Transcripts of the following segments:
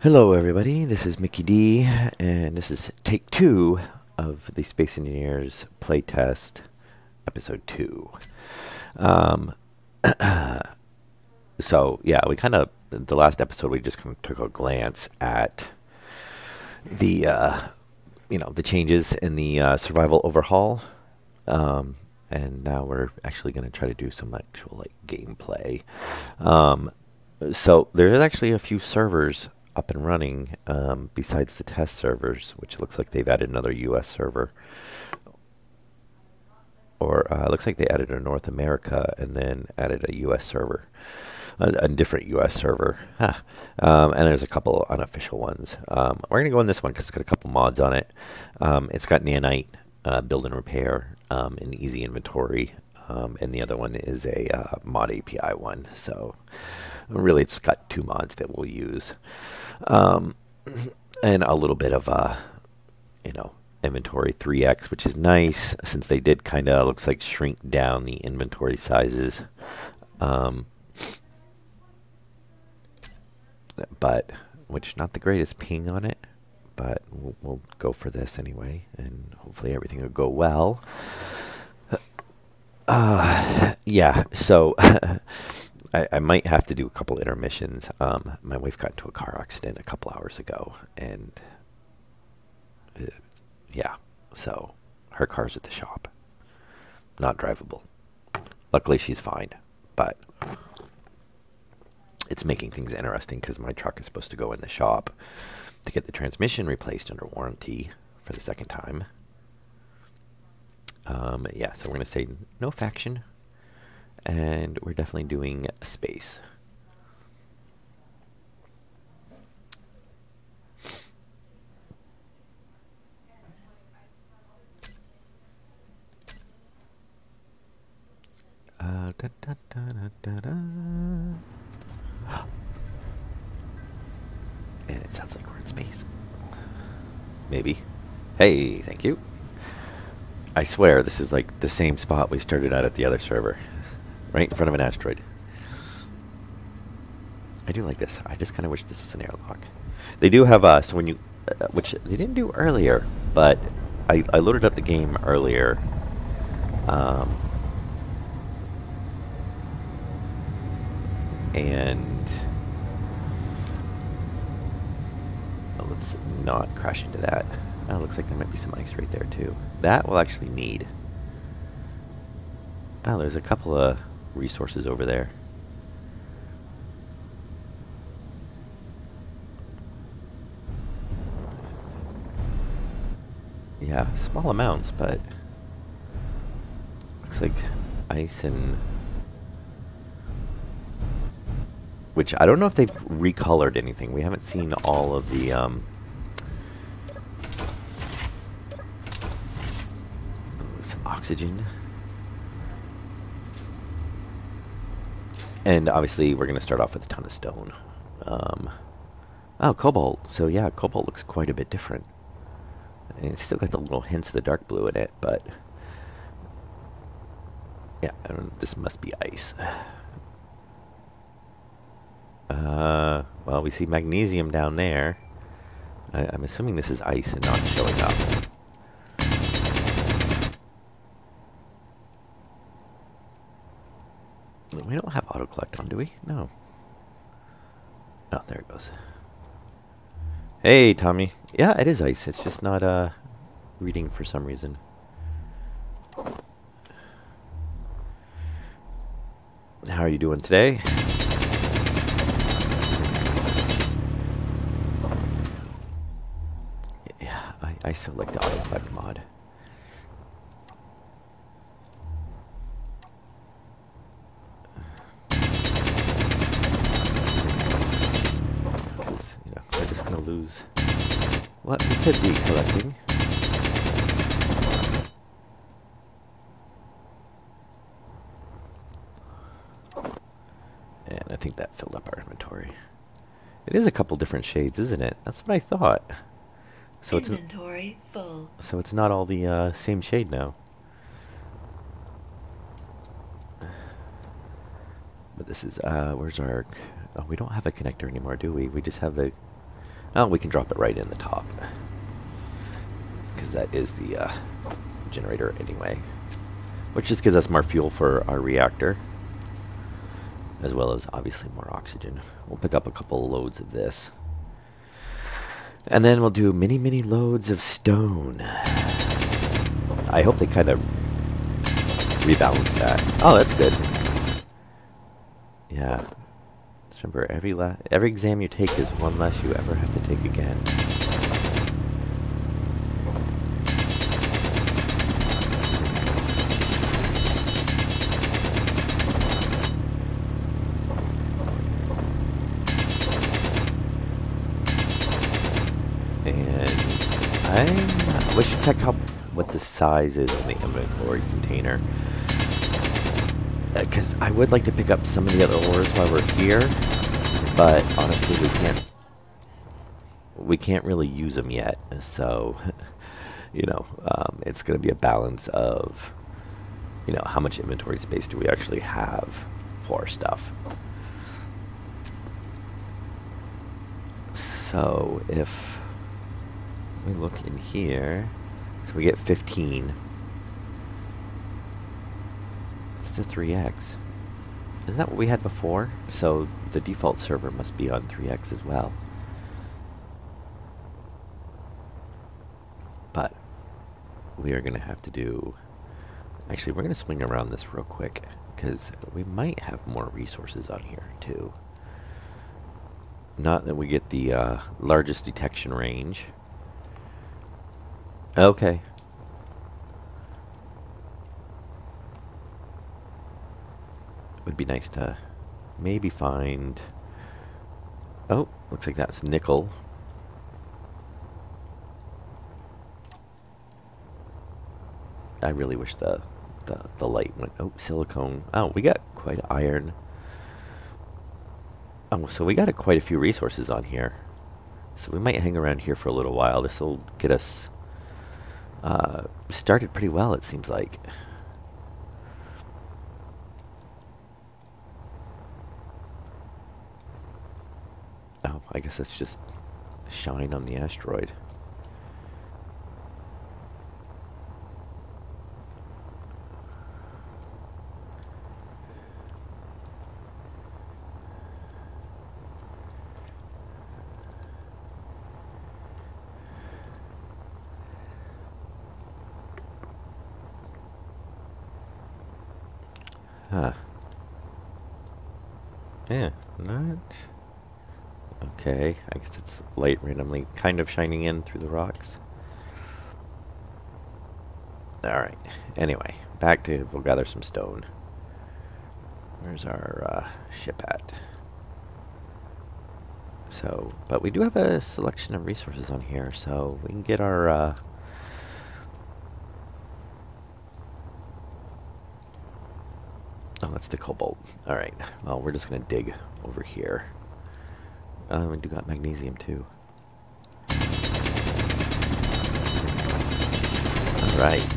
Hello, everybody. This is Mickey D, and this is take 2 of the Space Engineers Playtest, Episode 2. Um, so, yeah, the last episode, we just kind of took a glance at the, the changes in the survival overhaul. And now we're actually going to try to do some actual, gameplay. So, there's actually a few servers up and running besides the test servers, which looks like they've added another US server. Or looks like they added a North America and then added a US server, a different US server. And there's a couple unofficial ones. We're going to go in this one because it's got a couple mods on it. It's got nanite, build and repair, and easy inventory. And the other one is a mod API one. So really, it's got 2 mods that we'll use. And a little bit of, inventory 3x, which is nice since they did kind of, looks like, shrink down the inventory sizes. But, which, not the greatest ping on it, but we'll go for this anyway, and hopefully everything will go well. Yeah, so I might have to do a couple intermissions. My wife got into a car accident a couple hours ago, and yeah, so her car's at the shop. Not drivable. Luckily, she's fine, but it's making things interesting because my truck is supposed to go in the shop to get the transmission replaced under warranty for the 2nd time. Yeah, so we're going to say no faction. And we're definitely doing a space. Da, da, da, da, da, da. And it sounds like we're in space. Maybe. Hey, thank you. I swear this is like the same spot we started out at the other server. Right in front of an asteroid. I do like this. I just kind of wish this was an airlock. They do have, so when you, which they didn't do earlier, but I loaded up the game earlier. And let's not crash into that. Oh, looks like there might be some ice right there too. That we'll actually need. Oh, there's a couple of resources over there. Yeah, small amounts, but looks like ice and... Which, I don't know if they've recolored anything. We haven't seen all of the, some oxygen. And obviously, we're going to start off with a ton of stone. Oh, cobalt. So yeah, cobalt looks quite a bit different. And it's still got the little hints of the dark blue in it, but... Yeah, this must be ice. Well, we see magnesium down there. I'm assuming this is ice and not showing up. We don't have auto-collect on, do we? No. Oh, there it goes. Hey, Tommy. Yeah, it is ice. It's just not, reading for some reason. How are you doing today? Yeah, I still like the auto-collect mod. We're just gonna lose what we could be collecting. And I think that filled up our inventory. It is a couple different shades, isn't it? That's what I thought. So inventory full. So it's not all the same shade now. But this is where's our... Oh, we don't have a connector anymore, do we? We just have the Oh, we can drop it right in the top, because that is the generator anyway, which just gives us more fuel for our reactor, as well as obviously more oxygen. We'll pick up a couple loads of this, and then we'll do many loads of stone. I hope they kind of rebalance that. Oh, that's good. Yeah. Just remember, every exam you take is one less you ever have to take again. And we should check out what the size is on the inventory container, because I would like to pick up some of the other ores while we're here, but honestly we can't really use them yet. So you know, it's going to be a balance of, you know, how much inventory space do we actually have for stuff. So if we look in here, so we get 15. It's a 3x. Isn't that what we had before? So the default server must be on 3x as well. But we are going to have to do... Actually, we're going to swing around this real quick, because we might have more resources on here too. Not that we get the largest detection range. Okay. It would be nice to maybe find... Oh, looks like that's nickel. I really wish the light went... Oh, silicone. Oh, we got quite iron. Oh, so we got quite a few resources on here. So we might hang around here for a little while. This will get us started pretty well, it seems like. Oh, I guess that's just shine on the asteroid. Huh. Yeah, not... Okay, I guess it's light randomly kind of shining in through the rocks. Alright, anyway, back to... We'll gather some stone. Where's our ship at? So, but we do have a selection of resources on here, so we can get our... Oh, that's the cobalt. Alright, well, we're just going to dig over here. We do got magnesium, too. Alright.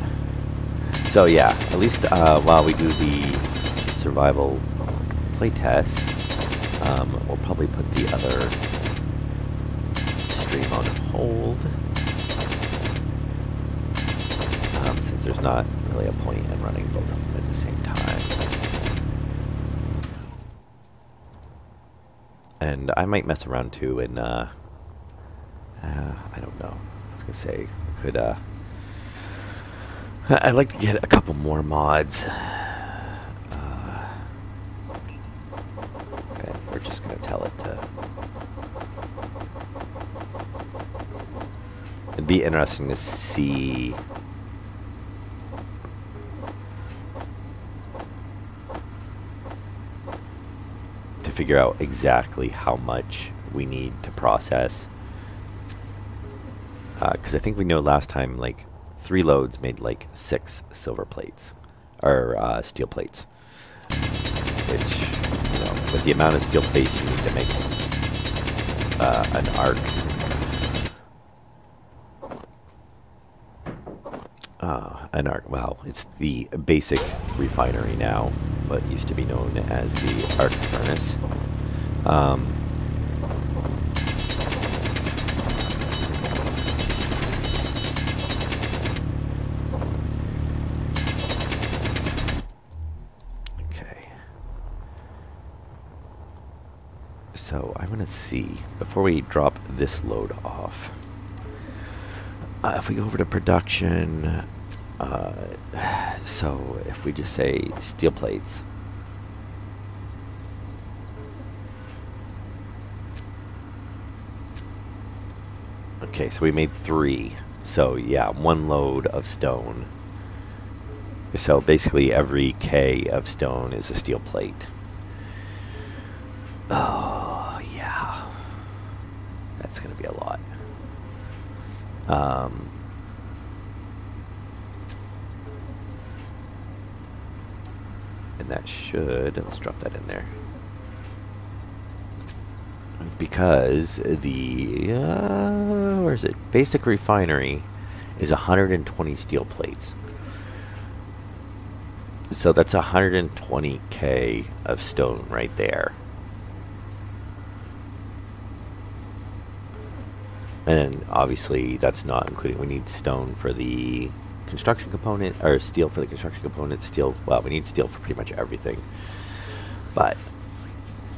So, yeah, at least while we do the survival playtest, we'll probably put the other stream on hold. Since there's not really a point in running both of them at the same time. And I might mess around too, and I don't know. I was gonna say I could. I'd like to get a couple more mods. And we're just gonna tell it to. It'd be interesting to see. Figure out exactly how much we need to process, because I think we know last time like 3 loads made like 6 silver plates or steel plates, which, you know, with the amount of steel plates you need to make an arc, wow, it's the basic refinery now, what used to be known as the arc furnace. So I want to see, before we drop this load off, if we go over to production, so if we just say steel plates, okay, so we made 3. So yeah, 1 load of stone. So basically every K of stone is a steel plate. Oh, yeah. That's going to be a lot. And that should, let's drop that in there. Because the, where is it? Basic refinery is 120 steel plates. So that's 120K of stone right there. And obviously that's not including, we need stone for the construction component, or steel for the construction component, steel, well, we need steel for pretty much everything. But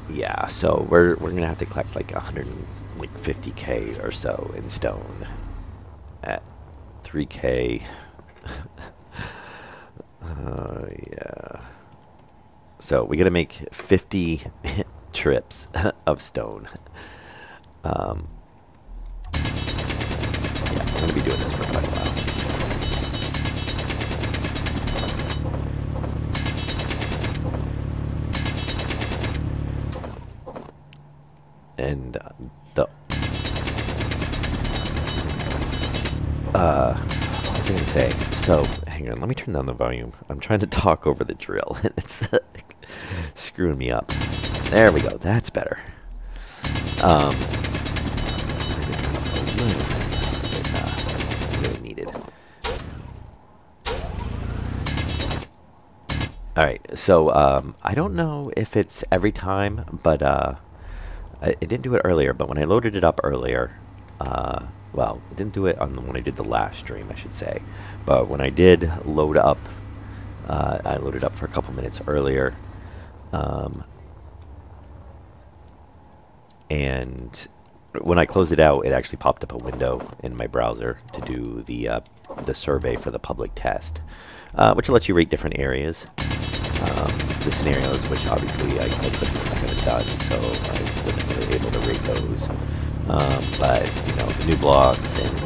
yeah, so we're gonna have to collect like 150K or so in stone at 3K. Yeah. So we gotta make 50 trips of stone. Yeah, I'm gonna be doing this for quite a while. And what was I gonna say? So hang on, let me turn down the volume. I'm trying to talk over the drill and it's screwing me up. There we go, that's better. Really needed. Alright, so I don't know if it's every time, but it didn't do it earlier, but when I loaded it up earlier, well, it didn't do it on when I did the last stream, I should say. But when I did load up, I loaded up for a couple minutes earlier. And when I closed it out, it actually popped up a window in my browser to do the survey for the public test, which lets you rate different areas. The scenarios, which obviously I haven't done, so I wasn't really able to rate those. But, you know, the new blocks and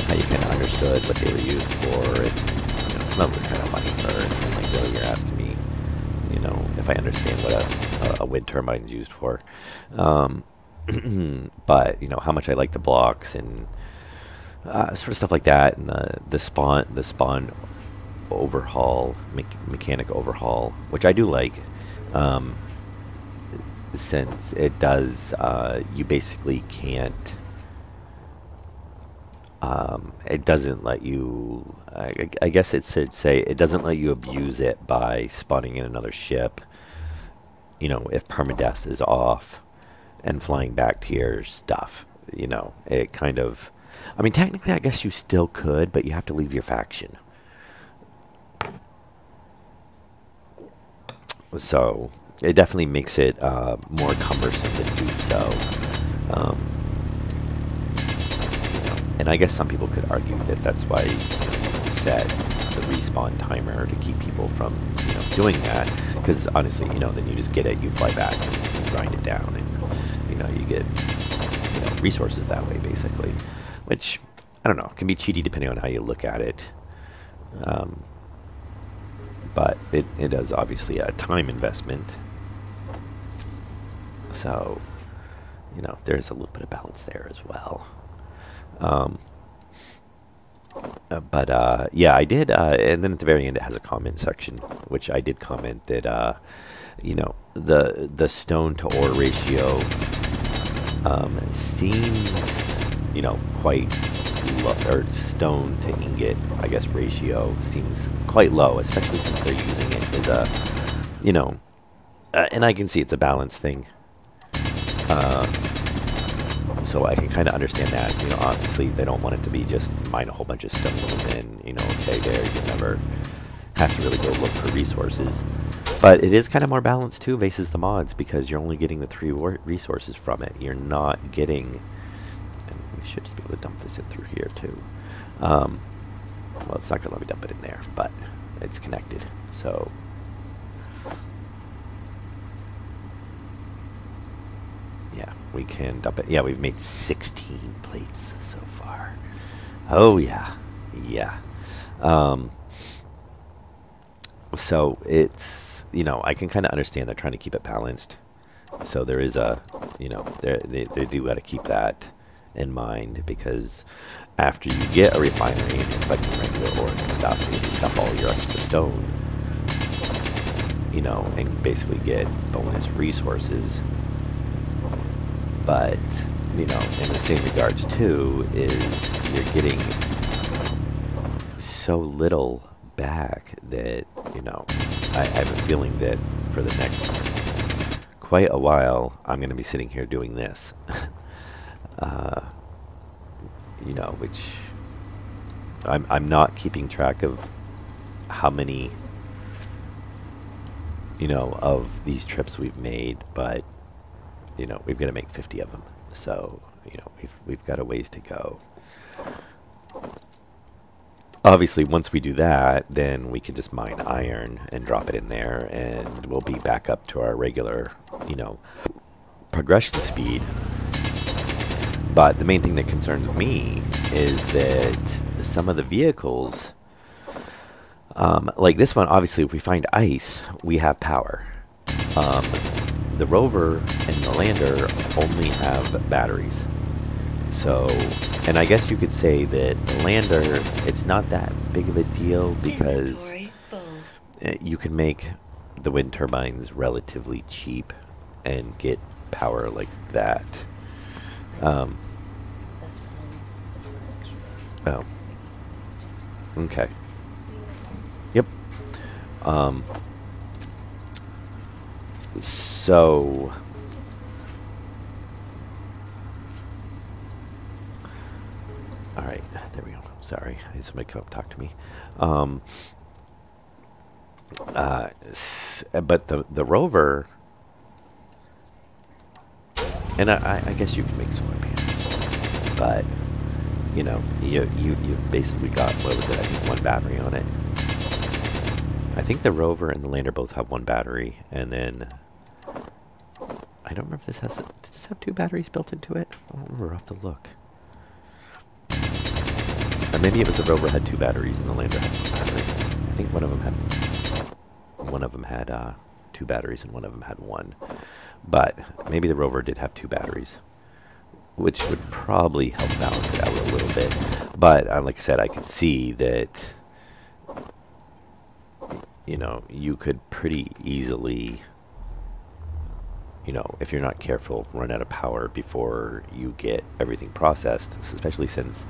how you kind of understood what they were used for, and, you know, some of it was kind of funny for, like, really, you're asking me, you know, if I understand what a wind turbine is used for. But, you know, how much I like the blocks and sort of stuff like that, and the spawn overhaul, mechanic overhaul, which I do like, since it does, you basically can't, it doesn't let you, I guess it should say, it doesn't let you abuse it by spawning in another ship, you know, if permadeath is off, and flying back to your stuff, you know, it kind of, I mean, technically I guess you still could, but you have to leave your faction. So it definitely makes it more cumbersome to do so. You know, and I guess some people could argue that that's why, you know, you set the respawn timer to keep people from, you know, doing that. Because honestly, you know, then you just get it, you fly back, and you grind it down, and, you know, you get, you know, resources that way, basically. Which, I don't know, can be cheaty depending on how you look at it. But it is obviously a time investment. So, you know, there's a little bit of balance there as well. Yeah, I did, and then at the very end it has a comment section, which I did comment that, you know, the stone to ore ratio seems, you know, quite low, or stone to ingot, I guess, ratio seems quite low, especially since they're using it as a, you know, and I can see it's a balance thing. So I can kind of understand that, you know, obviously they don't want it to be just mine a whole bunch of stone and then, you know, okay, there, you never have to really go look for resources. But it is kind of more balanced too versus the mods because you're only getting the 3 resources from it. You're not getting, and we should just be able to dump this in through here too. Well, it's not going to let me dump it in there, but it's connected. So yeah, we can dump it. Yeah, we've made 16 plates so far. Oh yeah, yeah. So it's, you know, I can kind of understand they're trying to keep it balanced. So there is a, you know, they do got to keep that in mind, because after you get a refinery and you're collecting regular ores and stuff, you just dump all your extra stone, you know, and basically get bonus resources. But, you know, in the same regards too, is you're getting so little back that, you know, I have a feeling that for the next quite a while I'm going to be sitting here doing this. You know, which I'm not keeping track of how many, you know, of these trips we've made, but, you know, we've got to make 50 of them. So, you know, we've got a ways to go. Obviously, once we do that, then we can just mine iron and drop it in there, and we'll be back up to our regular, you know, progression speed. But the main thing that concerns me is that some of the vehicles, like this one, obviously, if we find ice, we have power. The rover and the lander only have batteries. So, and I guess you could say that the lander, it's not that big of a deal because you can make the wind turbines relatively cheap and get power like that. Oh. Okay. Yep. So... Alright, there we go. Sorry, I had somebody come up and talk to me. But the rover, and I guess you can make solar panels, but you know, you basically got, what was it? I think 1 battery on it. I think the rover and the lander both have 1 battery, and then I don't remember if this has. Did this have 2 batteries built into it? I don't remember. I'll have to look. Or maybe it was the rover had 2 batteries and the lander had 1 battery. I think one of them had 2 batteries and one of them had 1. But maybe the rover did have 2 batteries, which would probably help balance it out a little bit. But like I said, I could see that, you know, you could pretty easily, you know, if you're not careful, run out of power before you get everything processed, especially since,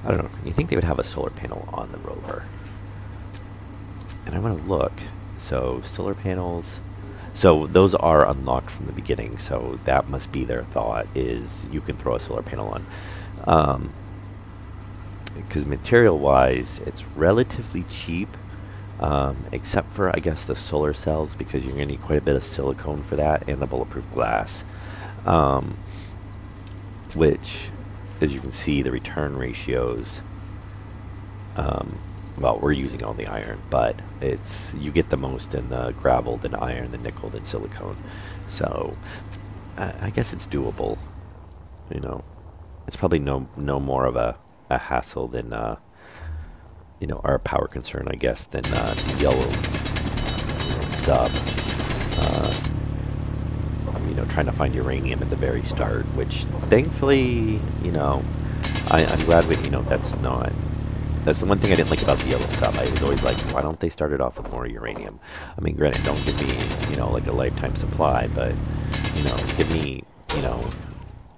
I don't know, you think they would have a solar panel on the rover. And I want to look. So, solar panels. So, those are unlocked from the beginning. So, that must be their thought, is you can throw a solar panel on. Because material-wise, it's relatively cheap. Except for, I guess, the solar cells, because you're going to need quite a bit of silicone for that, and the bulletproof glass. Which, as you can see, the return ratios, well, we're using all the iron, but it's, you get the most in the gravel, then iron, then nickel, then silicone. So, I guess it's doable. You know, it's probably no more of a hassle than, you know, our power concern, I guess, than the yellow, you know, sub. You know, trying to find uranium at the very start, which thankfully, you know, I'm glad we, you know, that's the one thing I didn't like about the yellow sub. I was always like, why don't they start it off with more uranium? I mean, granted, don't give me, you know, like a lifetime supply, but, you know, give me, you know,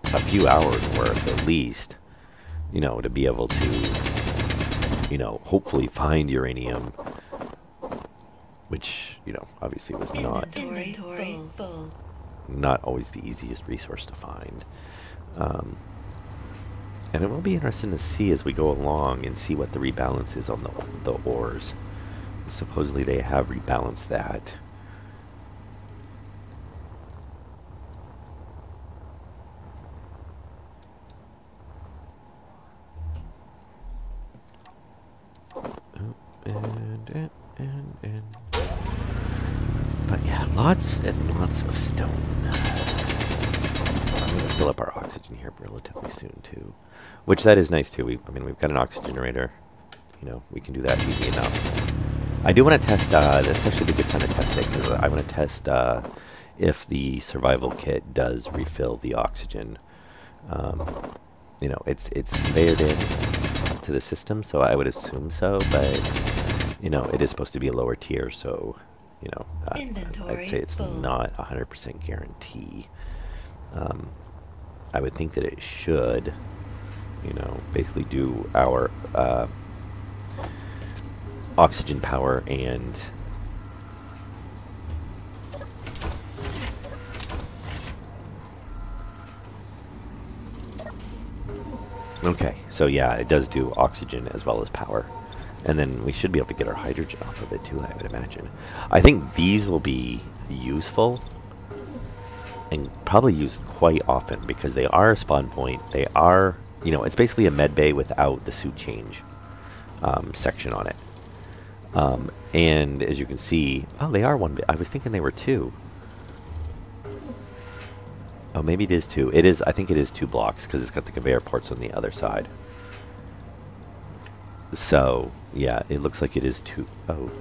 a few hours worth at least, you know, to be able to, you know, hopefully find uranium, which, you know, obviously was Inventory full. Not always the easiest resource to find. And it will be interesting to see as we go along and see what the rebalance is on the ores. Supposedly they have rebalanced that. and. But yeah, lots and lots of stone. I'm gonna fill up our oxygen here relatively soon too, which that is nice too. I mean, we've got an oxygenator. You know, we can do that easy enough. I do want to test. This is actually a good time to test it because I want to test if the survival kit does refill the oxygen. You know, it's conveyed in to the system, so I would assume so. But you know, it is supposed to be a lower tier, so you know, I'd say it's not 100% guarantee. I would think that it should, you know, basically do our oxygen power and okay, so yeah, it does do oxygen as well as power. And then we should be able to get our hydrogen off of it too, I would imagine. I think these will be useful and probably used quite often because they are a spawn point. They are, you know, it's basically a med bay without the suit change section on it. And as you can see, oh, they are one. I was thinking they were two. Oh, maybe it is two. It is. I think it is 2 blocks because it's got the conveyor ports on the other side. So yeah, it looks like it is 2. Oh,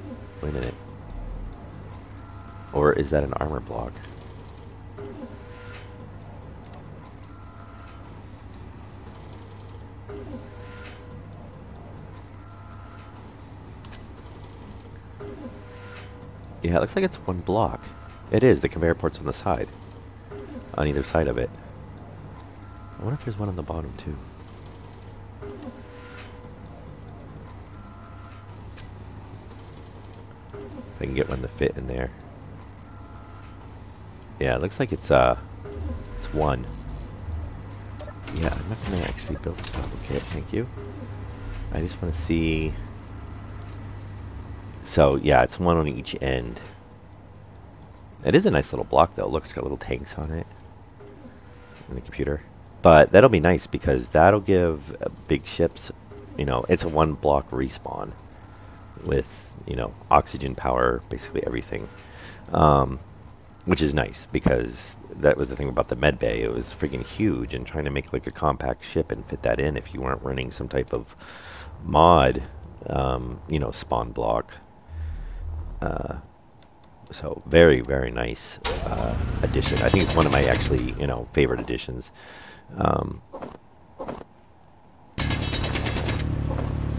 wait a minute. Or is that an armor block? Yeah, it looks like it's 1 block. It is. The conveyor port's on the side. On either side of it. I wonder if there's one on the bottom too. If I can get one to fit in there. Yeah, it looks like it's 1. Yeah, I'm not gonna actually build this bubble kit, thank you. I just want to see. So yeah, it's 1 on each end. It is a nice little block though. Look, it's got little tanks on it. In the computer. But that'll be nice because that'll give big ships, you know, it's a 1 block respawn with, you know, oxygen power, basically everything. Which is nice because that was the thing about the med bay. It was freaking huge, and trying to make like a compact ship and fit that in if you weren't running some type of mod, you know, spawn block. So very, very nice addition. I think it's one of my actually, you know, favorite additions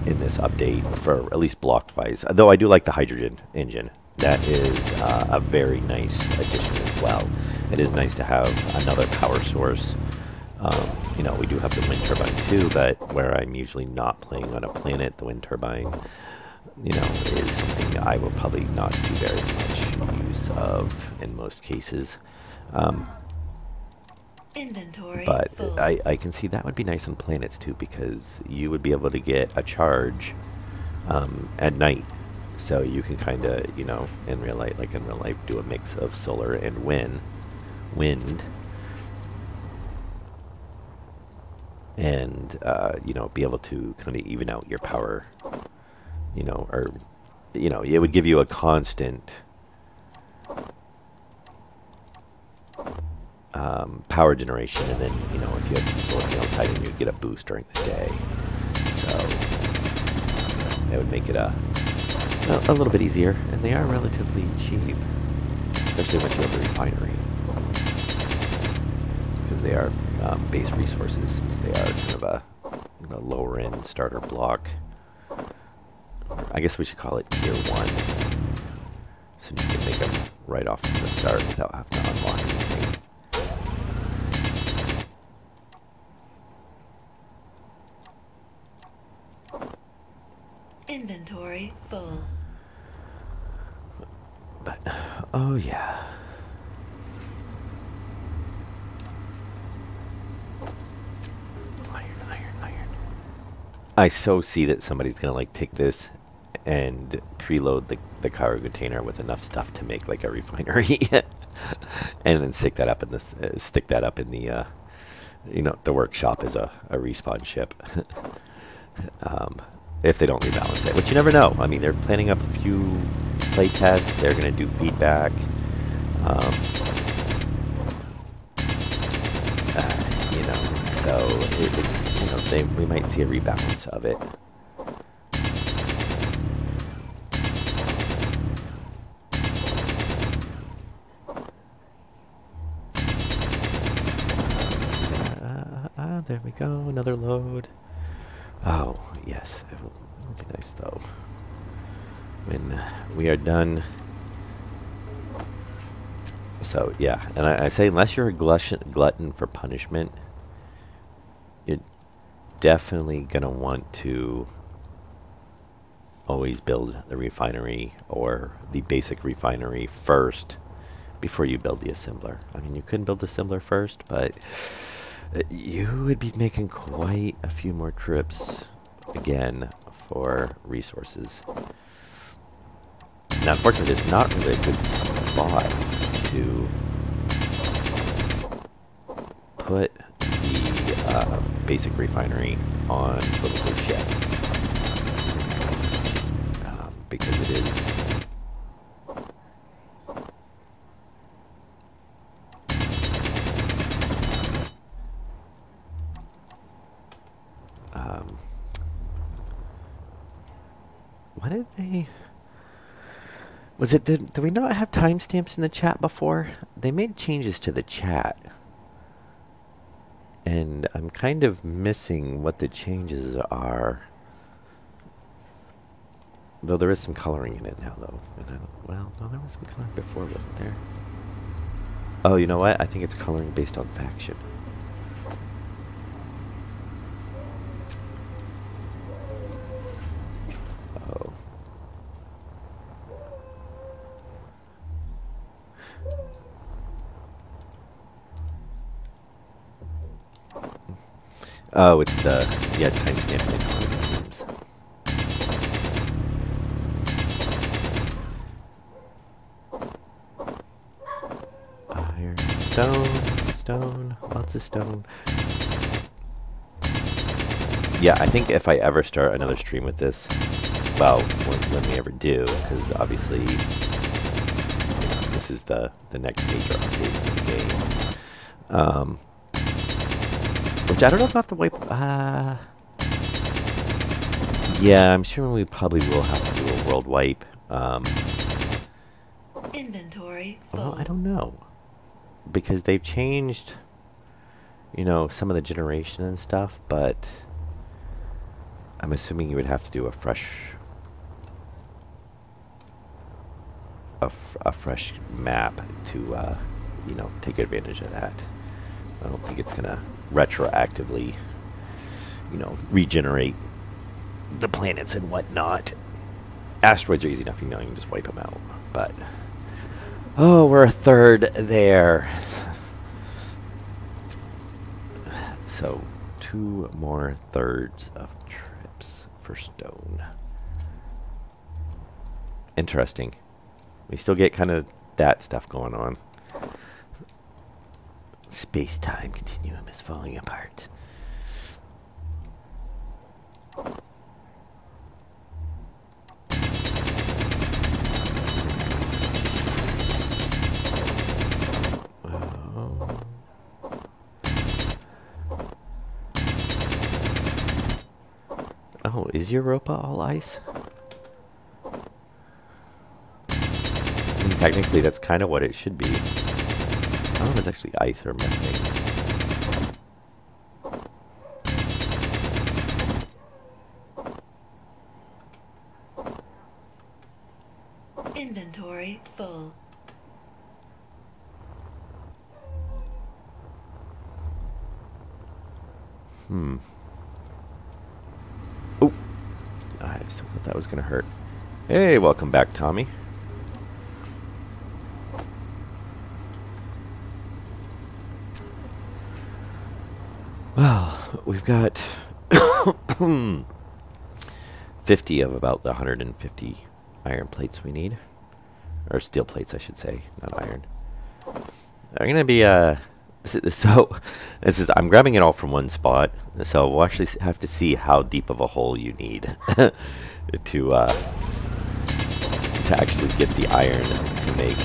in this update for at least block wise. Though I do like the hydrogen engine. That is a very nice addition as well. It is nice to have another power source. You know, we do have the wind turbine too, but where I'm usually not playing on a planet, the wind turbine, you know, is something I will probably not see very much use of in most cases. Inventory But full. I can see that would be nice on planets too, because you would be able to get a charge at night. So you can kind of, you know, in real life, like in real life, do a mix of solar and wind. And, you know, be able to kind of even out your power, you know, or, you know, it would give you a constant power generation, and then, you know, if you had some solar panels tied in, you'd get a boost during the day. So that would make it a little bit easier, and they are relatively cheap, especially once you have the refinery, because they are base resources, since they are kind of a lower end starter block. I guess we should call it tier 1, so you can make them right off from the start without having to unlock anything. Inventory full. But, oh yeah. Iron. I so see that somebody's gonna like take this and preload the cargo container with enough stuff to make like a refinery, and then stick that up in this, you know, the workshop as a respawn ship. if they don't rebalance it, which you never know. I mean, they're planning up a few play tests. They're going to do feedback. Um, you know, so it's, you know, we might see a rebalance of it. There we go, another load. Oh, yes, it will be nice though when we are done. So yeah, and I say unless you're a glutton for punishment, you're definitely gonna want to always build the refinery or the basic refinery first before you build the assembler. I mean, you couldn't build the assembler first, but you would be making quite a few more trips again for resources. Now, unfortunately, there's not really a good spot to put the basic refinery on Little Blue Ship because it is what did they... Was it, did we not have timestamps in the chat before? They made changes to the chat. And I'm kind of missing what the changes are. Though there is some coloring in it now, though. And well, no, there was some coloring before, wasn't there? Oh, you know what? I think it's coloring based on faction. Oh. Oh, it's the, yeah, timestamp they call it names. Iron, stone, lots of stone. Yeah, I think if I ever start another stream with this, well, when we ever do, because obviously, you know, this is the next major update for the game. Which I don't know if I have to wipe. Yeah, I'm sure we probably will have to do a world wipe. Inventory full. Well, I don't know. Because they've changed, you know, some of the generation and stuff, but I'm assuming you would have to do a fresh fresh map to, you know, take advantage of that. I don't think it's going to retroactively, you know, regenerate the planets and whatnot. Asteroids are easy enough, you know, you can just wipe them out. But, oh, we're a third there. So, 2 more thirds of trips for stone. Interesting. We still get kind of that stuff going on. Space-time continuum is falling apart. Oh, is Europa all ice? I mean, technically, that's kind of what it should be. I don't know if it's actually ice or methane. Inventory full. Oh, I still thought that was going to hurt. Hey, welcome back, Tommy. Well, we've got 50 of about the 150 iron plates we need. Or steel plates, I should say, not iron. They're going to be, So, this is I'm grabbing it all from one spot. So we'll actually have to see how deep of a hole you need to actually get the iron to make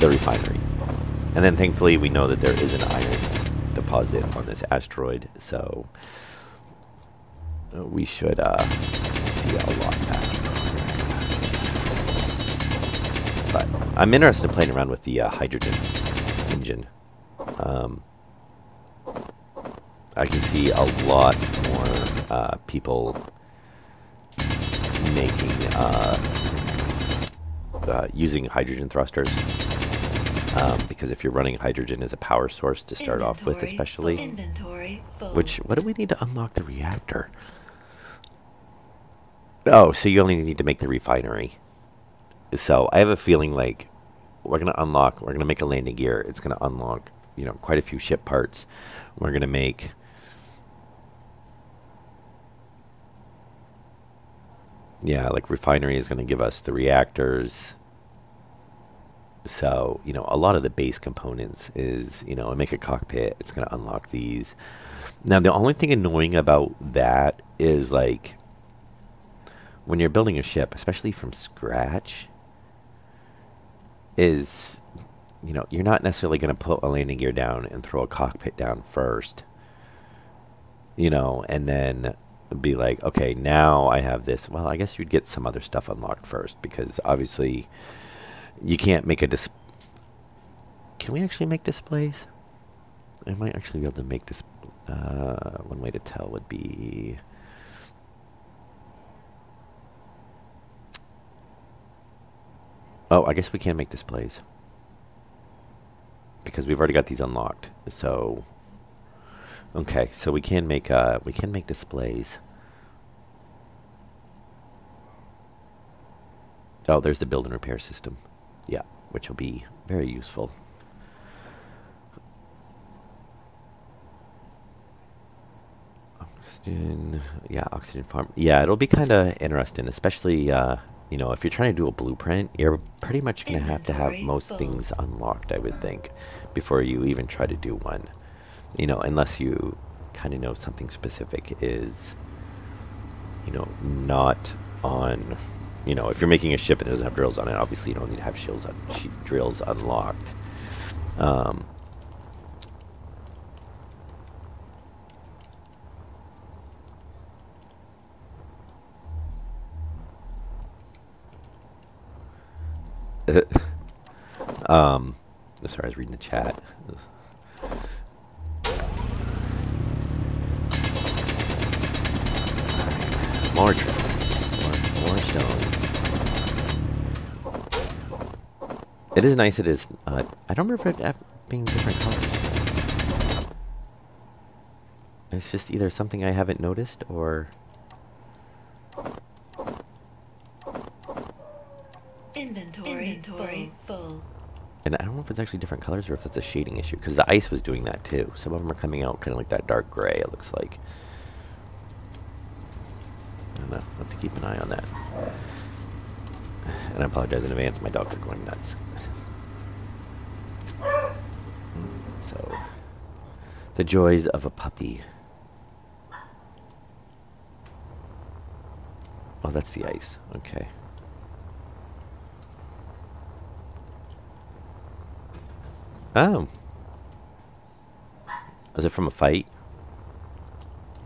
the refinery. And then thankfully we know that there is an iron deposit on this asteroid, so we should see a lot faster progress. But I'm interested in playing around with the hydrogen engine. I can see a lot more people making using hydrogen thrusters. Because if you're running hydrogen as a power source to start off with, especially, what do we need to unlock the reactor? Oh, so you only need to make the refinery. So I have a feeling like we're gonna make a landing gear. It's gonna unlock, quite a few ship parts. We're gonna make like refinery is gonna give us the reactors. So, a lot of the base components is, make a cockpit, it's going to unlock these. Now, the only thing annoying about that is, like, when you're building a ship, especially from scratch, is, you're not necessarily going to put a landing gear down and throw a cockpit down first, and then be like, okay, now I have this. Well, I guess you'd get some other stuff unlocked first, because obviously you can't make a Can we actually make displays? I might actually be able to make one way to tell would be I guess we can make displays because we've already got these unlocked. So okay, so we can make displays. Oh, there's the build and repair system. Yeah, which will be very useful. Oxygen, yeah, oxygen farm. Yeah, it'll be kind of interesting, especially, if you're trying to do a blueprint, you're pretty much going to have most things unlocked, I would think, before you even try to do one. Unless you kind of know something specific is, not on... if you're making a ship and it doesn't have drills on it, obviously you don't need to have drills unlocked. Sorry, I was reading the chat. More tricks. More stone. It is nice. It is. I don't remember it being different colors. It's just either something I haven't noticed or. Inventory full. And I don't know if it's actually different colors or if it's a shading issue, because the ice was doing that too. Some of them are coming out kind of like that dark gray, it looks like. I don't know. I'll have to keep an eye on that. And I apologize in advance, my dogs are going nuts. So, the joys of a puppy. Oh, that's the ice. Okay. Oh. Was it from a fight?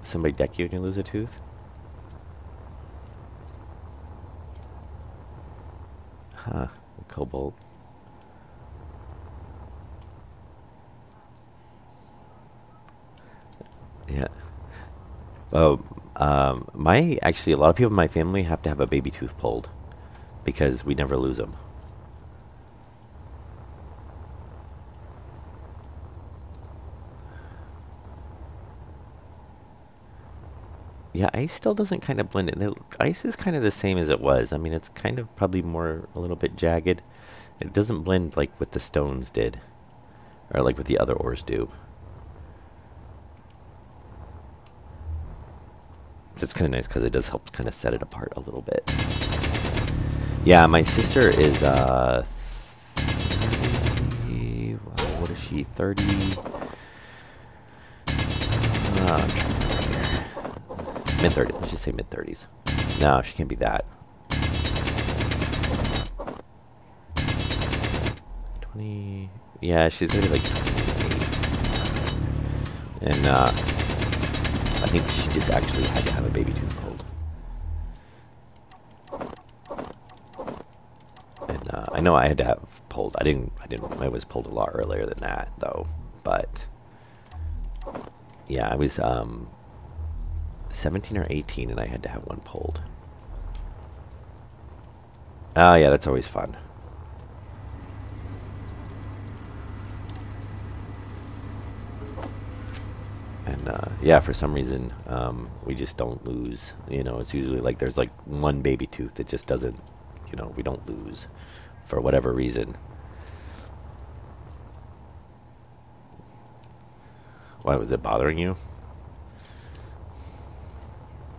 Somebody deck you and you lose a tooth? Huh. A cobalt. Yeah. Oh, actually, a lot of people in my family have to have a baby tooth pulled because we never lose them. Yeah, ice still doesn't kind of blend in. The ice is kind of the same as it was. I mean, it's kind of probably a little bit jagged. It doesn't blend like what the stones did, or like what the other ores do. It's kind of nice because it does help kind of set it apart a little bit. Yeah, my sister is 30 she 30? I'm trying to remember here. Mid-30s. Let's just say mid-30s. No, she can't be that. 20. Yeah, she's gonna be like 28. And I think she just actually had to have a baby tooth pulled. And I know I had to have pulled. I didn't. I was pulled a lot earlier than that, though. But yeah, I was 17 or 18, and I had to have one pulled. Oh yeah, that's always fun. And yeah, for some reason, we just don't lose. You know, it's usually like there's like one baby tooth that just doesn't, you know, we don't lose for whatever reason. Why was it bothering you?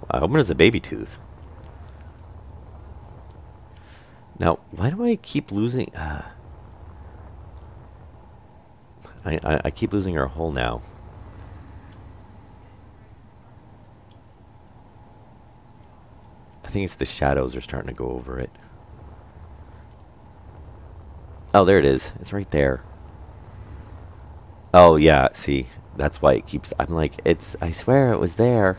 I hope it was a baby tooth. Now, why do I keep losing? I keep losing our hole now. I think it's the shadows are starting to go over it. Oh, there it is. It's right there. Oh, yeah. See, that's why it keeps... I'm like, it's... I swear it was there.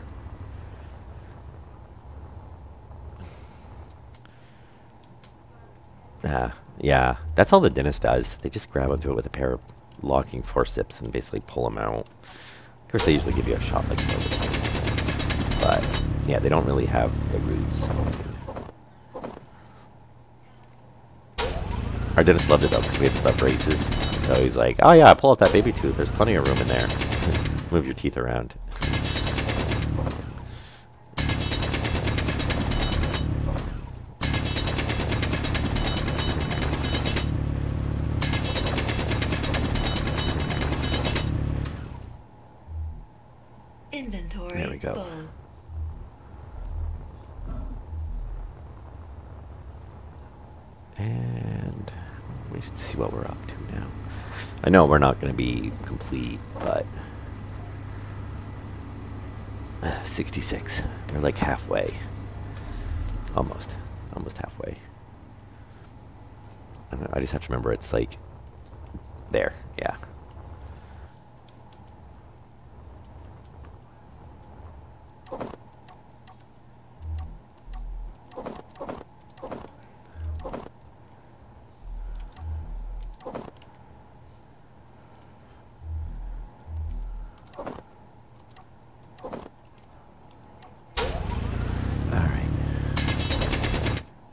Yeah. That's all the dentist does. They just grab onto it with a pair of locking forceps and basically pull them out. Of course, they usually give you a shot like Novocaine. But, yeah, they don't really have the roots. Our dentist loved it, though, because we had the braces. So he's like, oh, yeah, pull out that baby tooth. There's plenty of room in there. Move your teeth around. Inventory There we go. full. And we should see what we're up to now. I know we're not going to be complete, but 66. We're like halfway. Almost halfway. I just have to remember it's like there. Yeah.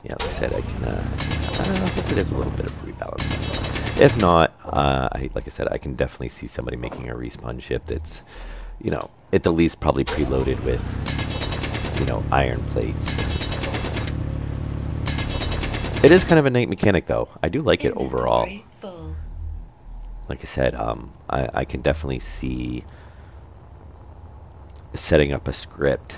Yeah, like I said, I can, hopefully there's a little bit of rebalance on this. If not, like I said, I can definitely see somebody making a respawn ship that's, you know, at the least probably preloaded with, you know, iron plates. It is kind of a neat mechanic, though. I do like it overall. Inventory full. Like I said, I can definitely see setting up a script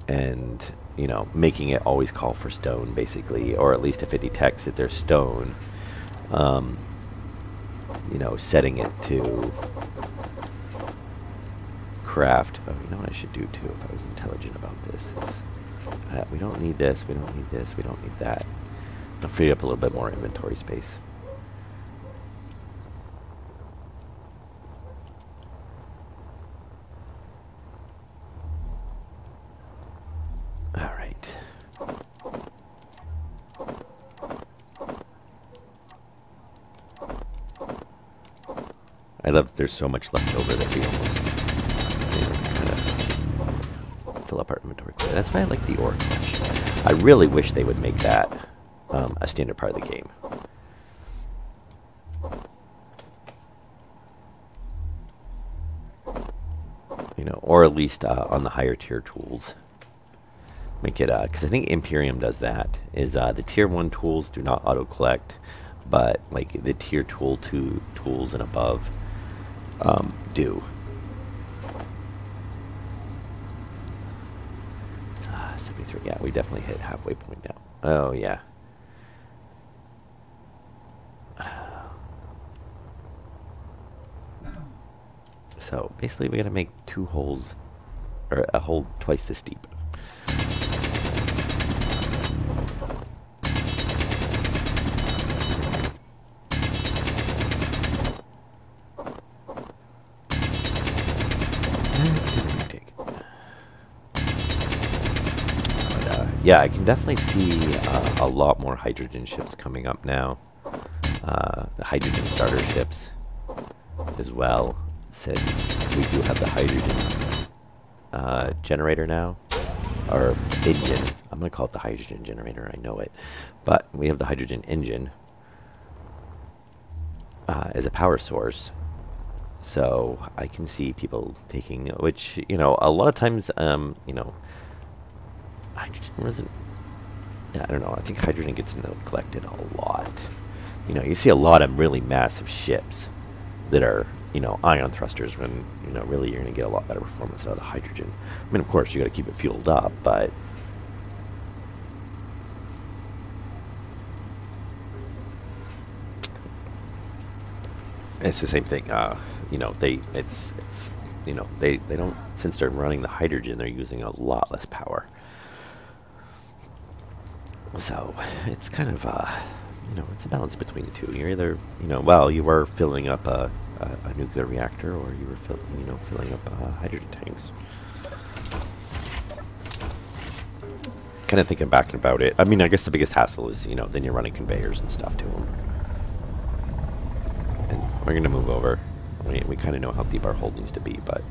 and, you know, making it always call for stone, basically, or at least if it detects that there's stone, you know, setting it to craft. Oh, you know what I should do too if I was intelligent about this is, we don't need this, we don't need this, we don't need that. I'll free up a little bit more inventory space. All right. I love there's so much left over that we almost, you know, kind of fill up our inventory. That's why I like the ore collection. I really wish they would make that a standard part of the game. You know, or at least on the higher tier tools. Make it, because I think Imperium does that, is the tier 1 tools do not auto-collect, but like the tier tools and above do. 73, yeah, we definitely hit halfway point now. Oh, yeah. So basically we gotta make 2 holes, or a hole twice this deep. Yeah, I can definitely see a lot more hydrogen ships coming up now. The hydrogen starter ships as well, since we do have the hydrogen generator now. Or engine. I'm going to call it the hydrogen generator, I know it. But we have the hydrogen engine as a power source. So I can see people taking, which, you know, a lot of times, you know, hydrogen wasn't, yeah, I don't know, I think hydrogen gets neglected a lot. You know, you see a lot of really massive ships that are, you know, ion thrusters when, you know, really you're going to get a lot better performance out of the hydrogen. I mean, of course, you got to keep it fueled up, but it's the same thing. You know, it's you know, they don't, since they're running the hydrogen, they're using a lot less power. So it's kind of, you know, it's a balance between the two. You're either, you know, well, you were filling up a nuclear reactor, or you were filling up hydrogen tanks. Kind of thinking back about it. I mean, I guess the biggest hassle is, you know, then you're running conveyors and stuff to them. And we're going to move over. We kind of know how deep our hole needs to be, but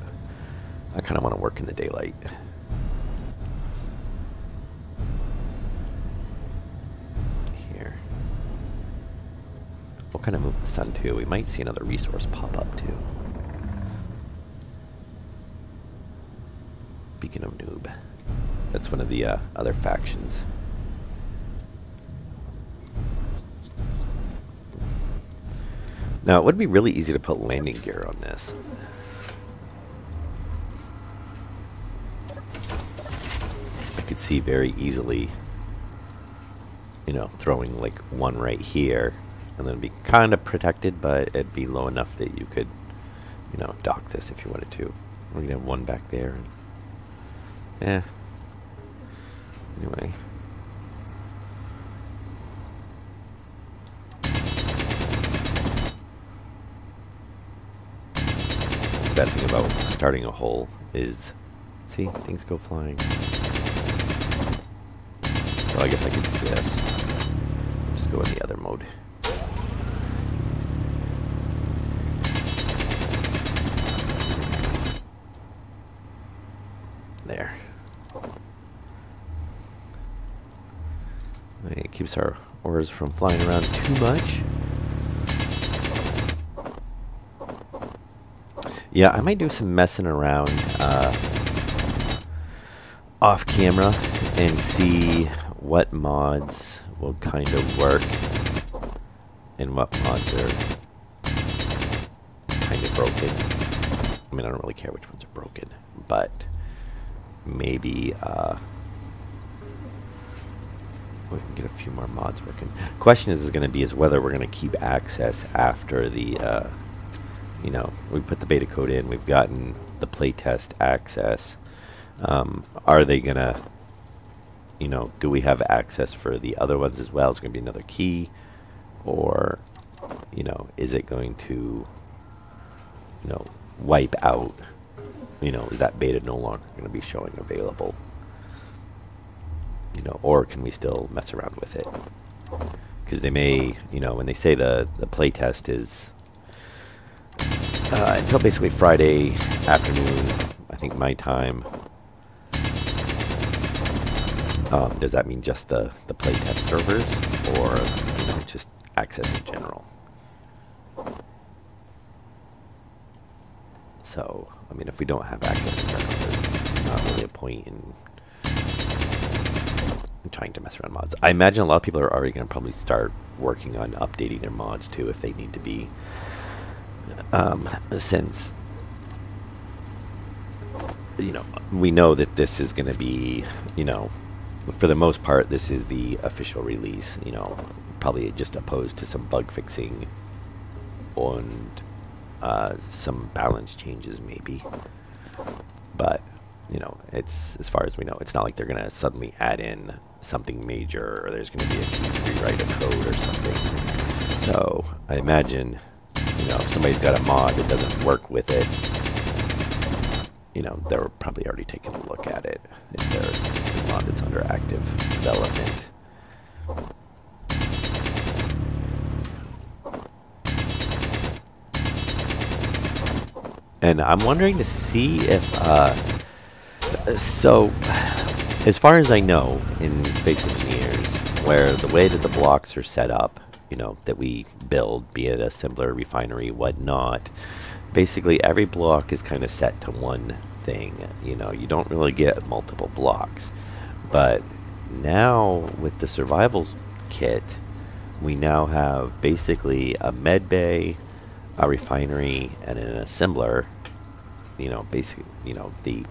I kind of want to work in the daylight. Here. We'll kind of move the sun too. We might see another resource pop up too. Beacon of Noob. That's one of the other factions. Now, it would be really easy to put landing gear on this. I could see very easily, you know, throwing like one right here, and then be kind of protected, but it'd be low enough that you could, you know, dock this if you wanted to. Or you'd have one back there. And, eh. Anyway. The bad thing about starting a hole is, see, things go flying. Well, I guess I could do this. Just go in the other mode. There. It keeps our ores from flying around too much. Yeah, I might do some messing around off camera and see what mods will kind of work and what mods are kind of broken. I mean, I don't really care which ones are broken, but maybe we can get a few more mods working. Question is going to be whether we're going to keep access after the you know, we put the beta code in, we've gotten the playtest access. Are they gonna, you know, do we have access for the other ones as well? Is it gonna be another key, or, you know, is it going to, you know, wipe out? You know, is that beta no longer gonna be showing available? You know, or can we still mess around with it? Because they may, you know, when they say the playtest is until basically Friday afternoon, I think my time. Does that mean just the playtest servers, or, you know, just access in general? So, I mean, if we don't have access in general, there's not really a point in trying to mess around mods. I imagine a lot of people are already going to probably start working on updating their mods too, if they need to be. Since, you know, we know that this is going to be, you know, for the most part, this is the official release, you know, probably just opposed to some bug fixing and some balance changes maybe. But, you know, it's, as far as we know, it's not like they're going to suddenly add in something major or there's going to be a huge rewrite of code or something. So I imagine, you know, if somebody's got a mod that doesn't work with it, you know, they're probably already taking a look at it if it's a mod that's under active development. And I'm wondering to see if, so, as far as I know, in Space Engineers, where the way that the blocks are set up, you know, that we build, be it assembler, refinery, whatnot, basically every block is kind of set to one thing. You know, you don't really get multiple blocks. But now, with the survival kit, we now have basically a med bay, a refinery, and an assembler. You know, basically, you know, the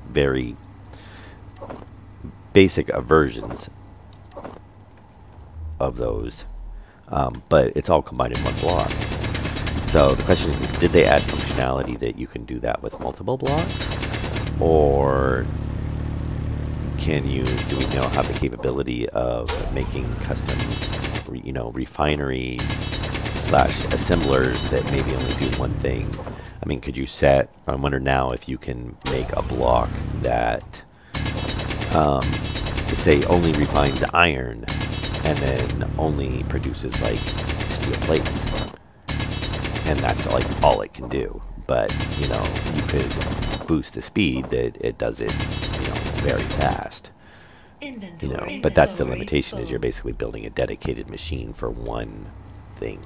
very basic versions of those, but it's all combined in one block. So the question is, did they add functionality that you can do that with multiple blocks, or do we now have the capability of making custom, you know, refineries slash assemblers that maybe only do one thing? I mean, could you set, I wonder now if you can make a block that, say, only refines iron and then only produces, like, steel plates. And that's, like, all it can do. But, you know, you could boost the speed that it does it, you know, very fast. You know, but that's the limitation, is you're basically building a dedicated machine for one thing.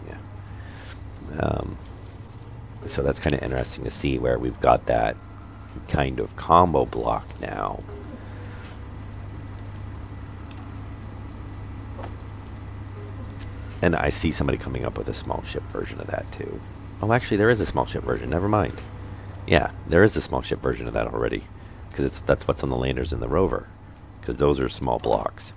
So that's kind of interesting to see where we've got that kind of combo block now. And I see somebody coming up with a small ship version of that too. Oh, actually, there is a small ship version. Never mind. Yeah, there is a small ship version of that already, because that's what's on the landers in the rover, because those are small blocks.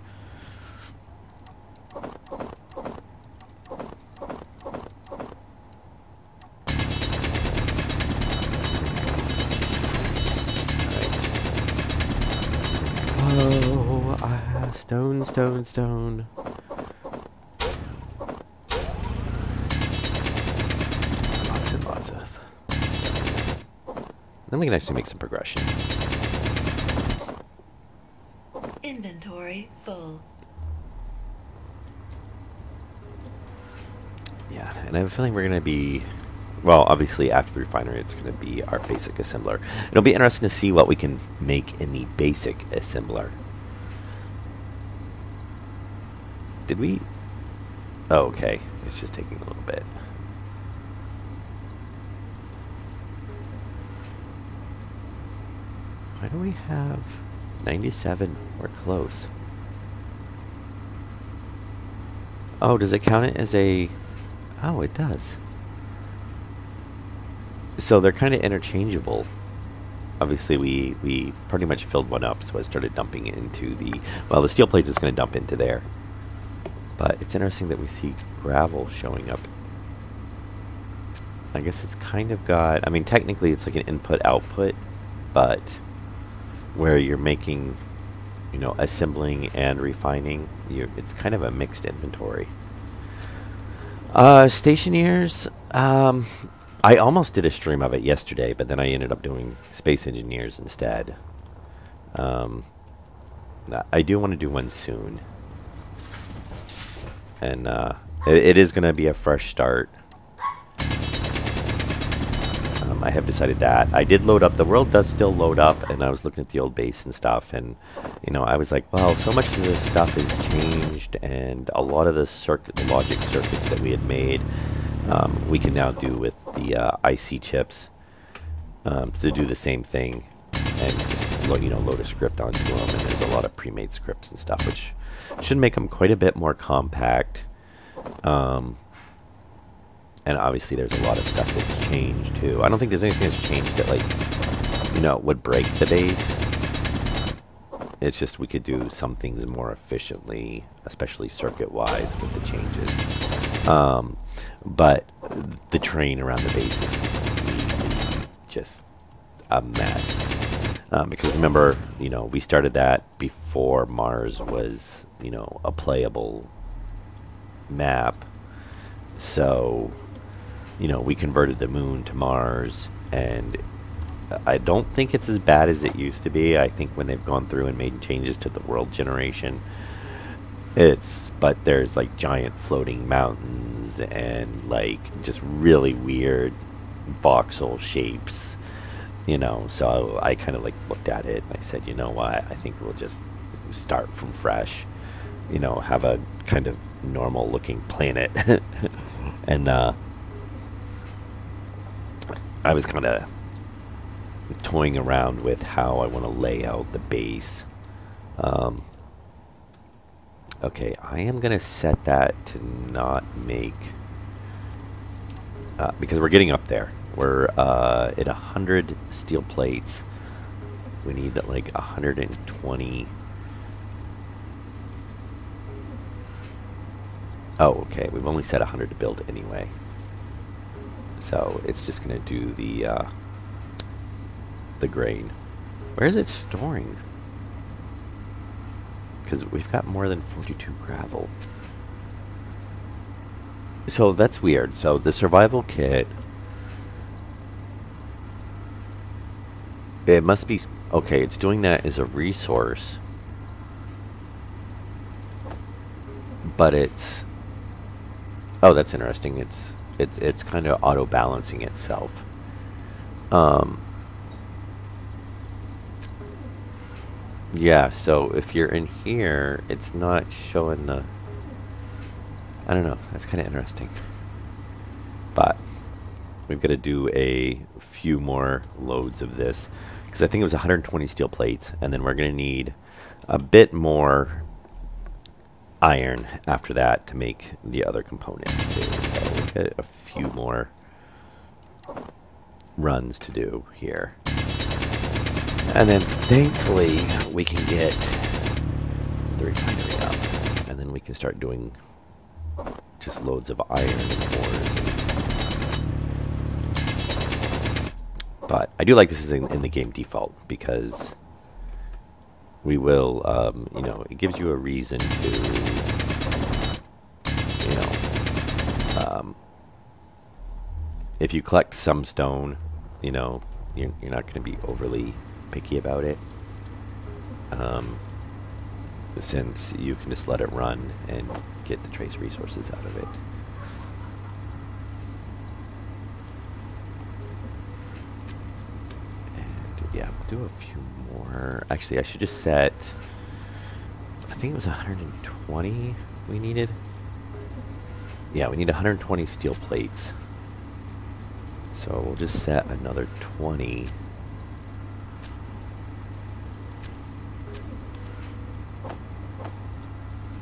Oh, stone, stone, stone. Lots and lots of stone. Then we can actually make some progression. Inventory full. Yeah, and I have a feeling we're going to be, well, obviously after the refinery, it's going to be our basic assembler. It'll be interesting to see what we can make in the basic assembler. Did we? Oh, okay. It's just taking a little bit. Why do we have 97? We're close. Oh, does it count it as a... Oh, it does. So they're kind of interchangeable. Obviously, we pretty much filled one up, so I started dumping it into the... Well, the steel plates is going to dump into there. But it's interesting that we see gravel showing up. I guess it's kind of got... I mean, technically, it's like an input-output, but where you're making, you know, assembling and refining, it's kind of a mixed inventory. Stationeers, I almost did a stream of it yesterday, but then I ended up doing Space Engineers instead. I do want to do one soon. And it is going to be a fresh start. I have decided that. I did load up. The world does still load up, and I was looking at the old base and stuff, and, you know, I was like, well, so much of this stuff has changed, and a lot of the logic circuits that we had made, we can now do with the IC chips to do the same thing, and just load a script onto them. And there's a lot of pre-made scripts and stuff, which should make them quite a bit more compact. And obviously there's a lot of stuff that's changed too. I don't think there's anything that's changed that, like, you know, would break the base. It's just we could do some things more efficiently, especially circuit-wise with the changes. But the terrain around the base is completely just a mess. Because remember, we started that before Mars was, a playable map. So, we converted the moon to Mars, and I don't think it's as bad as it used to be. I think when they've gone through and made changes to the world generation, but there's like giant floating mountains and like just really weird voxel shapes. So I kind of like looked at it and I said, you know what, I think we'll just start from fresh, have a kind of normal looking planet. And I was kind of toying around with how I want to lay out the base. Okay, I am going to set that to not make, because we're getting up there. We're at 100 steel plates. We need like 120. Oh, okay. We've only set 100 to build anyway. So it's just going to do the grain. Where is it storing? Because we've got more than 42 gravel. So that's weird. So the survival kit, it must be, okay, it's doing that as a resource, but it's, oh, that's interesting. It's kind of auto balancing itself. Yeah, so if you're in here, it's not showing the, I don't know, that's kind of interesting. But we've got to do a few more loads of this, because I think it was 120 steel plates, and then we're going to need a bit more iron after that to make the other components too. So we've got a few more runs to do here. And then thankfully we can get the refinery up, and then we can start doing just loads of iron and ores. But I do like this is in the game default, because we will, it gives you a reason to, if you collect some stone, you're not going to be overly picky about it, since you can just let it run and get the trace resources out of it. And yeah, we'll do a few more. Actually, I should just set, I think it was 120 we needed. Yeah, we need 120 steel plates. So we'll just set another 20.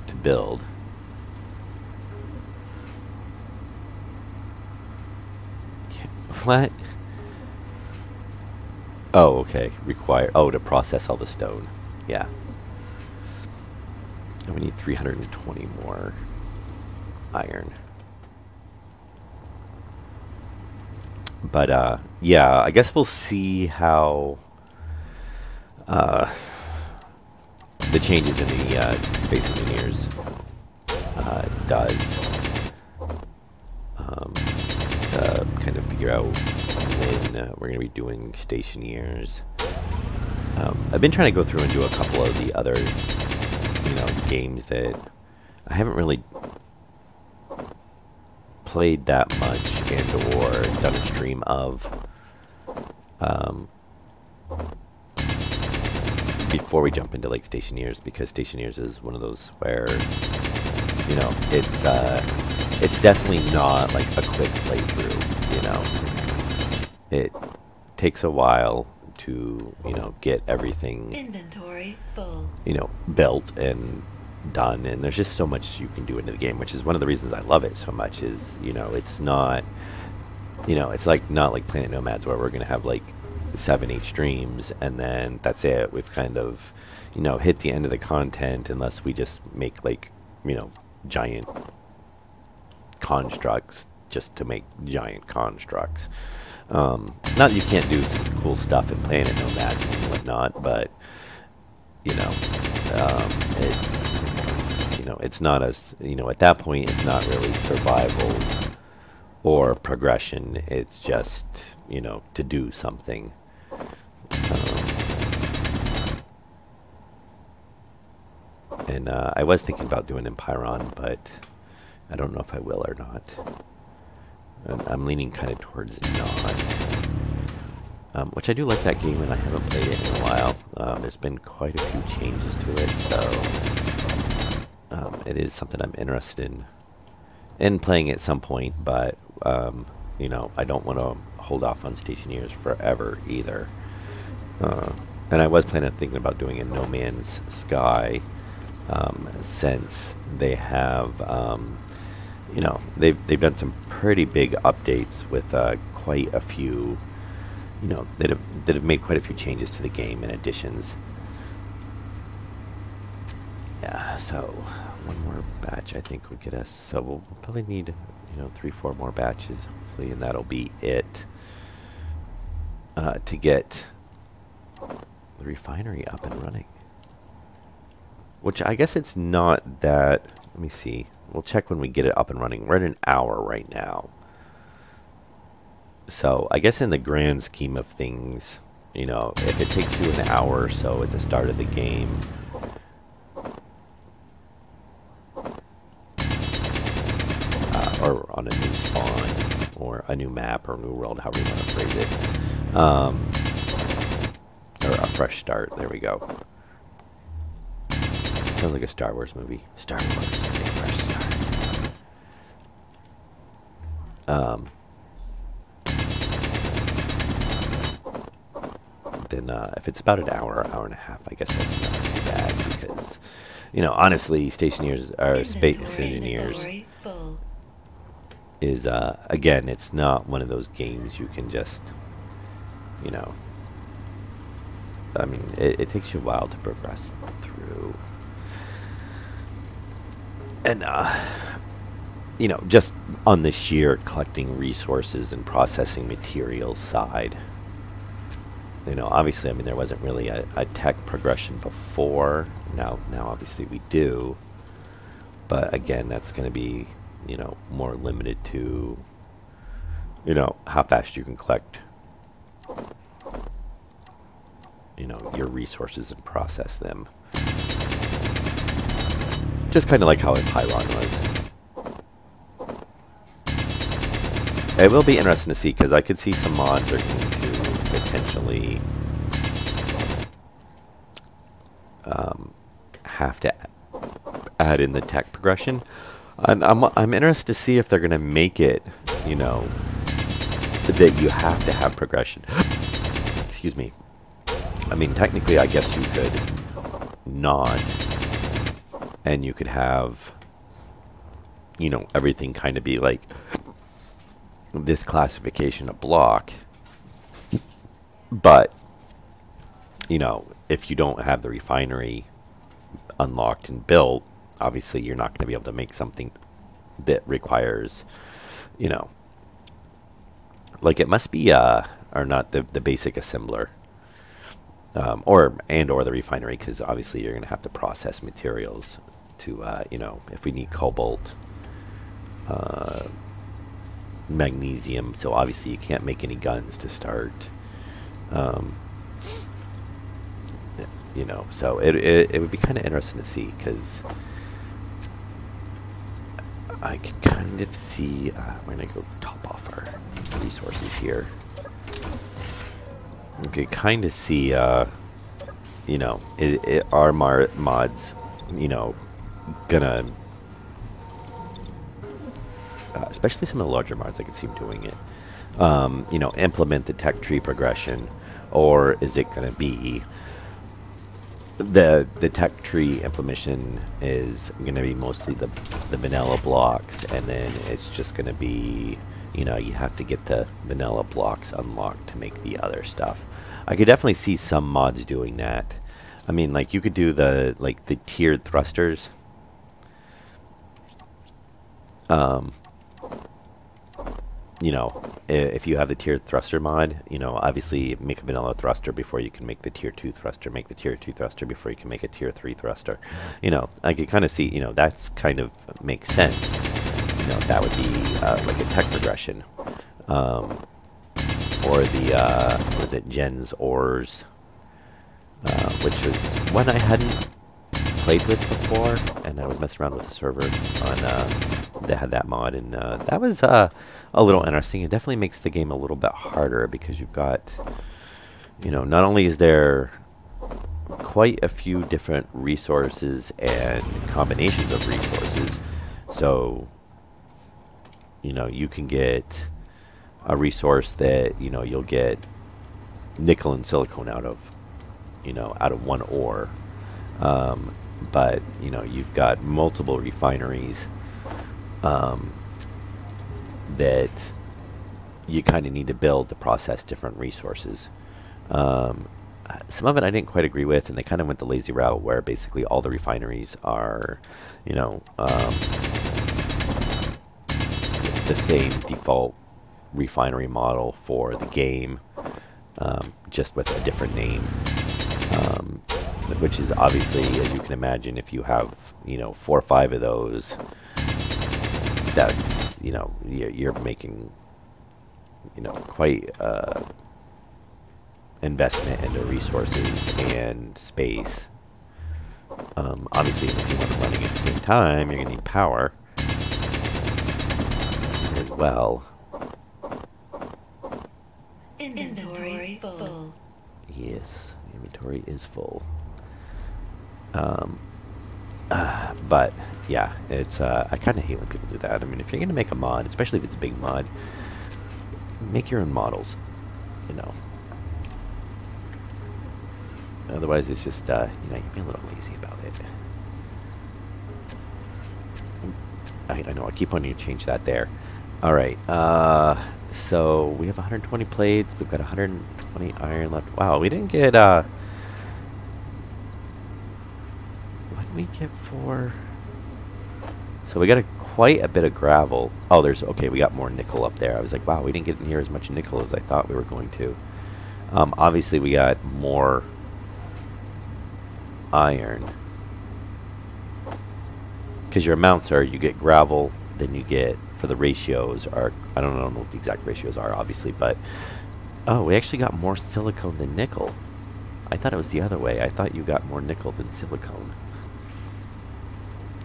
To build. What? Oh, okay. Require, oh, to process all the stone. Yeah. And we need 320 more iron. But, yeah, I guess we'll see how the changes in the Space Engineers does, to kind of figure out when we're going to be doing stationeers. I've been trying to go through and do a couple of the other, games that I haven't really played that much and or done a stream of, before we jump into like Stationeers, because Stationeers is one of those where, it's definitely not like a quick playthrough. It takes a while to, get everything Inventory full. Built and done, and there's just so much you can do into the game, which is one of the reasons I love it so much. Is it's not, it's like not like Planet Nomads where we're gonna have like 7-8 streams and then that's it. We've kind of hit the end of the content, unless we just make like giant constructs just to make giant constructs. Not that you can't do some cool stuff in Planet Nomads and whatnot, but you know, it's not as, at that point, it's not really survival or progression. It's just, to do something. And I was thinking about doing Empiron, but I don't know if I will or not. I'm leaning kind of towards not. Which I do like that game, and I haven't played it in a while. There's been quite a few changes to it, so it is something I'm interested in playing at some point. But I don't want to hold off on Stationeers forever either. And I was thinking about doing a No Man's Sky, since they have, they've done some pretty big updates with quite a few. That have made quite a few changes to the game and additions. Yeah, so one more batch I think would get us. So we'll probably need 3-4 more batches hopefully, and that'll be it to get the refinery up and running. Which I guess it's not that. Let me see. We'll check when we get it up and running. We're at an hour right now. So I guess in the grand scheme of things, if it takes you an hour or so at the start of the game, or on a new spawn, or a new map, or new world, however you want to phrase it, or a fresh start, there we go. Sounds like a Star Wars movie. Star Wars, a fresh start. Then if it's about an hour and a half, I guess that's not too bad, because, honestly, Stationeers or Space Engineers is, again, it's not one of those games you can just, I mean, it takes you a while to progress through. And, just on the sheer collecting resources and processing materials side, obviously, I mean, there wasn't really a tech progression before. Now obviously we do. But again, that's going to be, more limited to, how fast you can collect, your resources and process them. Just kind of like how Empiron was. It will be interesting to see, because I could see some mods are going to potentially have to add in the tech progression. And I'm interested to see if they're going to make it, that you have to have progression. Excuse me. I mean, technically, I guess you could not, and you could have, everything kind of be like this classification of block. But, if you don't have the refinery unlocked and built, obviously you're not going to be able to make something that requires, like it must be, or not the basic assembler, or the refinery, because obviously you're going to have to process materials to, if we need cobalt, magnesium, so obviously you can't make any guns to start. So it would be kind of interesting to see, because I can kind of see, we're going to go top off our resources here. You can kind of see, our mods, gonna, especially some of the larger mods, I can see them doing it, implement the tech tree progression, or is it going to be the tech tree implementation is going to be mostly the vanilla blocks, and then it's just going to be, you have to get the vanilla blocks unlocked to make the other stuff. I could definitely see some mods doing that. I mean, like, you could do the tiered thrusters. you know, if you have the tiered thruster mod, you know, obviously make a vanilla thruster before you can make the tier 2 thruster, make the tier 2 thruster before you can make a tier 3 thruster. You know, I can kind of see, you know, that's kind of makes sense. You know, that would be like a tech progression. Um, or the, what is it, Gens Ors, which was one I hadn't played with before, and I was messing around with the server on that had that mod, and that was a little interesting. It definitely makes the game a little bit harder because you've got, you know, not only is there quite a few different resources and combinations of resources, so you know you can get a resource that you know you'll get nickel and silicone out of, you know, out of one ore. But you know you've got multiple refineries that you kind of need to build to process different resources. Some of it I didn't quite agree with, and they kind of went the lazy route where basically all the refineries are, you know, the same default refinery model for the game, just with a different name. Which is obviously, as you can imagine, if you have, you know, 4 or 5 of those, that's, you know, you're making, you know, quite investment into resources and space. Obviously, if you want to running at the same time, you're going to need power as well. Inventory full. Yes, the inventory is full. But yeah, it's I kind of hate when people do that. I mean, if you're gonna make a mod, especially if it's a big mod, make your own models. You know. Otherwise, it's just you know, you're being a little lazy about it. I know. I keep wanting to change that there. All right. So we have 120 plates. We've got 120 iron left. Wow, we didn't get we get for? So we got quite a bit of gravel. Oh, there's, okay, we got more nickel up there. I was like, wow, we didn't get in here as much nickel as I thought we were going to. Obviously, we got more iron. Because your amounts are, you get gravel, then you get, for the ratios, are, I don't know what the exact ratios are, obviously, but, oh, we actually got more silicone than nickel. I thought it was the other way. I thought you got more nickel than silicone.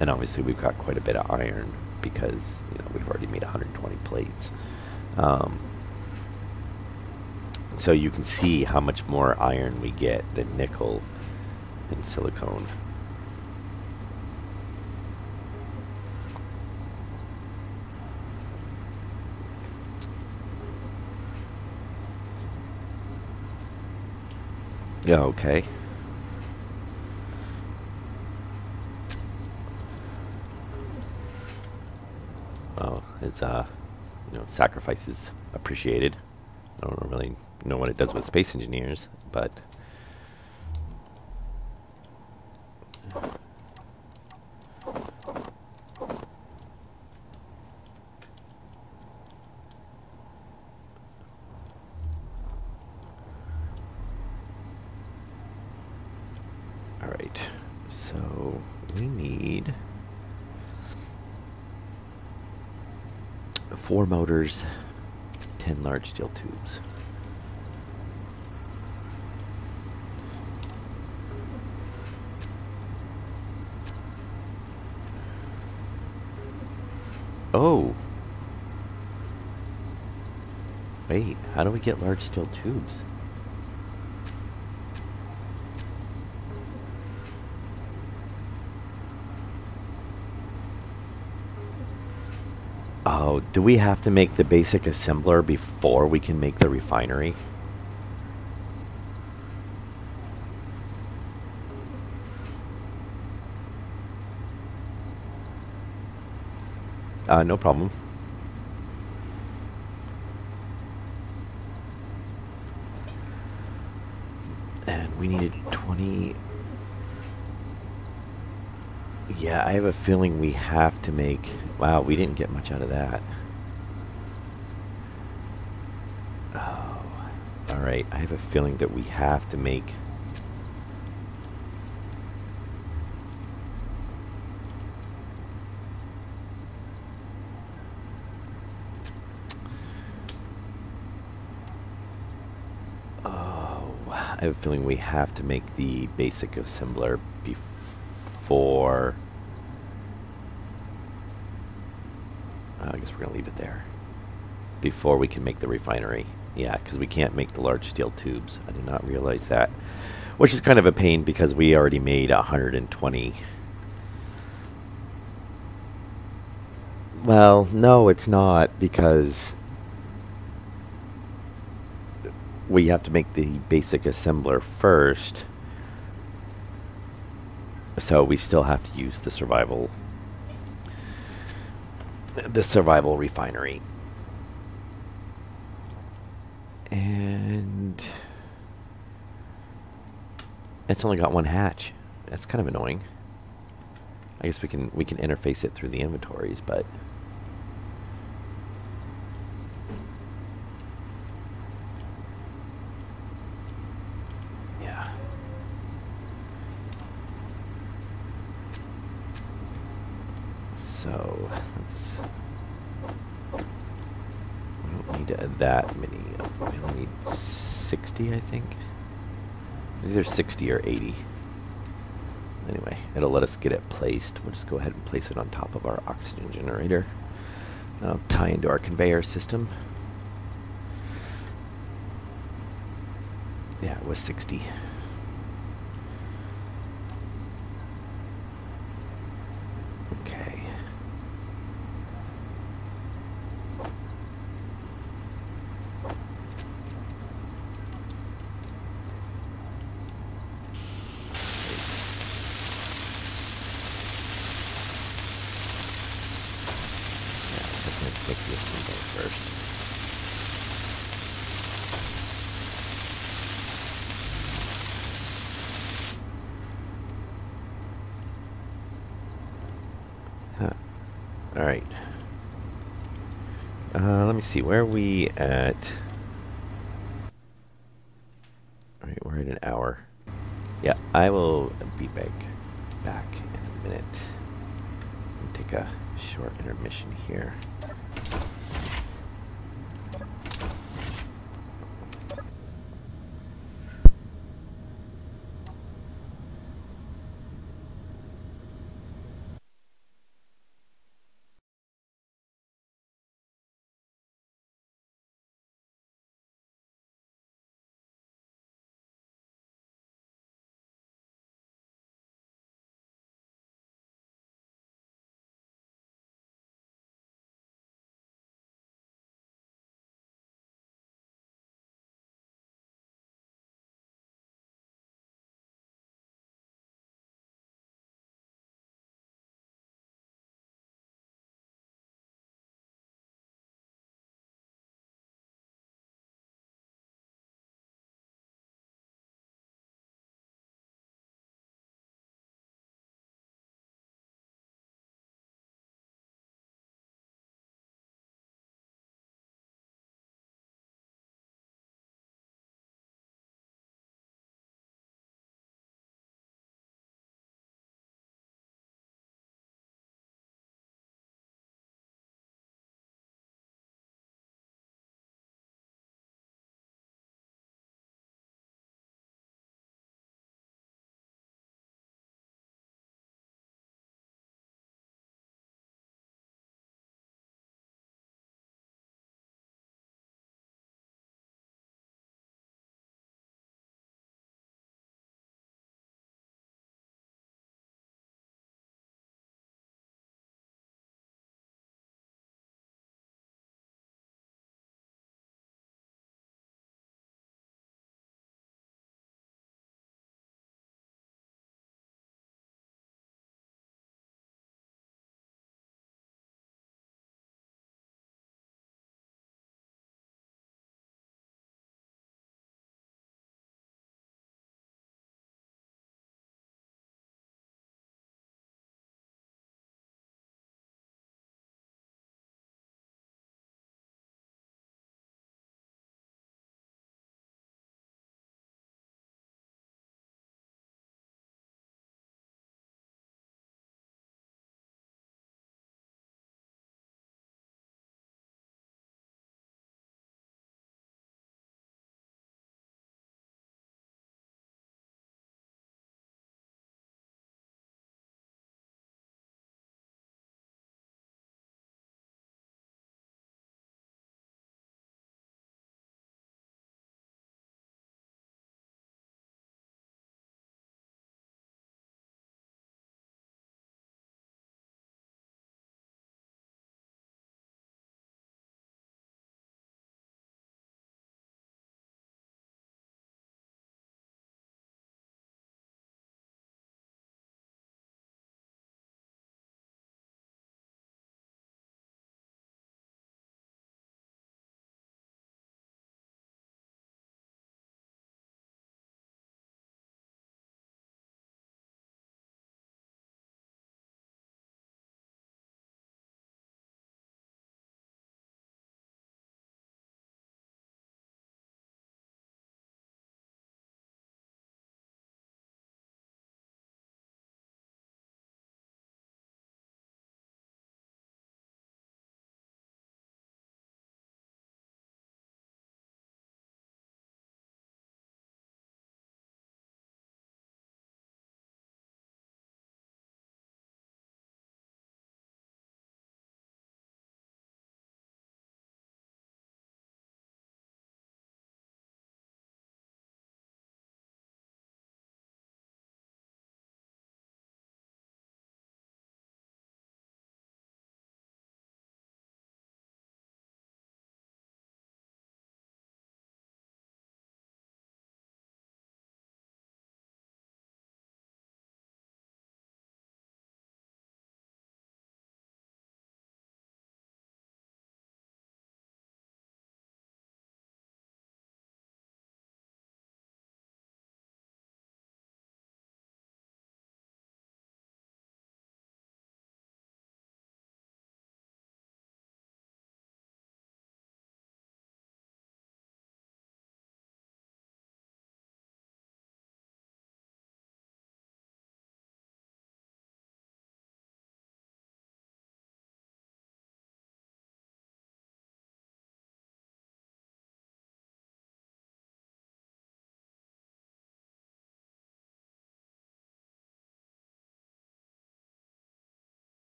And obviously we've got quite a bit of iron because, you know, we've already made 120 plates. So you can see how much more iron we get than nickel and silicone. Yeah, okay. Oh, it's you know, sacrifice is appreciated. I don't really know what it does with space engineers, but all right. So we need 4 motors, 10 large steel tubes. Oh. Wait, how do we get large steel tubes? Oh, do we have to make the basic assembler before we can make the refinery? No problem. And we needed 20. Yeah, I have a feeling we have to make... Wow, we didn't get much out of that. All right, I have a feeling that we have to make... Oh, I have a feeling we have to make the basic assembler before... I guess we're going to leave it there. Before we can make the refinery. Yeah, because we can't make the large steel tubes. I did not realize that. Which is kind of a pain because we already made 120. Well, no, it's not because we have to make the basic assembler first. So we still have to use the survival refinery. And it's only got one hatch. That's kind of annoying. I guess we can interface it through the inventories, but yeah. So let's... we don't need that many. We only need 60, I think. Either 60 or 80. Anyway, it'll let us get it placed. We'll just go ahead and place it on top of our oxygen generator. I'll tie into our conveyor system. Yeah, it was 60. Okay. Let's make this one first. Huh. All right. Let me see. Where are we at? All right, we're at an hour. Yeah, I will be back in a minute. Take a short intermission here.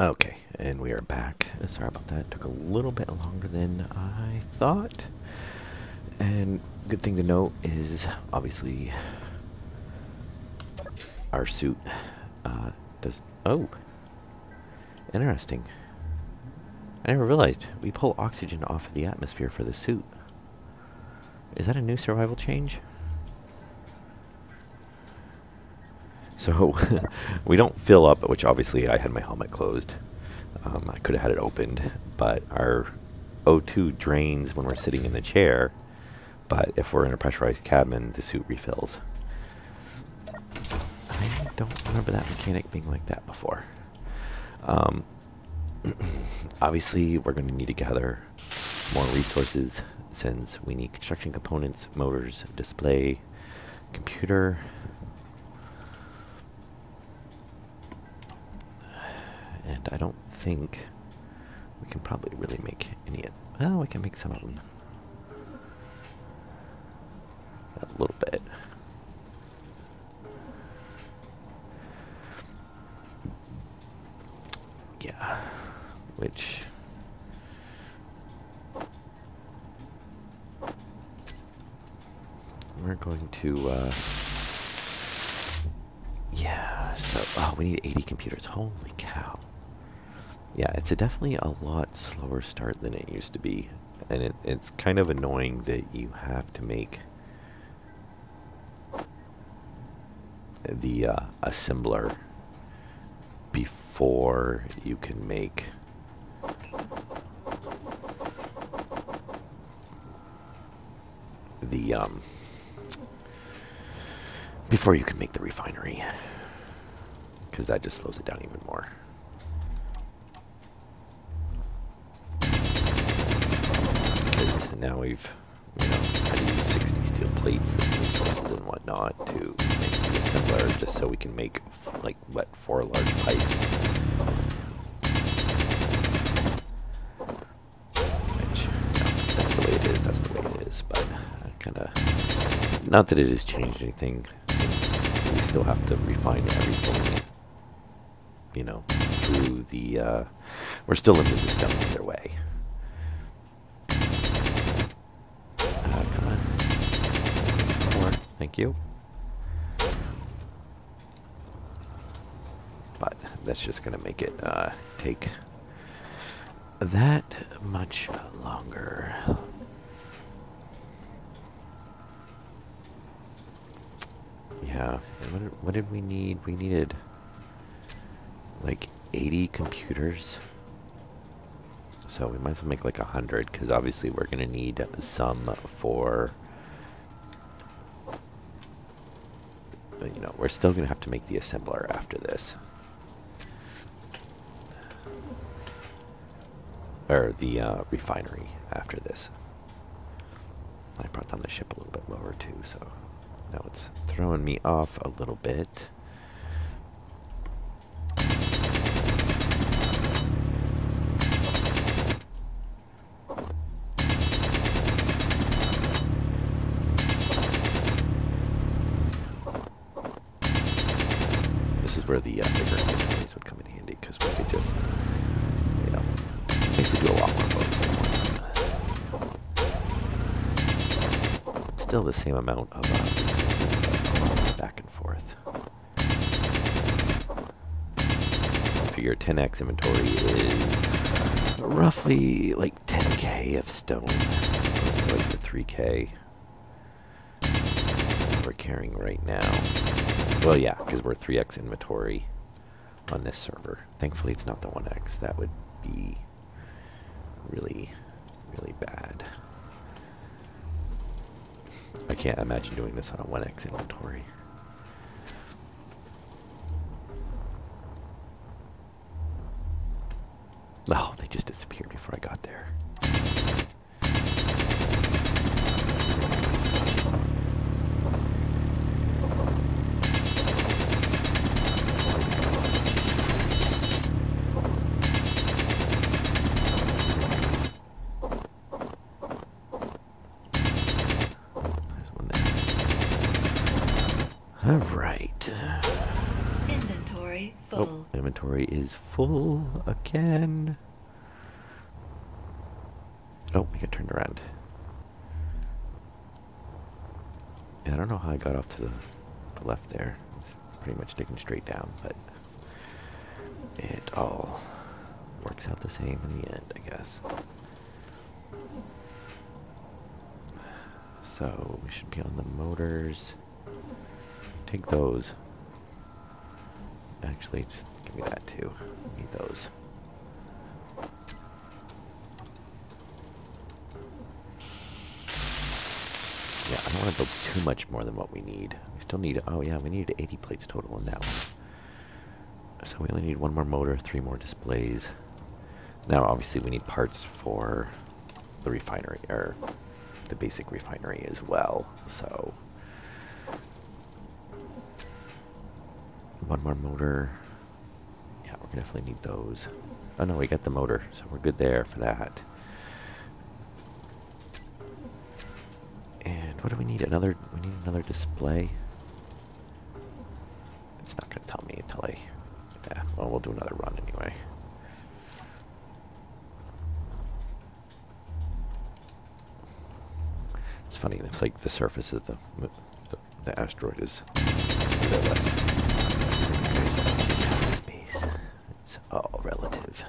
Okay, and we are back. Sorry about that. Took a little bit longer than I thought. And good thing to note is obviously our suit does. Oh, interesting. I never realized we pull oxygen off of the atmosphere for the suit. Is that a new survival change? So we don't fill up, which obviously I had my helmet closed. I could have had it opened, but our O2 drains when we're sitting in the chair. But if we're in a pressurized cabin, the suit refills. I don't remember that mechanic being like that before. Obviously, we're going to need to gather more resources since we need construction components, motors, display, computer. And I don't think we can probably really make any of. Well, we can make some of them. A little bit. Yeah. Which. We're going to. Yeah, so. Oh, we need 80 computers. Holy cow. Yeah, it's definitely a lot slower start than it used to be. And it's kind of annoying that you have to make the assembler before you can make the before you can make the refinery, because that just slows it down even more. Because now we've, had to use 60 steel plates and resources and whatnot to make the assembler, just so we can make, like, 4 large pipes. Which, that's the way it is, but I kind of, not that it has changed anything, since we still have to refine everything, through the, we're still into the stone either way. Come on. More. Thank you. But that's just going to make it take that much longer. Yeah. And what did we need? We needed like 80 computers. So we might as well make like 100, because obviously we're going to need some for, we're still going to have to make the assembler after this. Or the refinery after this. I brought down the ship a little bit lower too, so now it's throwing me off a little bit. This is where the bigger inventories would come in handy, because we could just, basically do a lot more loads at once. Still the same amount of resources, but back and forth. Figure 10x inventory is roughly like 10k of stone, opposed to like the 3k we're carrying right now. Well, yeah, because we're 3x inventory on this server. Thankfully, it's not the 1x. That would be really, really bad. I can't imagine doing this on a 1x inventory. Oh, they just disappeared before I got there. All right. Inventory full. Oh, inventory inventory is full again. Oh, we got turned around. Yeah, I don't know how I got off to the left there. It's pretty much digging straight down, but it all works out the same in the end, I guess. So we should be on the motors. Take those. Actually, just give me that too. Need those. Yeah, I don't want to build too much more than what we need. We still need, oh yeah, we need 80 plates total in that one. So we only need one more motor, 3 more displays. Now, obviously, we need parts for the refinery, or the basic refinery as well. So, one more motor. Yeah, we're gonna definitely need those. Oh no, we got the motor, so we're good there for that. And what do we need? We need another display. It's not gonna tell me until I, yeah, well, we'll do another run anyway. It's funny, it's like the surface of the asteroid is a bit less. Space. It's all relative.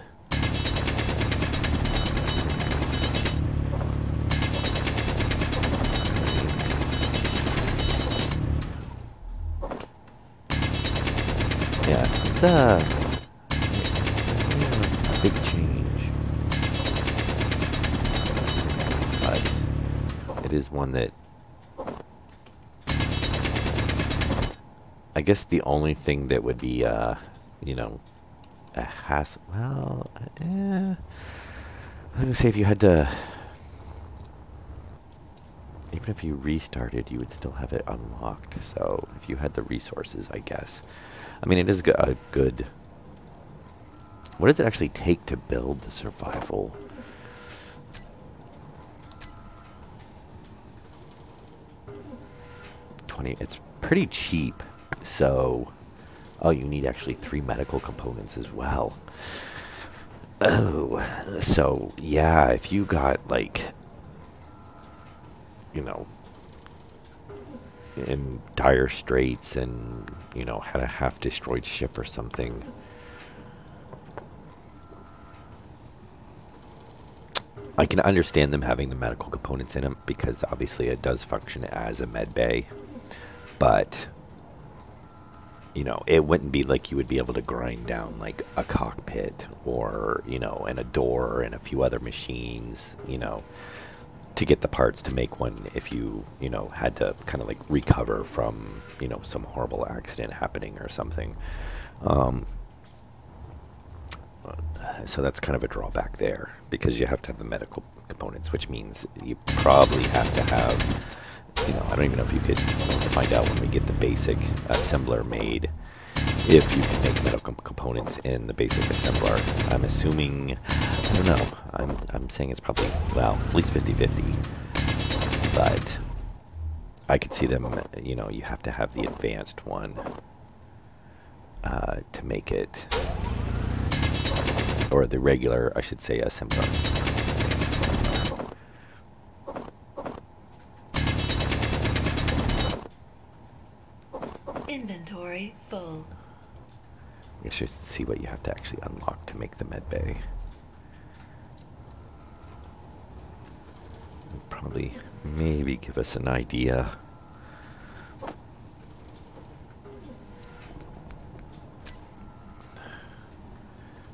Yeah, it's a big change, but it is one that I guess the only thing that would be, you know, a hassle. Well, I was gonna say if you had to, even if you restarted, you would still have it unlocked. So if you had the resources, I guess. I mean, it is a good. What does it actually take to build the survival? It's pretty cheap. So, oh, you need actually 3 medical components as well. Oh, so yeah, if you got like, you know, in dire straits and, you know, had a half-destroyed ship or something, I can understand them having the medical components in them because obviously it does function as a med bay, but you know, it wouldn't be like you would be able to grind down like a cockpit or, you know, and a door and a few other machines, you know, to get the parts to make one if you, you know, had to kind of like recover from, you know, some horrible accident happening or something. So that's kind of a drawback there because you have to have the medical components, which means you probably have to have, you know, I don't even know if you could, we'll have to find out when we get the basic assembler made, if you can make medical components in the basic assembler. I'm assuming, I don't know, I'm saying it's probably, well, it's at least 50-50, but I could see them, you know, you have to have the advanced one to make it, or the regular, I should say, assembler. Inventory full. You should see what you have to actually unlock to make the med bay. It'll probably, maybe give us an idea.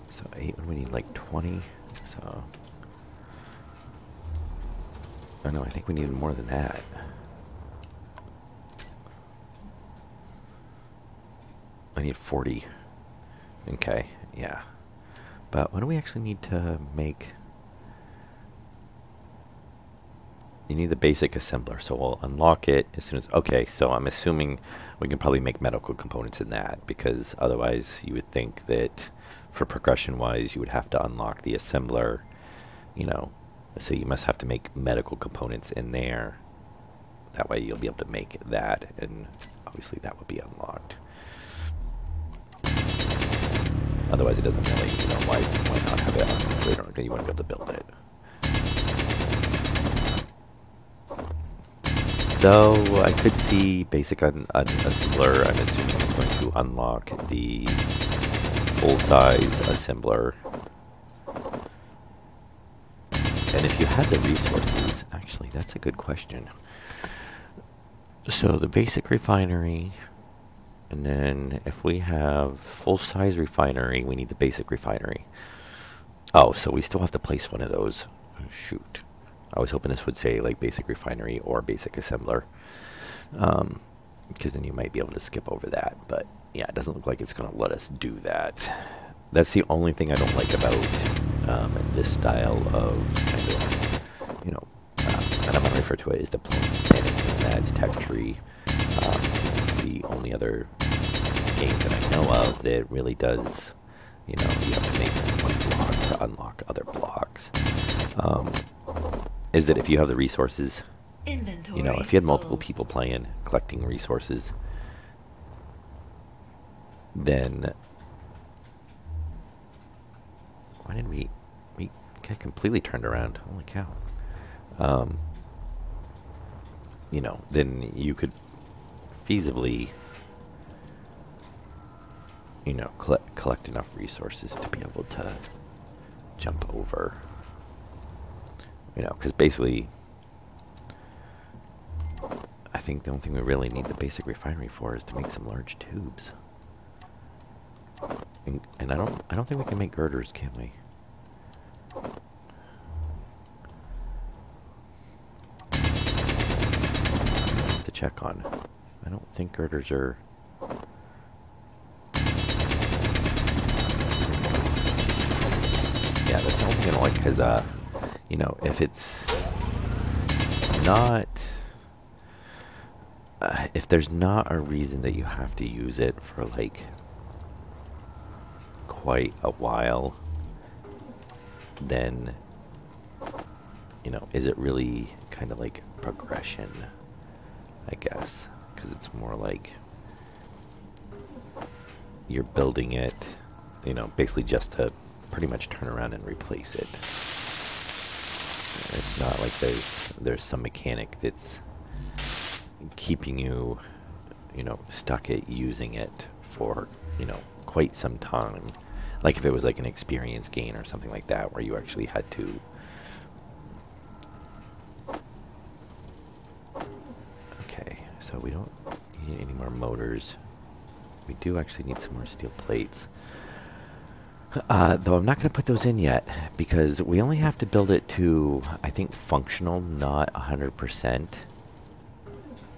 So 8, when we need like 20, so. Oh no, I think we need more than that. I need 40. Okay, yeah. But what do we actually need to make? You need the basic assembler, so we'll unlock it as soon as, okay, so I'm assuming we can probably make medical components in that, because otherwise you would think that for progression-wise you would have to unlock the assembler, you know, so you must have to make medical components in there. That way you'll be able to make that, and obviously that would be unlocked. Otherwise, it doesn't really, why not have it uncomplete, or you wouldn't be able to build it. Though I could see basic assembler, I'm assuming is going to unlock the full-size assembler. And if you had the resources, actually, that's a good question. So the basic refinery, and then if we have full-size refinery, we need the basic refinery. Oh, so we still have to place one of those. Oh, shoot. I was hoping this would say like basic refinery or basic assembler. Because then you might be able to skip over that. But yeah, it doesn't look like it's going to let us do that. That's the only thing I don't like about this style of kind of, and I'm going to refer to it as the Planet Nomads tech tree. Since it's the only other game that I know of that really does, you have to make one block to unlock other blocks. Is that if you have the resources, Inventory if you had multiple full. people playing, collecting resources, then why did we get completely turned around? Holy cow. Then you could feasibly, collect enough resources to be able to jump over. Because basically, I think the only thing we really need the basic refinery for is to make some large tubes. And I don't think we can make girders, can we? To check on. I don't think girders are. Yeah, that's the only thing I don't like, because if it's not, if there's not a reason that you have to use it for like quite a while, then is it really kind of like progression, I guess, because it's more like you're building it, basically just to pretty much turn around and replace it. It's not like there's some mechanic that's keeping you, stuck at using it for, quite some time. Like if it was like an experience gain or something like that, where you actually had to. Okay, so we don't need any more motors. We do actually need some more steel plates. Though I'm not going to put those in yet, because we only have to build it to, I think, functional, not 100%.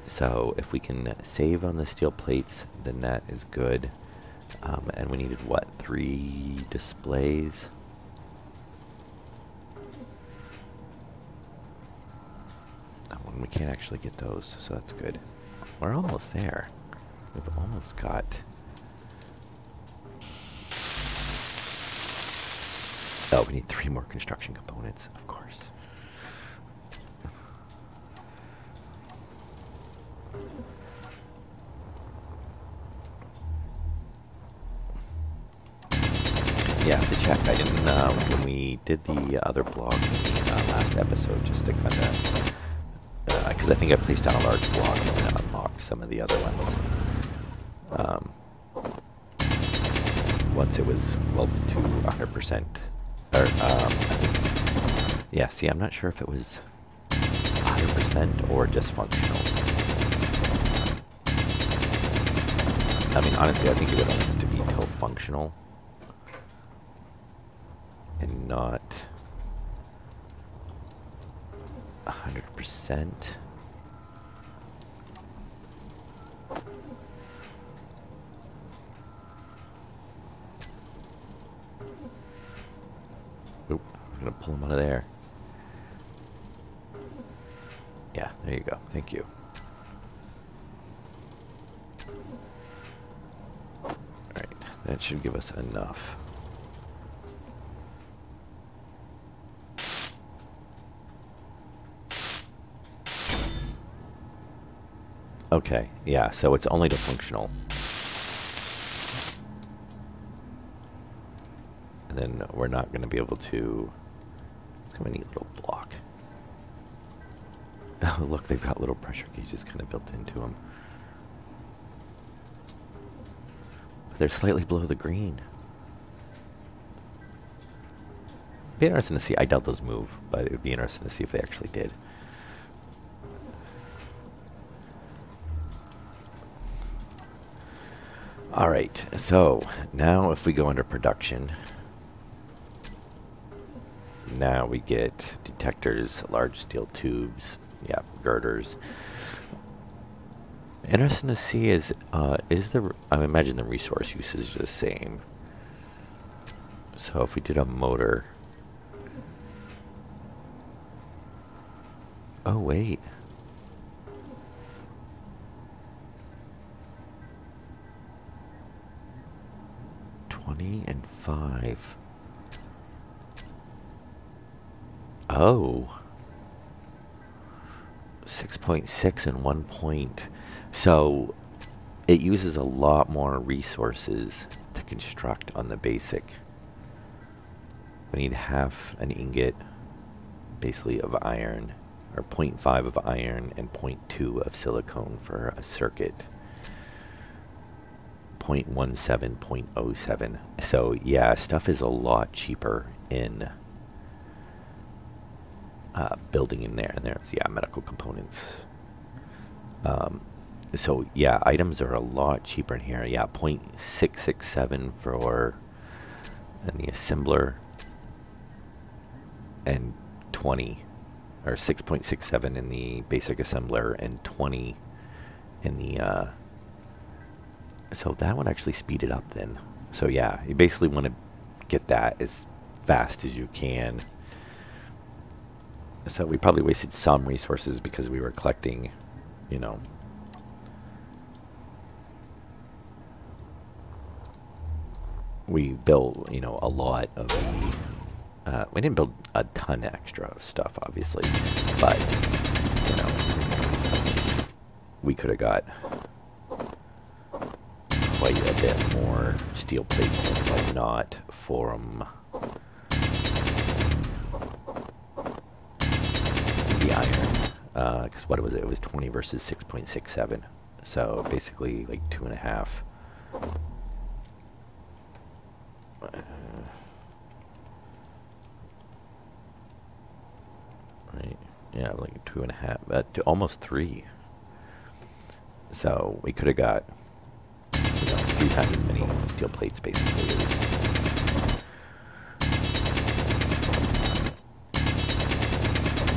So if we can save on the steel plates, then that is good. And we needed, what, 3 displays? Oh, and we can't actually get those, so that's good. We're almost there. We've almost got... Oh, we need 3 more construction components, of course. Yeah, I have to check. I didn't, when we did the other blog in the last episode, just to kind of, because I think I placed down a large block and I'm going to unlock some of the other ones. Once it was welded to 100%. Or, I think, yeah, see, I'm not sure if it was 100% or just functional. I mean, honestly, I think it would only have to be till functional. And not 100%. Oop, I was gonna pull him out of there. Yeah, there you go. Thank you. Alright, that should give us enough. Okay, yeah, so it's only to functional. then we're not going to be able to. It's kind of a neat little block. Oh, look, they've got little pressure gauges kind of built into them. They're slightly below the green. Be interesting to see. I doubt those move, but it would be interesting to see if they actually did. Alright, so now if we go under production, now we get detectors, large steel tubes, yeah, girders. Interesting to see is I imagine the resource usage is the same. So if we did a motor, oh wait. And 5. Oh. 6.6 and 1 point. So it uses a lot more resources to construct on the basic. We need half an ingot, basically, of iron, or 0.5 of iron and 0.2 of silicone for a circuit. 0.17, 0.07. So yeah, stuff is a lot cheaper in building in there. And there's, yeah, medical components. So yeah, items are a lot cheaper in here. Yeah, 0.667 for in the assembler, and 20, or 6.67 in the basic assembler, and 20 in the so that would actually speed it up then. So yeah, you basically want to get that as fast as you can. So we probably wasted some resources because we were collecting, you know, we built, you know, a lot of the, we didn't build a ton extra stuff, obviously, but, you know, we could have got quite a bit more steel plates and whatnot from the iron, because what was it? It was 20 versus 6.67, so basically like 2.5. Right, yeah, like 2.5, almost 3. So we could have got, you know, 3 times as many steel plates basically as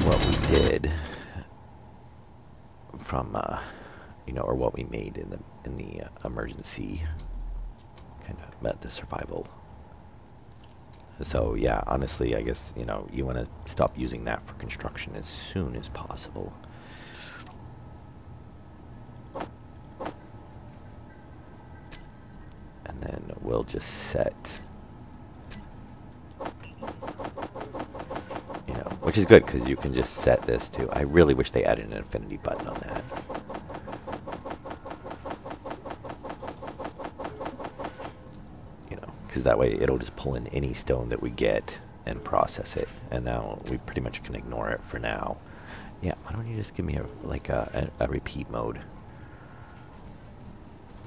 what we did from, you know, or what we made in the emergency kind of the survival. So yeah, honestly, I guess, you know, you want to stop using that for construction as soon as possible. And then we'll just set, you know, which is good because you can just set this to, I really wish they added an infinity button on that. Because that way it'll just pull in any stone that we get and process it. And now we pretty much can ignore it for now. Yeah, why don't you just give me a repeat mode?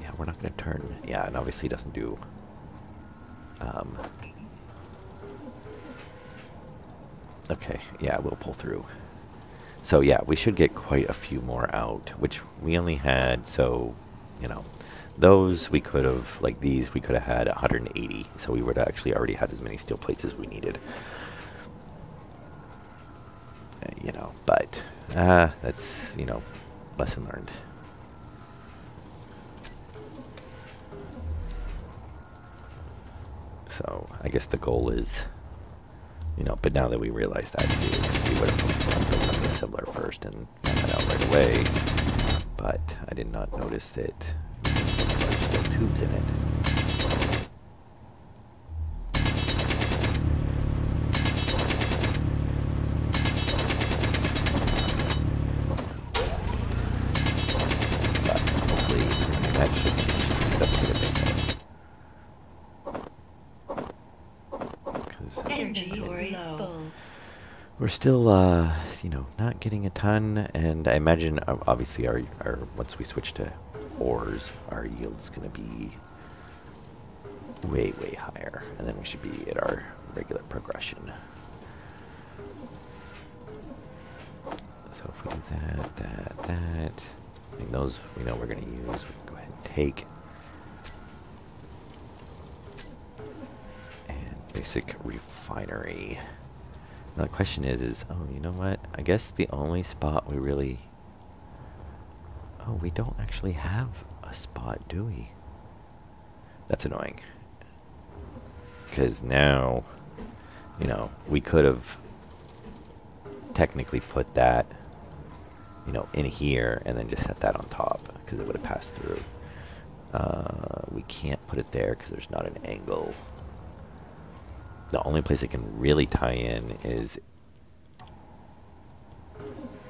Yeah, we're not going to turn. Yeah, and obviously it doesn't do. Okay, yeah, we'll pull through. So yeah, we should get quite a few more out, which we only had, so, you know. Those we could have, like these, we could have had 180, so we would have actually already had as many steel plates as we needed. You know, but that's, you know, lesson learned. So I guess the goal is, you know, but now that we realize that too, because we would have focused on building the assembler first and found that out right away, but I did not notice that large tubes in it. But hopefully that should end up getting We're still, you know, not getting a ton, and I imagine obviously our once we switch to ores, our yield's gonna be way, way higher, and then we should be at our regular progression. So if we do that, I mean, those we know we're gonna use. We can go ahead and take. And basic refinery. Now the question is, oh, you know what? I guess the only spot we really... Oh, we don't actually have a spot, do we? That's annoying. Because now, you know, we could have technically put that, you know, in here and then just set that on top because it would have passed through. We can't put it there because there's not an angle. The only place it can really tie in is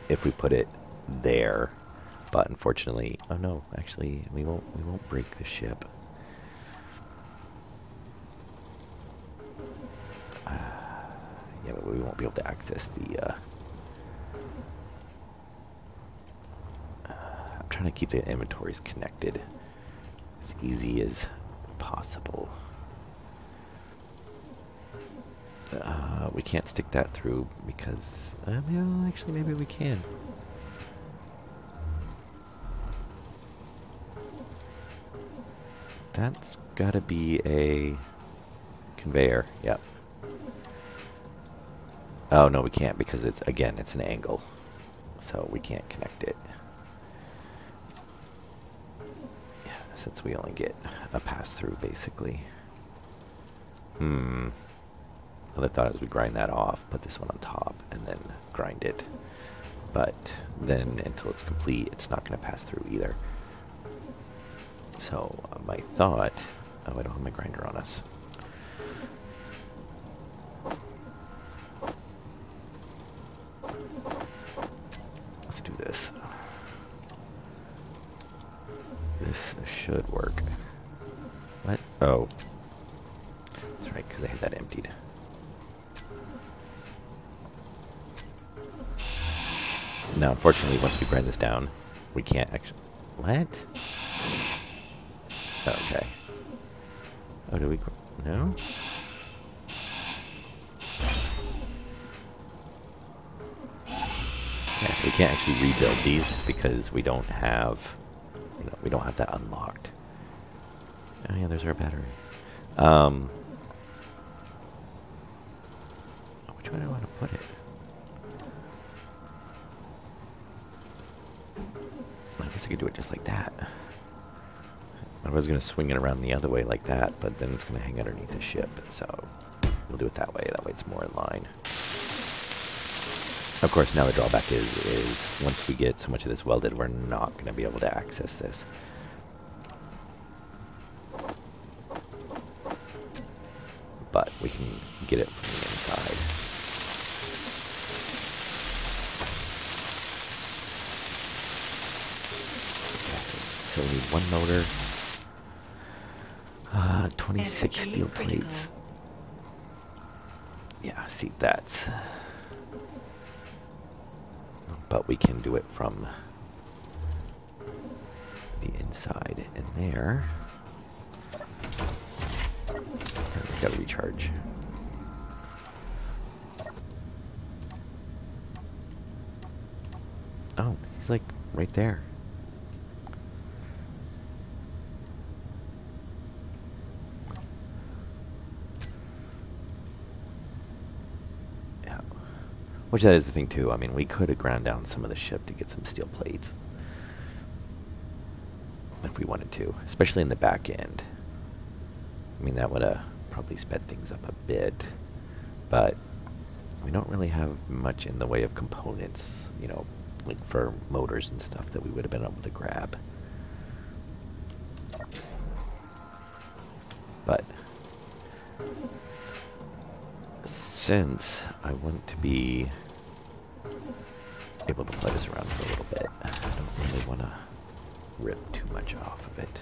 if we put it there. But unfortunately, oh no, actually we won't break the ship. Yeah, but we won't be able to access the I'm trying to keep the inventories connected as easy as possible. We can't stick that through because, well, actually, maybe we can. That's gotta be a conveyor, yep. Oh, no, we can't because it's, again, it's an angle. So we can't connect it. Yeah, since we only get a pass-through, basically. I thought as we grind that off, put this one on top, and then grind it. But then until it's complete, it's not going to pass through either. So my thought... Oh, I don't have my grinder on us. Let's do this. This should work. What? Oh. That's right, because I had that emptied. Now, unfortunately, once we grind this down, we can't actually... What? Okay. Oh, do we... No? Yeah, so we can't actually rebuild these because we don't have... You know, we don't have that unlocked. Oh, yeah, there's our battery. Which way do I want to put it? I guess I could do it just like that. I was going to swing it around the other way like that, but then it's going to hang underneath the ship. So we'll do it that way. That way it's more in line. Of course, now the drawback is once we get so much of this welded, we're not going to be able to access this. But we can get it from the inside. So we need one motor, 26 steel plates. Yeah, see, that's... But we can do it from the inside in there. And we gotta recharge. Oh, he's like right there. Which that is the thing too. I mean, we could have ground down some of the ship to get some steel plates. If we wanted to. Especially in the back end. I mean, that would have probably sped things up a bit. But we don't really have much in the way of components, you know, like for motors and stuff that we would have been able to grab. But since I want to be able to play this around for a little bit, I don't really want to rip too much off of it.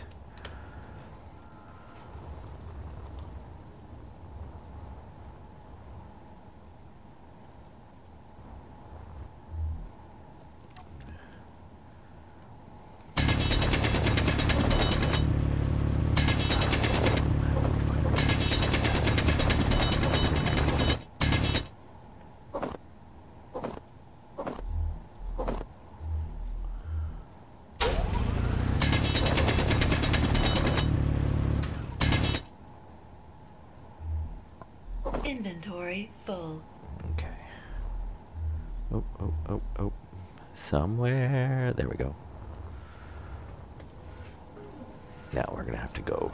Oh, oh, oh, oh. Somewhere. There we go. Now we're going to have to go.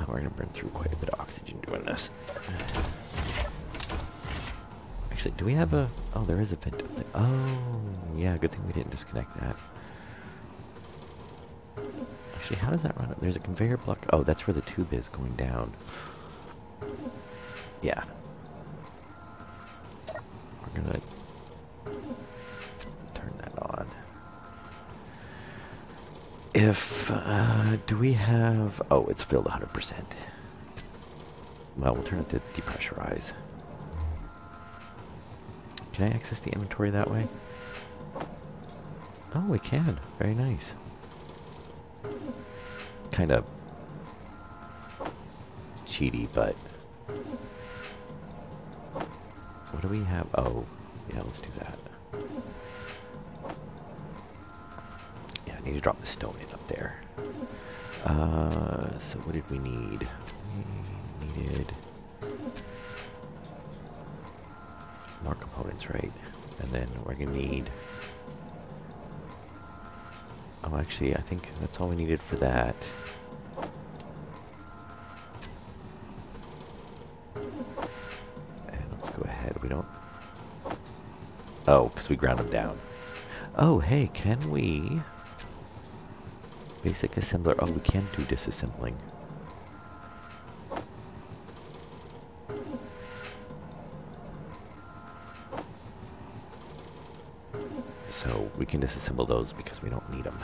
We're going to burn through quite a bit of oxygen doing this. Actually, do we have a... Oh, there is a vent up there. Oh, yeah, good thing we didn't disconnect that. Actually, how does that run up? There's a conveyor block. Oh, that's where the tube is going down. Yeah. We're going to turn that on. If, do we have... Oh, it's filled 100%. Well, we'll turn it to depressurize. Can I access the inventory that way? Oh, we can. Very nice. Kind of cheaty, but... What do we have? Oh, yeah, let's do that. Yeah, I need to drop the stone in up there. So what did we need? We needed more components, right? And then we're gonna need... Oh, actually, I think that's all we needed for that. And let's go ahead. We don't... Oh, because we ground them down. Oh, hey, can we... Basic assembler. Oh, we can do disassembling. So we can disassemble those because we don't need them.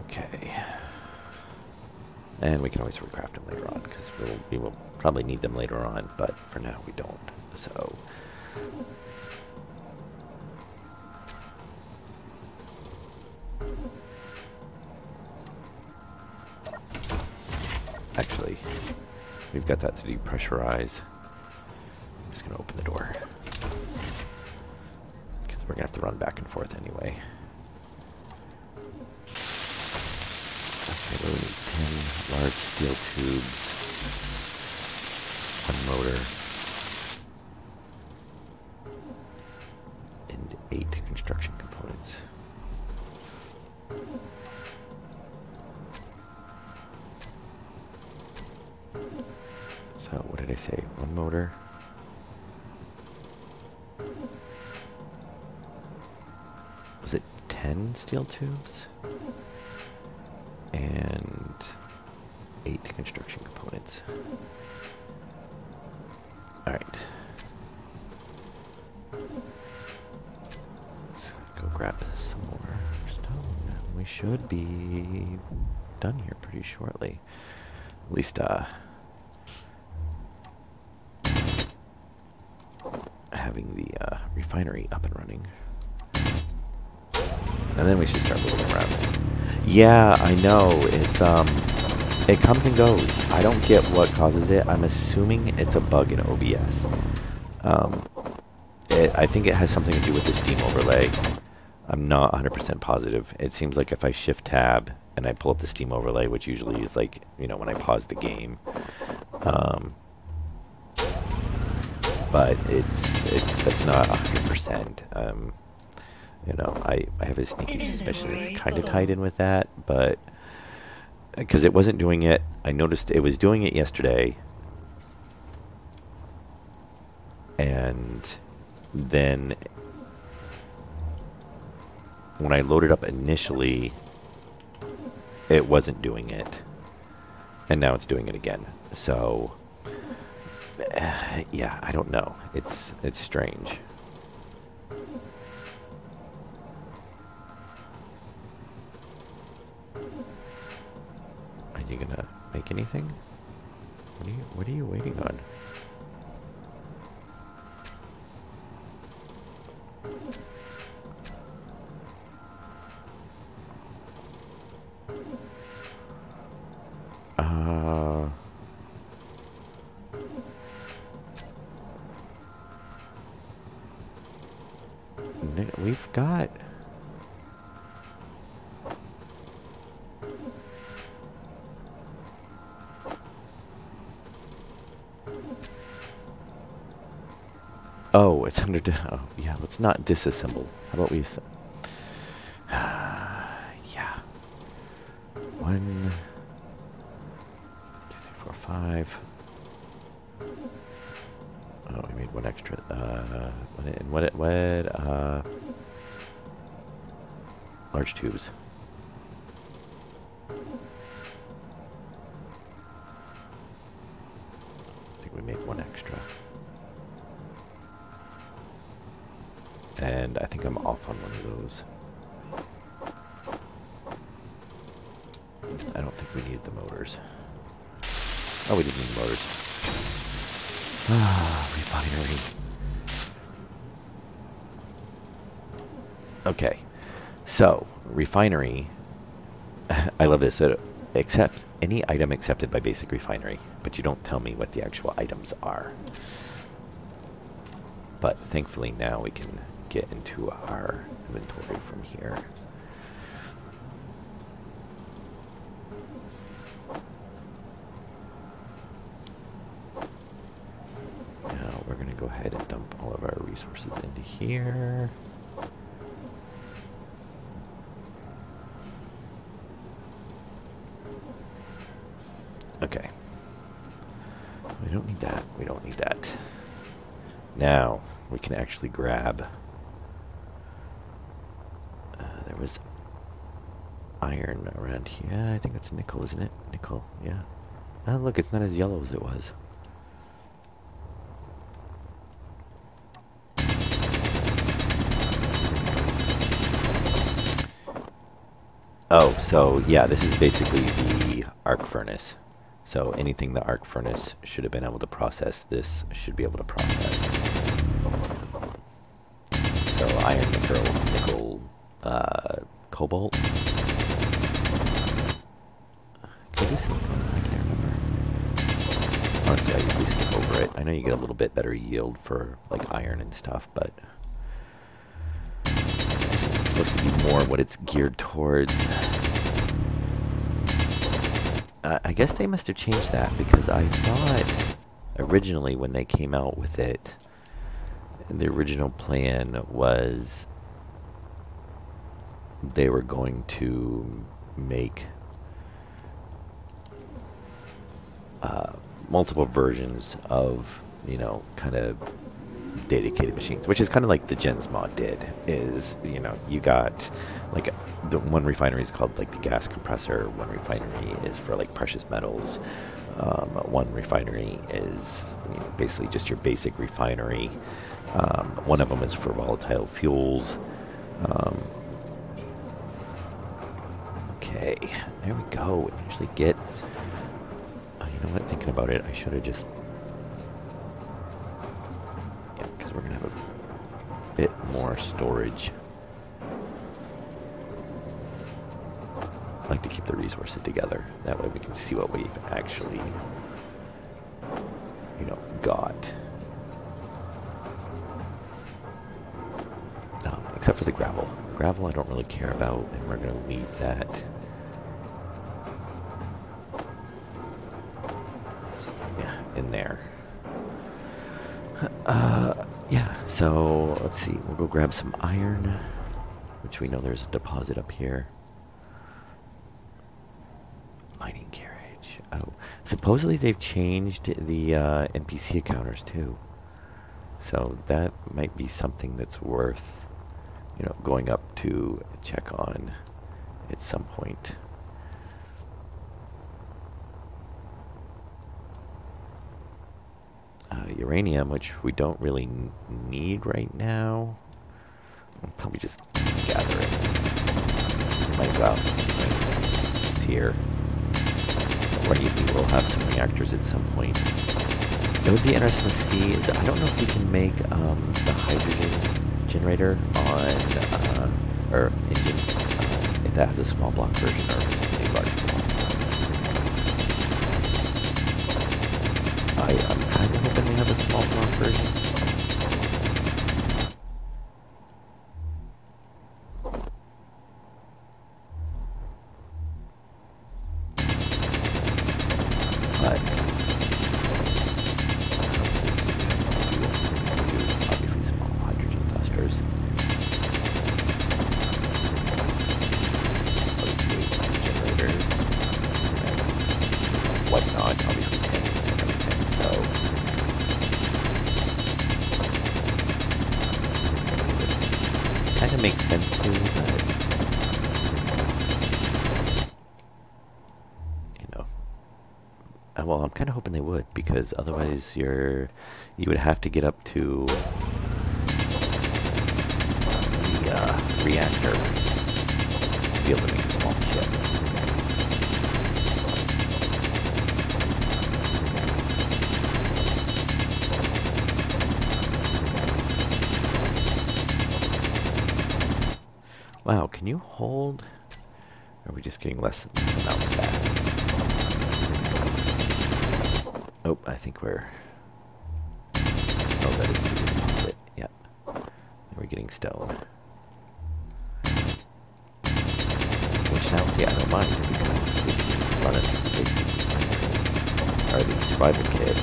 Okay. And we can always recraft them later on because we will probably need them later on, but for now we don't. So... Actually, we've got that to depressurize. I'm just going to open the door. Because we're going to have to run back and forth anyway. Okay, we need 10 large steel tubes. 1 motor. And 8 construction components. So, what did I say? 1 motor. Was it 10 steel tubes? And 8 construction components. Alright. Let's go grab some more stone. We should be done here pretty shortly. At least, having the refinery up and running. And then we should start moving around. Yeah, I know. It's, it comes and goes. I don't get what causes it. I'm assuming it's a bug in OBS. I think it has something to do with the Steam overlay. I'm not 100% positive. It seems like if I shift tab and I pull up the Steam overlay, which usually is like, you know, when I pause the game, but that's not 100%. You know, I have a sneaky suspicion it's kind of tied in with that, but because it wasn't doing it, I noticed it was doing it yesterday, and then when I loaded up initially, it wasn't doing it, and now it's doing it again. So, yeah, I don't know. It's strange. Are you gonna make anything? What are you waiting on? We've got... Oh, it's under. Oh, yeah. Let's not disassemble. How about we? Yeah. 1, 2, 3, 4, 5. Oh, we made one extra. Large tubes. I think we made one extra. And I think I'm off on one of those. I don't think we needed the motors. Oh, we didn't need the motors. Ah, refinery. Okay, so refinery. I love this. It accepts any item accepted by basic refinery, but you don't tell me what the actual items are. But thankfully now we can get into our inventory from here. Now we're going to go ahead and dump all of our resources into here. Okay. We don't need that. We don't need that. Now we can actually grab. There was iron around here. Yeah, I think that's nickel, isn't it? Nickel, yeah. Oh, look, it's not as yellow as it was. Oh, so yeah, this is basically the arc furnace. So anything the arc furnace should have been able to process, this should be able to process. So iron, nickel, cobalt. Could I do silicon? I can't remember. Honestly, I usually skip over it. I know you get a little bit better yield for like iron and stuff, but since it's supposed to be more what it's geared towards. I guess they must have changed that, because I thought originally when they came out with it, the original plan was they were going to make multiple versions of, you know, kind of dedicated machines, which is kind of like the Gens mod did. Is, you know, you got like the one refinery is called like the gas compressor, one refinery is for like precious metals, one refinery is, you know, basically just your basic refinery, one of them is for volatile fuels. Okay, there we go. We actually get, you know what, thinking about it, I should have just, because we're going to have a bit more storage. I like to keep the resources together. That way we can see what we've actually, you know, got. Except for the gravel. Gravel I don't really care about, and we're going to leave that. Yeah, in there. Yeah, so let's see. We'll go grab some iron, which we know there's a deposit up here. Mining carriage. Oh, supposedly they've changed the NPC encounters too. So that might be something that's worth, you know, going up to check on at some point. Uranium, which we don't really need right now. We'll probably just gather it. Might as well. Right? It's here. Right, we will have some reactors at some point. It would be interesting to see is, I don't know if we can make the hydrogen generator on, or engine, if that has a small block version or if it's a large block. I'm kind of hoping we have a small block version. But No, it's obviously 10s and everything, so it kind of makes sense to, but you know, well, I'm kind of hoping they would, because otherwise you would have to get up to the reactor to be able to make a small ship. Wow, can you hold? Or are we just getting less amounts back? Oh, I think we're... Oh, that is the deposit. Yep. And we're getting stone. Which now, see, I don't mind, because we can run it through the basic refinery. Or the survival kit.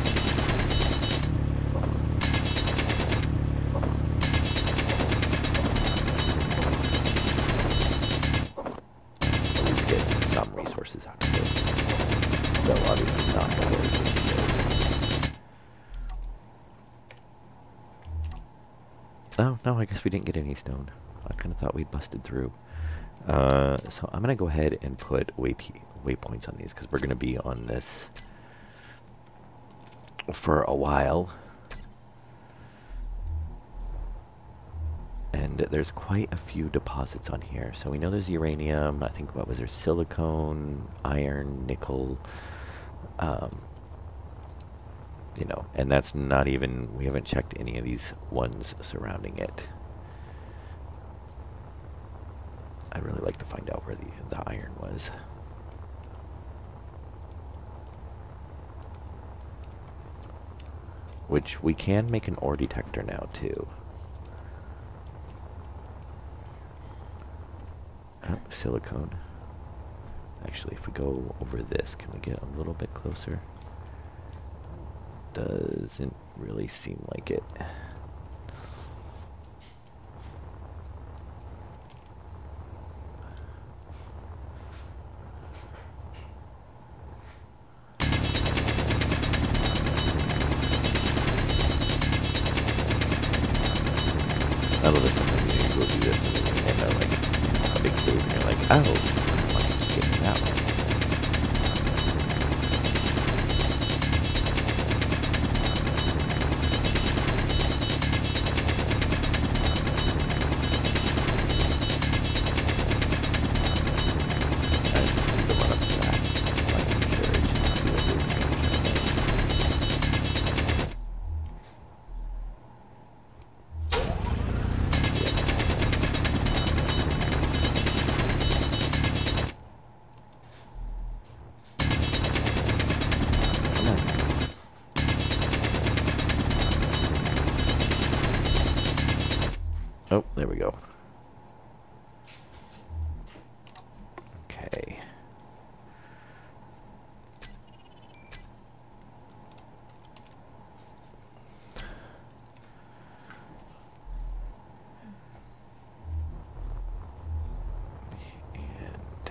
At least get some resources out of it. Though obviously not a very good deal. Oh, no, I guess we didn't get any stone. I kind of thought we'd busted through. So I'm going to go ahead and put waypoints on these, because we're going to be on this for a while. And there's quite a few deposits on here. So we know there's uranium. I think, what was there? Silicone, iron, nickel. You know, and that's not even, we haven't checked any of these ones surrounding it. I'd really like to find out where the iron was. Which we can make an ore detector now too. Oh, silicone. Actually, if we go over this, can we get a little bit closer? Doesn't really seem like it. I love this, sometimes you go do this and then you end up like a big cave and you're like, oh, why don't I just get in that one? I need to run up to that Viking carriage and see what they've changed on those. Oh, there we go. Okay.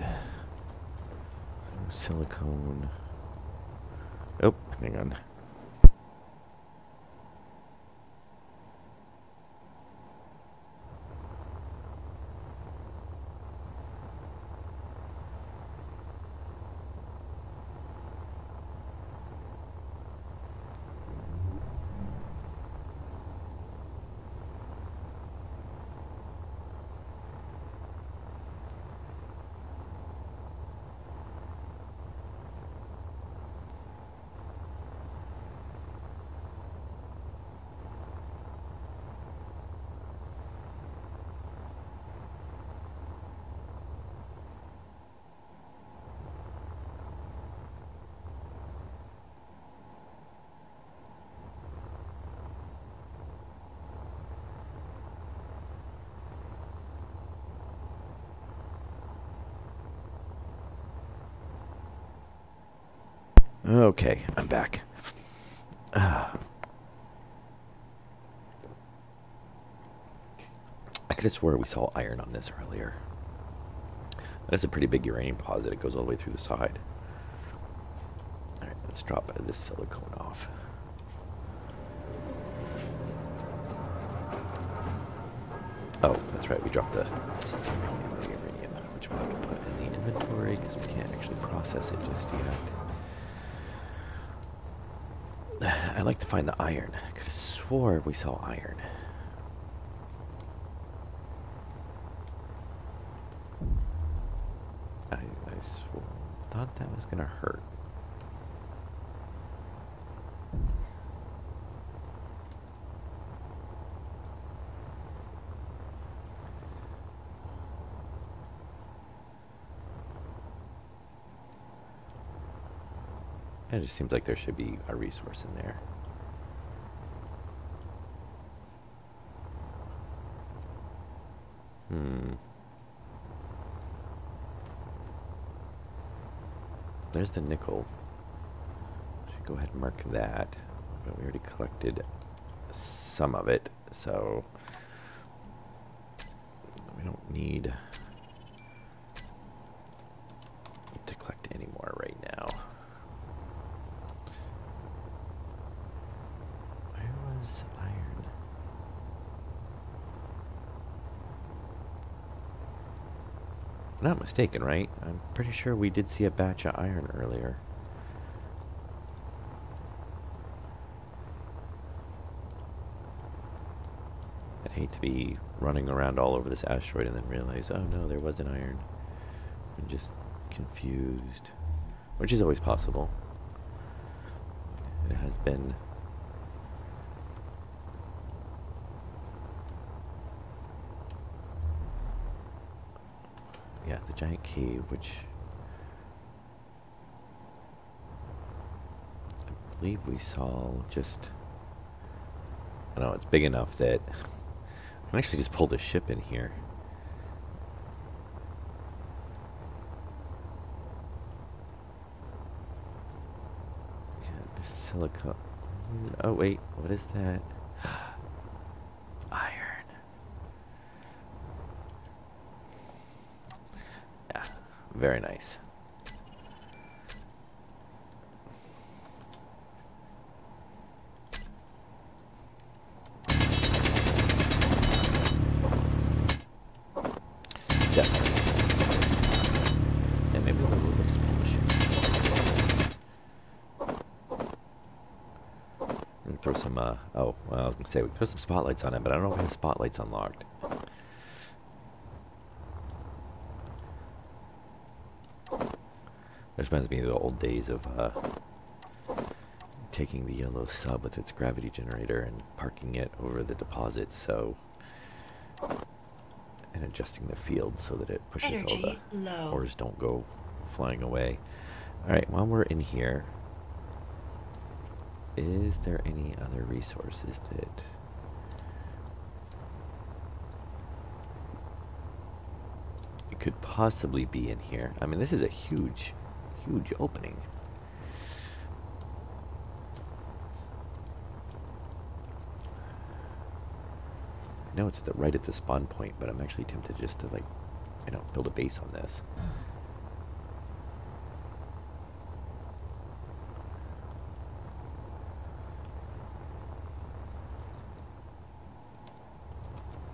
And silicone. Oh, hang on. Okay, I'm back. I could have swore we saw iron on this earlier. That's a pretty big uranium deposit. It goes all the way through the side. Alright, Let's drop this silicone off. Oh, that's right. We dropped the uranium, which we'll have to put in the inventory because we can't actually process it just yet. I'd like to find the iron. I could have swore we saw iron. Thought that was gonna hurt. It just seems like there should be a resource in there. There's the nickel. Should go ahead and mark that. But we already collected some of it, so we don't need to collect any more right now. Where was iron? Not mistaken, right? I'm pretty sure we did see a batch of iron earlier. I'd hate to be running around all over this asteroid and then realize, oh no, there was an iron. I'm just confused. Which is always possible. It has been. Yeah, the giant cave, which I believe we saw just. I don't know, it's big enough that I can actually just pull the ship in here. Yeah, there's silicone. Oh, wait, what is that? Iron. Yeah, very nice. Definitely. Yeah, maybe we'll just pull the ship. And throw some, oh, well, I was going to say, we can throw some spotlights on it, but I don't know if we have spotlights unlocked. This reminds me of the old days of taking the yellow sub with its gravity generator and parking it over the deposits, so and adjusting the field so that it pushes Energy all the low. ores don't go flying away. Alright, while we're in here, is there any other resources that it could possibly be in here? I mean, this is a huge, huge opening. I know it's right at the spawn point, but I'm actually tempted just to, like, you know, build a base on this.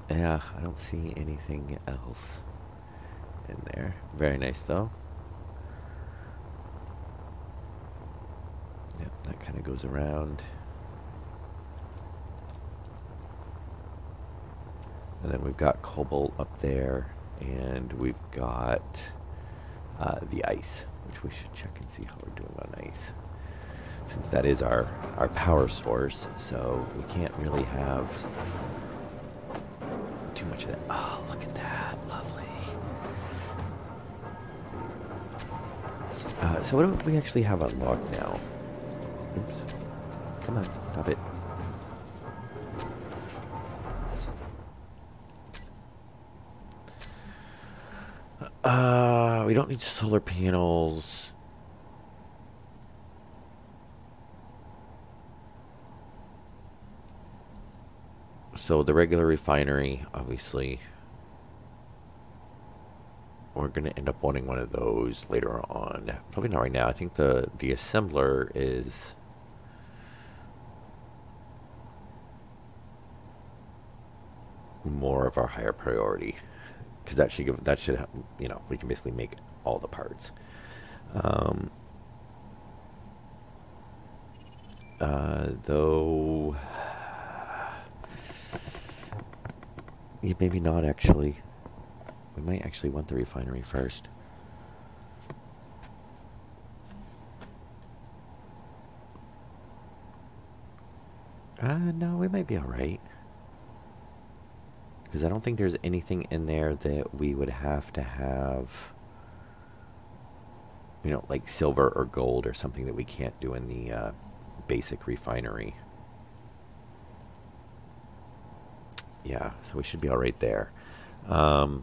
Yeah, I don't see anything else in there. Very nice, though. Yep, that kind of goes around. And then we've got cobalt up there, and we've got the ice, which we should check and see how we're doing on ice. Since that is our power source, so we can't really have too much of that. Oh, look at that. Lovely. So what do we actually have unlocked now? Oops. Come on, stop it. We don't need solar panels. So the regular refinery, obviously, we're going to end up wanting one of those later on. Probably not right now. I think the assembler is more of our higher priority, because that should give, you know, we can basically make all the parts. Though yeah, maybe not actually. We might actually want the refinery first. No, we might be alright. Because I don't think there's anything in there that we would have to have, you know, like silver or gold or something that we can't do in the basic refinery. Yeah, so we should be alright there. I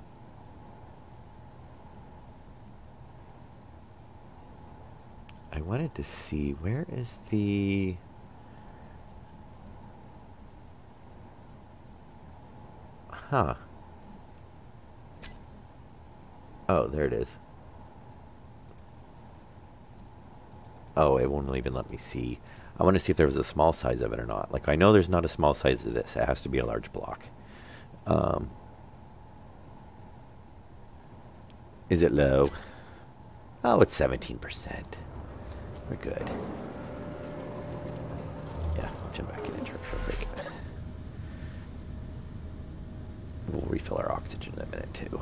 wanted to see, where is the... Huh. Oh, there it is. Oh, it won't even let me see. I want to see if there was a small size of it or not. Like, I know there's not a small size of this. It has to be a large block. Is it low? Oh, it's 17%. We're good. Yeah, I'll jump back in and charge real quick. We'll refill our oxygen in a minute, too.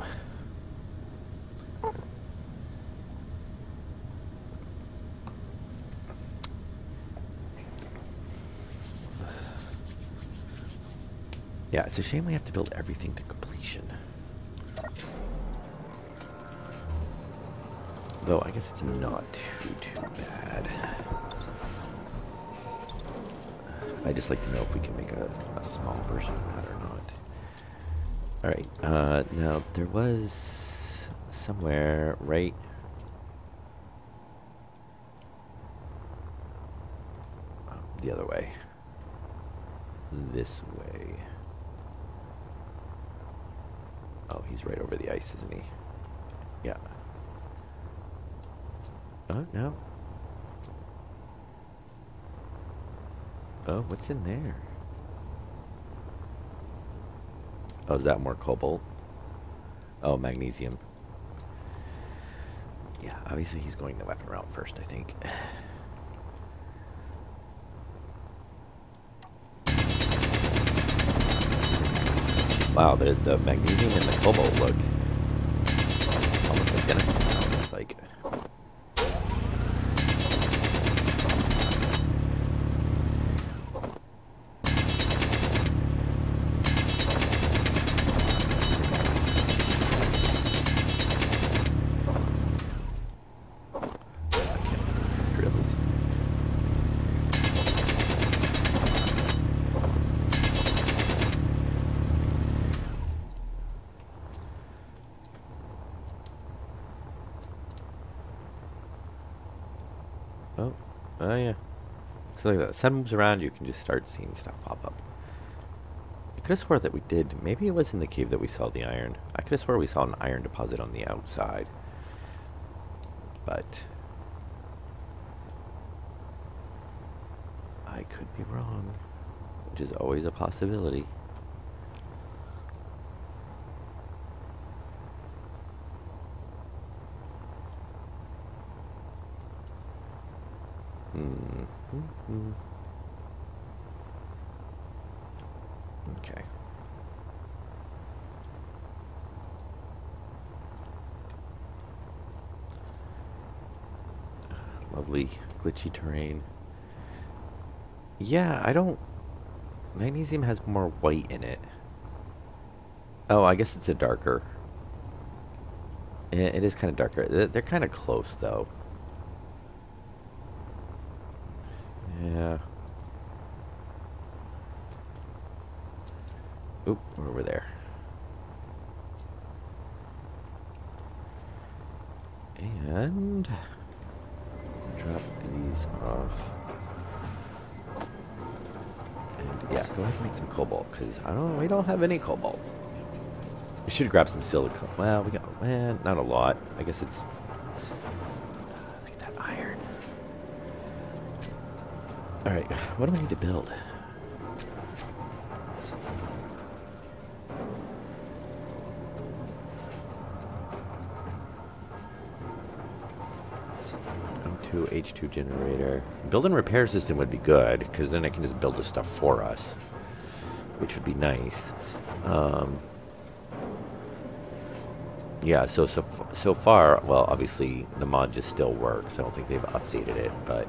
Yeah, it's a shame we have to build everything to completion. Though, I guess it's not too bad. I just like to know if we can make a small version of that or not. Alright, now there was somewhere, right? The other way. This way. Oh, he's right over the ice, isn't he? Yeah. Oh, no. Oh, what's in there? Oh, is that more cobalt? Oh, magnesium. Yeah, obviously he's going the weapon route first, I think. Wow, the magnesium and the cobalt look almost identical now, it looks like. Oh yeah. So like that. The sun moves around, you can just start seeing stuff pop up. I could have swore that we did. Maybe it was in the cave that we saw the iron. I could have swore we saw an iron deposit on the outside. But I could be wrong, which is always a possibility. Okay. Lovely glitchy terrain. Yeah, I don't... Magnesium has more white in it. Oh, I guess it's a darker. It is kind of darker. They're kind of close, though. Yeah. Oop, we're over there. And drop these off. And yeah, go ahead and make some cobalt, because we don't have any cobalt. We should grab some silicone. Well, we got not a lot. I guess it's. Look at that iron. All right, what do we need to build? M2 H2 generator. Build and repair system would be good because then I can just build the stuff for us, which would be nice. Yeah, so far, well, obviously the mod just still works. I don't think they've updated it, but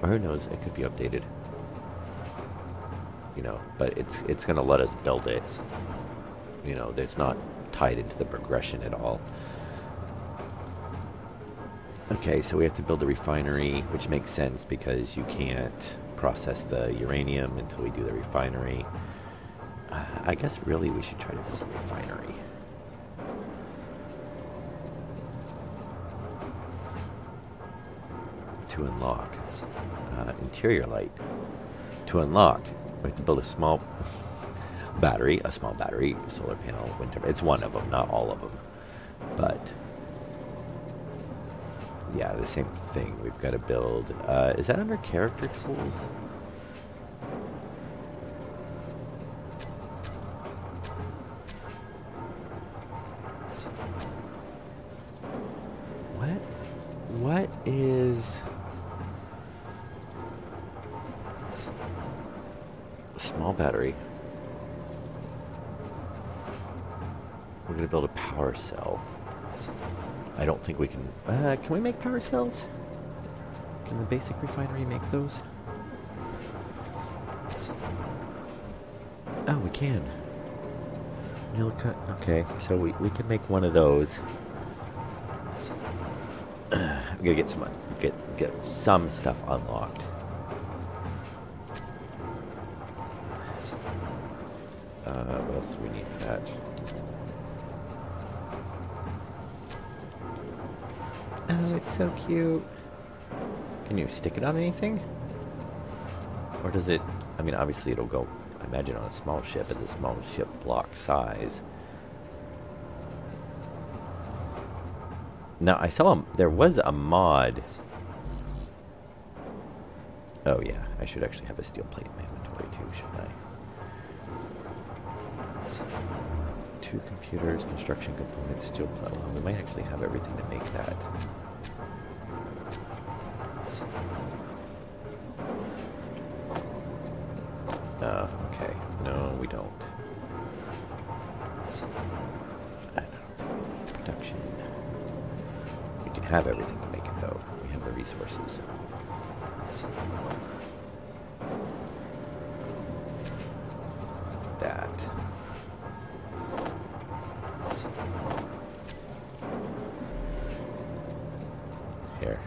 or who knows? It could be updated. You know, but it's gonna let us build it. You know, it's not tied into the progression at all. Okay, so we have to build a refinery, which makes sense because you can't process the uranium until we do the refinery. I guess really we should try to build a refinery. To unlock. Interior light. To unlock, we have to build a small battery, a small battery, solar panel, wind turbine. It's one of them, not all of them. But, yeah, the same thing. We've got to build. Is that under character tools? What is a small battery? We're going to build a power cell. I don't think we can... can we make power cells? Can the basic refinery make those? Oh, we can. Okay, so we can make one of those. I'm gonna get some stuff unlocked. What else do we need for that? Oh, it's so cute. Can you stick it on anything? Or does it... I mean, obviously it'll go, I imagine, on a small ship. It's a small ship block size. Now, I saw there was a mod. Oh, yeah. I should actually have a steel plate in my inventory, too, shouldn't I? 2 computers, construction components, steel plate. Well, we might actually have everything to make that. Okay. No, we don't. I don't think we need production. We can have everything to make it, though. We have the resources. That. Here.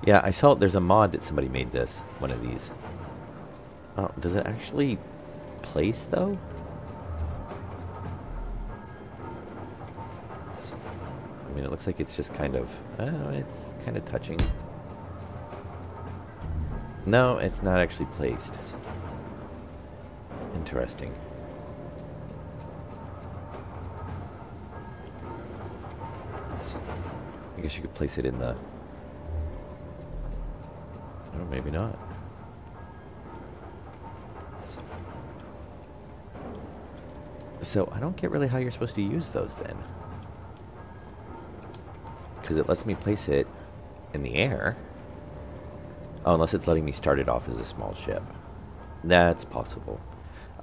Yeah, I saw there's a mod that somebody made this. One of these. Oh, does it actually place, though? I mean, it looks like it's just kind of... Oh, it's kind of touching. No, it's not actually placed. Interesting. I guess you could place it in the... Oh, maybe not. So, I don't get really how you're supposed to use those then. Because it lets me place it in the air. Oh, unless it's letting me start it off as a small ship. That's possible.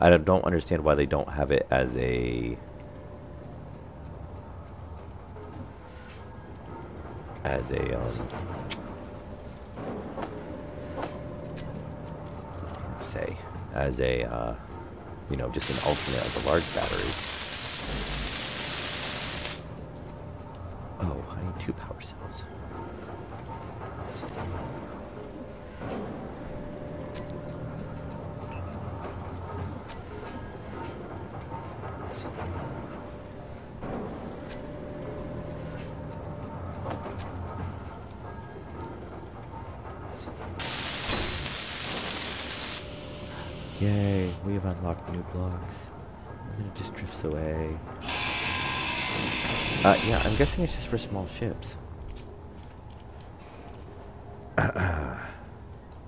I don't understand why they don't have it as a... you know, just an alternate of the large battery. Oh, I need 2 power cells. Yay, we have unlocked new blocks. And it just drifts away. Yeah, I'm guessing it's just for small ships.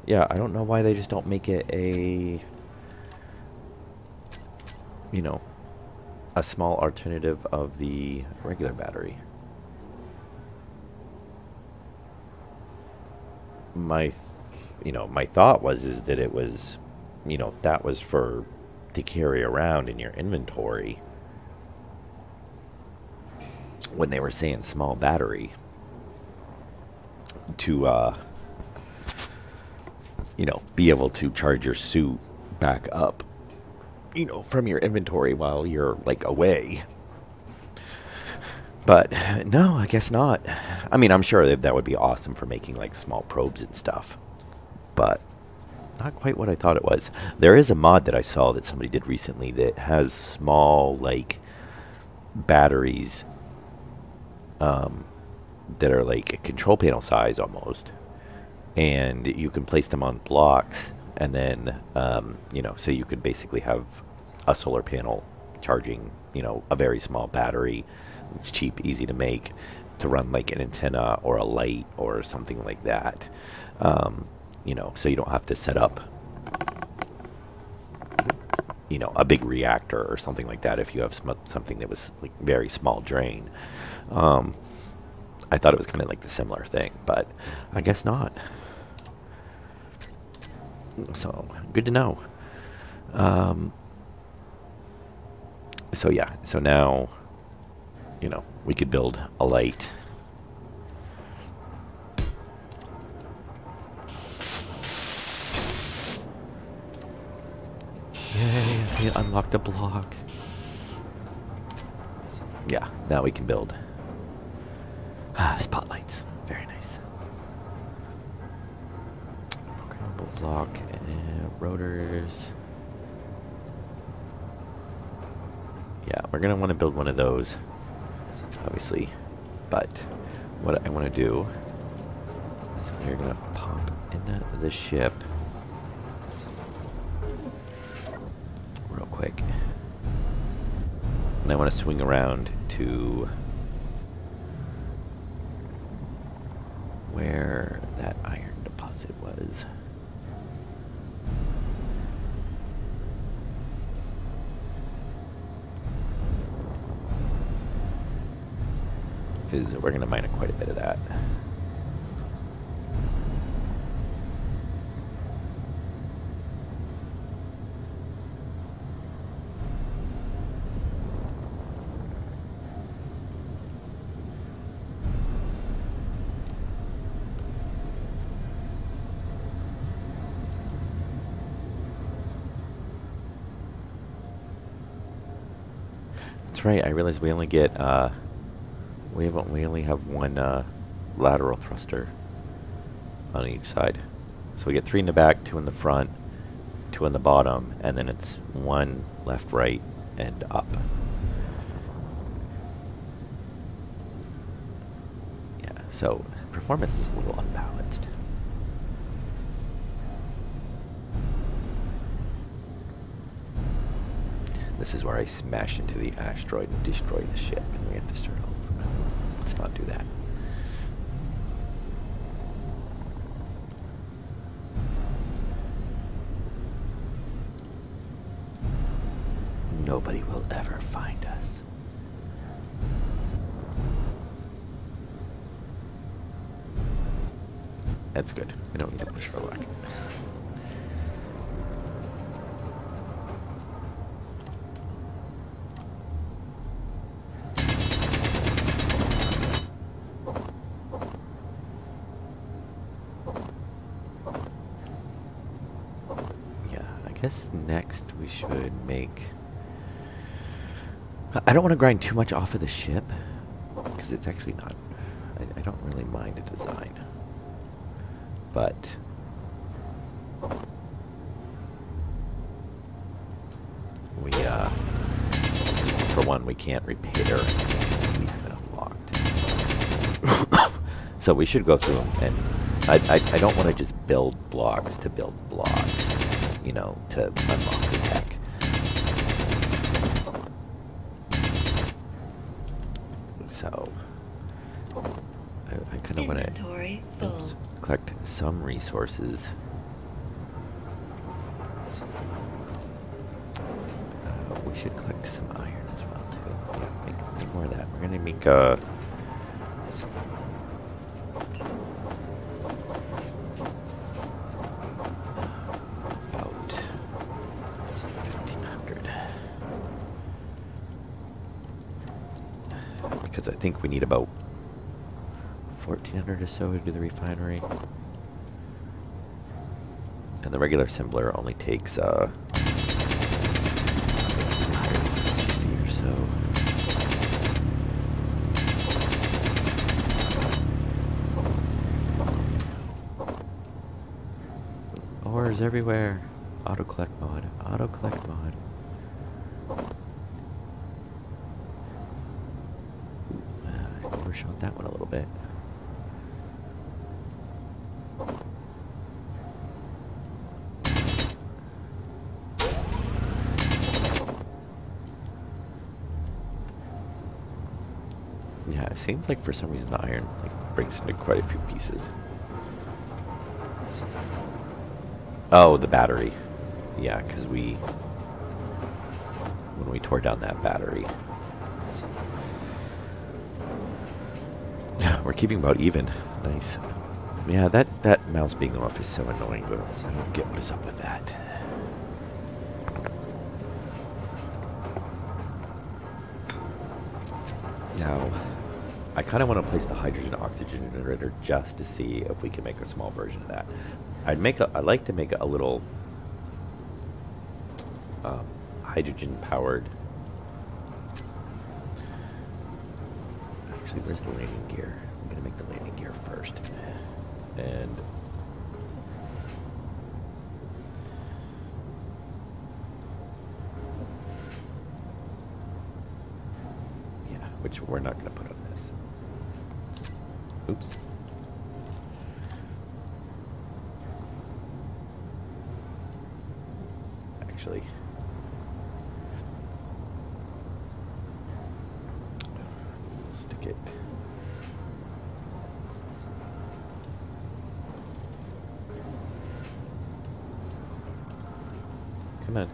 Yeah, I don't know why they just don't make it a, you know, a small alternative of the regular battery. My thought was is that it was, that was for to carry around in your inventory. When they were saying small battery, to be able to charge your suit back up, from your inventory while you're like away. But no, I guess not. I mean, I'm sure that would be awesome for making like small probes and stuff, but not quite what I thought it was. There is a mod that I saw that somebody did recently that has small like batteries that are like a control panel size almost, and you can place them on blocks, and then so you could basically have a solar panel charging a very small battery. It's cheap, easy to make, to run like an antenna or a light or something like that. So you don't have to set up a big reactor or something like that if you have something that was like very small drain. I thought it was kind of like the similar thing, but I guess not. So good to know. So yeah, so now we could build a light. Yay, we unlocked a block. Yeah, now we can build spotlights. Very nice. Programmable block and rotors. Yeah, we're going to want to build one of those, obviously. But what I want to do is we're going to pop into the ship real quick. And I want to swing around to where that iron deposit was. Because we're going to mine quite a bit of that. That's right, I realized we only get we only have one lateral thruster on each side. So we get 3 in the back, 2 in the front, 2 in the bottom, and then it's 1 left, right, and up. Yeah, so performance is a little unbalanced. This is where I smash into the asteroid and destroy the ship, and we have to start over. Let's not do that. Nobody will ever find us. That's good. We don't need to push our luck. I guess next we should make... I don't want to grind too much off of the ship, because it's actually not... I don't really mind the design. But... we, for one, we can't repair. We have it unlocked. So we should go through them, and I don't want to just build blocks to build blocks. To unlock the tech. kind of want to Inventory full. collect some resources. We should collect some iron as well too. Yeah, make more of that. We're gonna make about 1,500 because I think we need about 1,400 or so to do the refinery, and the regular assembler only takes 60 or so. Ores everywhere. Auto collect mod. Auto collect mod. Overshot that one a little bit. Yeah, it seems like for some reason the iron breaks into quite a few pieces. Oh, the battery. Yeah, because when we tore down that battery. We're keeping about even. Nice. Yeah, that mouse being off is so annoying, but I don't get what is up with that. Now, I kind of want to place the hydrogen oxygen generator just to see if we can make a small version of that. I'd like to make a little hydrogen powered. Actually, where's the landing gear? I'm gonna make the landing gear first, and yeah, which we're not gonna put on this. Oops. Actually, we'll stick it. Come on.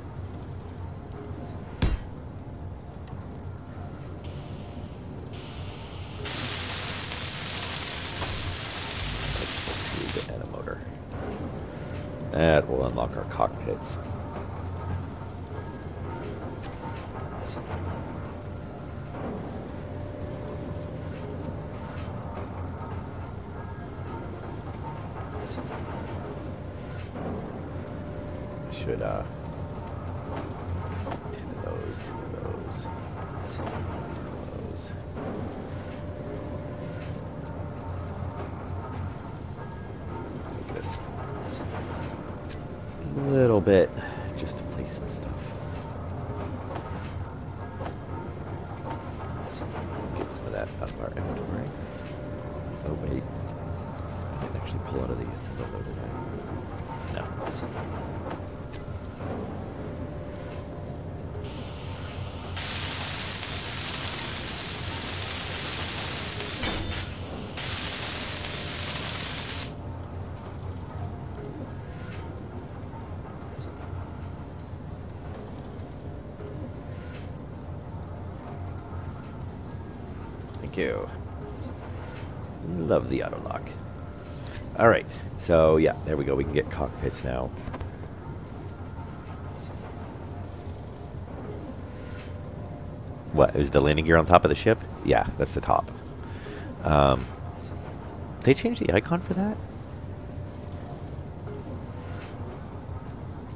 Let's get a motor. That will unlock our cockpits. Should 10 of those, 10 of those, 10 of those. Make this a little bit just to place some stuff. Get some of that out of our inventory. Oh wait, I can actually pull out of these. I don't know that. No. Thank you. Love the auto lock. All right, so yeah, there we go. We can get cockpits now. What, is the landing gear on top of the ship? Yeah, that's the top. They changed the icon for that?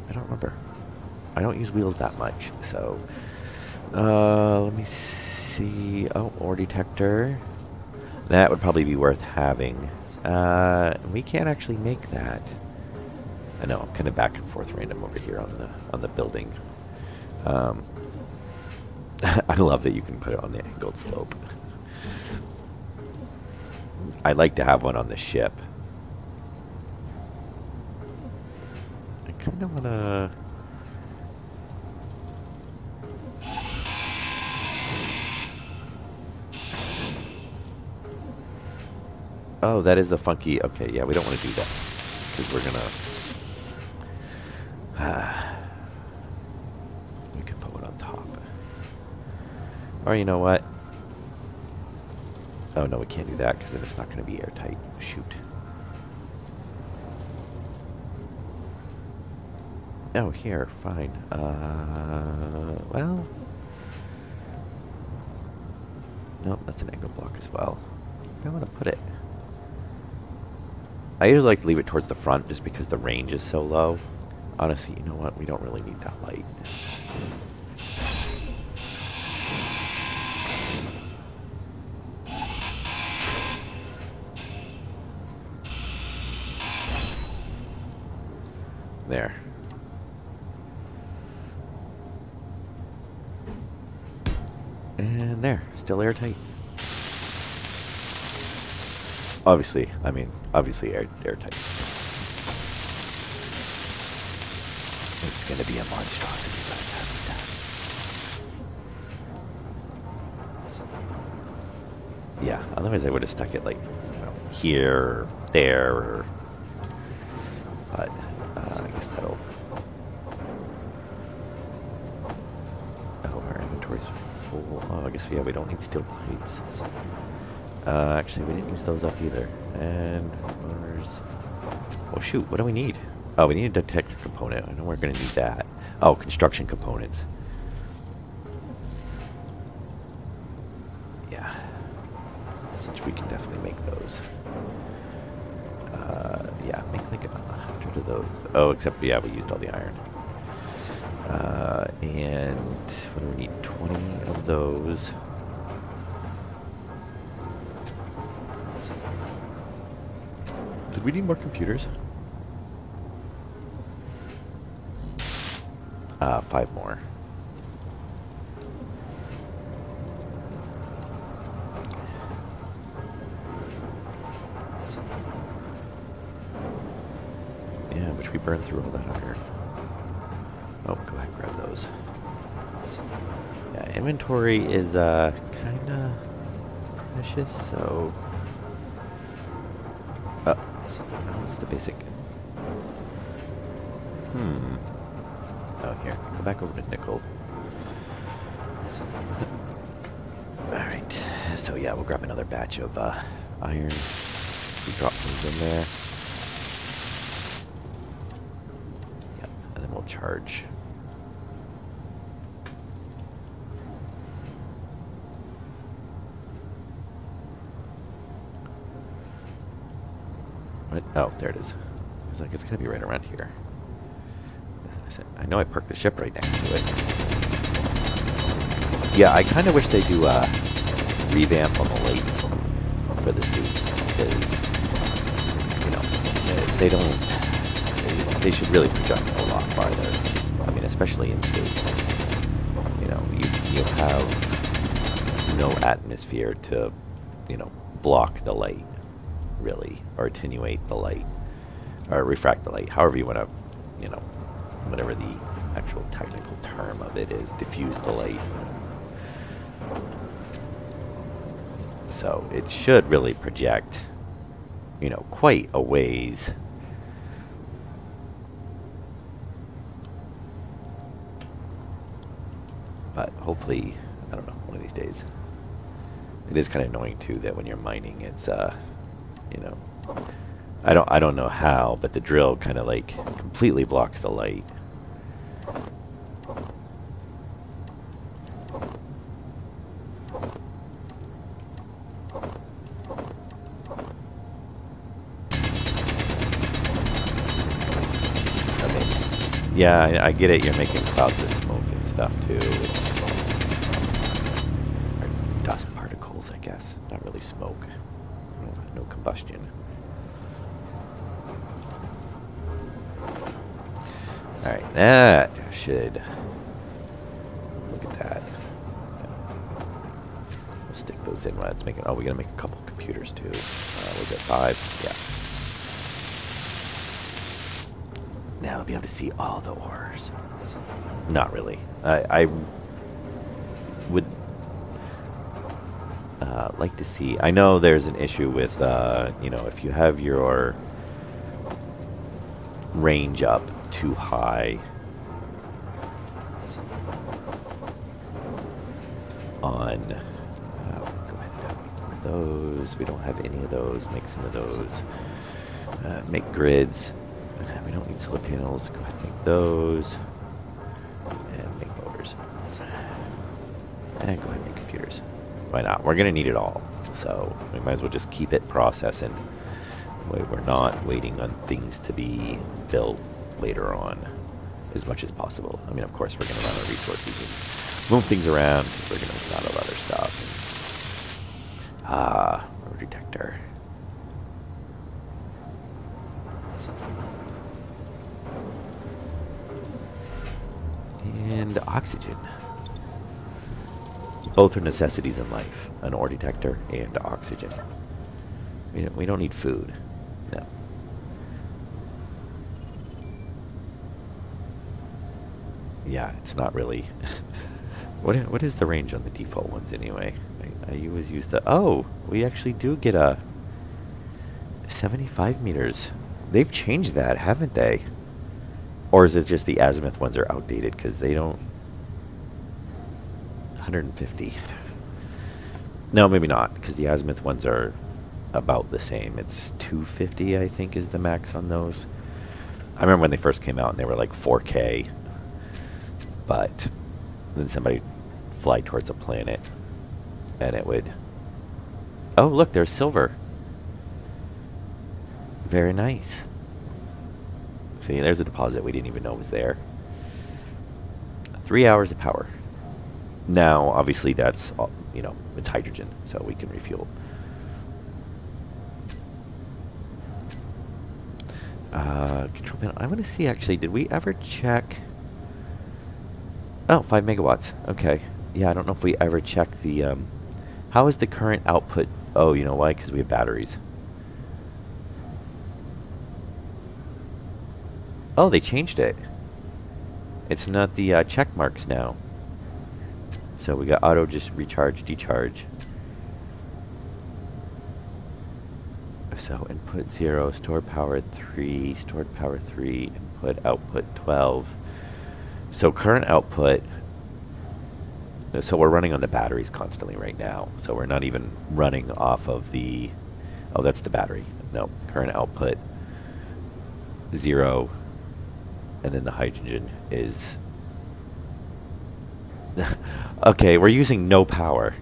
I don't remember. I don't use wheels that much, so let me see. Oh, ore detector. That would probably be worth having. We can't actually make that. I know, I'm kind of back and forth random over here on the building. I love that you can put it on the angled slope. I'd like to have one on the ship. I kind of want to... Oh, that is the funky. Okay, yeah, we don't want to do that because we're gonna. We could put it on top. Or you know what? Oh no, we can't do that because then it's not going to be airtight. Shoot. Oh, here, fine. Well. Nope, that's an angle block as well. Where do I want to put it? I usually like to leave it towards the front just because the range is so low. Honestly, you know what? We don't really need that light. There. And there, still airtight. Obviously, I mean, obviously airtight. It's gonna be a monstrosity by the time we're done. Yeah, otherwise I would have stuck it like, you know, here, or there, or, but I guess that'll. Oh, our inventory's full. Oh, I guess we don't need steel plates. Actually, we didn't use those up either. And where's... Oh shoot, what do we need? Oh, we need a detector component. I know we're going to need that. Oh, construction components. Yeah. Which we can definitely make those. Yeah, make like 100 of those. Oh, except, yeah, we used all the iron. And what do we need? 20 of those. Did we need more computers? 5 more. Yeah, which we burned through all that iron. Oh, go ahead and grab those. Yeah, inventory is kinda precious, so... What's the basic? Oh, here. Go back over to nickel. Alright. So, yeah, we'll grab another batch of iron. We drop things in there. Yep. And then we'll charge. What? Oh, there it is. It's like it's gonna be right around here. I know I parked the ship right next to it. Yeah, I kind of wish they do revamp on the lights for the suits because you know they don't. They should really project a lot farther. I mean, especially in space. You know, you have no atmosphere to block the light. Really, or attenuate the light, or refract the light, however you want to, whatever the actual technical term of it is, diffuse the light. So it should really project, quite a ways. But hopefully, I don't know, one of these days. It is kind of annoying too that when you're mining, it's I don't know how, but the drill kind of like completely blocks the light. Okay. Yeah, I get it. You're making clouds of smoke and stuff too. Or dust particles, I guess. Not really smoke. No combustion. Alright, that should... Look at that. We'll stick those in while it's making... Oh, we gotta make a couple computers too. Was it 5? Yeah. Now we'll be able to see all the ores. Not really. I would... like to see. I know there's an issue with, you know, if you have your range up too high on. Go ahead and have those. We don't have any of those. Make some of those. Make grids. We don't need solar panels. Go ahead and make those. And make motors. And go ahead and make computers. Why not? We're going to need it all. So we might as well just keep it processing. We're not waiting on things to be built later on as much as possible. I mean, of course, we're going to run our resources and move things around because we're going to run out of other stuff. Rotor detector. And oxygen. Both are necessities in life, an ore detector and oxygen. We don't need food. No. Yeah, it's not really. What is the range on the default ones anyway? I always use the... Oh, we actually do get a 75 meters. They've changed that, haven't they? Or is it just the azimuth ones are outdated because they don't... 150. No, maybe not, because the azimuth ones are about the same. It's 250, I think, is the max on those. I remember when they first came out and they were like 4K. But then somebody fly towards a planet and it would... Oh, look, there's silver. Very nice. See, there's a deposit we didn't even know was there. 3 hours of power. Now, obviously, that's, you know, it's hydrogen, so we can refuel. Control panel. I want to see, actually, did we ever check... Oh, 5 megawatts. Okay. Yeah, I don't know if we ever checked the... how is the current output? Oh, you know why? Because we have batteries. Oh, they changed it. It's not the check marks now. So we got auto just recharge, decharge. So input 0, stored power 3, stored power 3, input output 12. So current output, so we're running on the batteries constantly right now. So we're not even running off of the, oh, that's the battery. No, current output 0, and then the hydrogen is... Okay, we're using no power.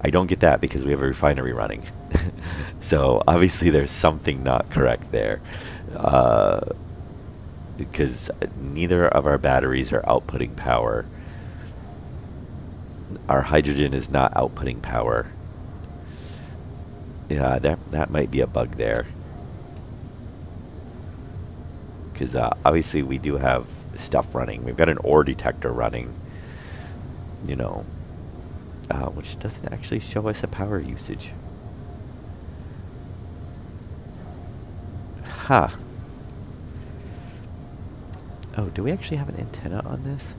I don't get that because we have a refinery running. So obviously there's something not correct there. Because neither of our batteries are outputting power. Our hydrogen is not outputting power. Yeah, that might be a bug there. Because obviously we do have stuff running. We've got an ore detector running. You know, which doesn't actually show us a power usage. Huh. Oh, do we actually have an antenna on this?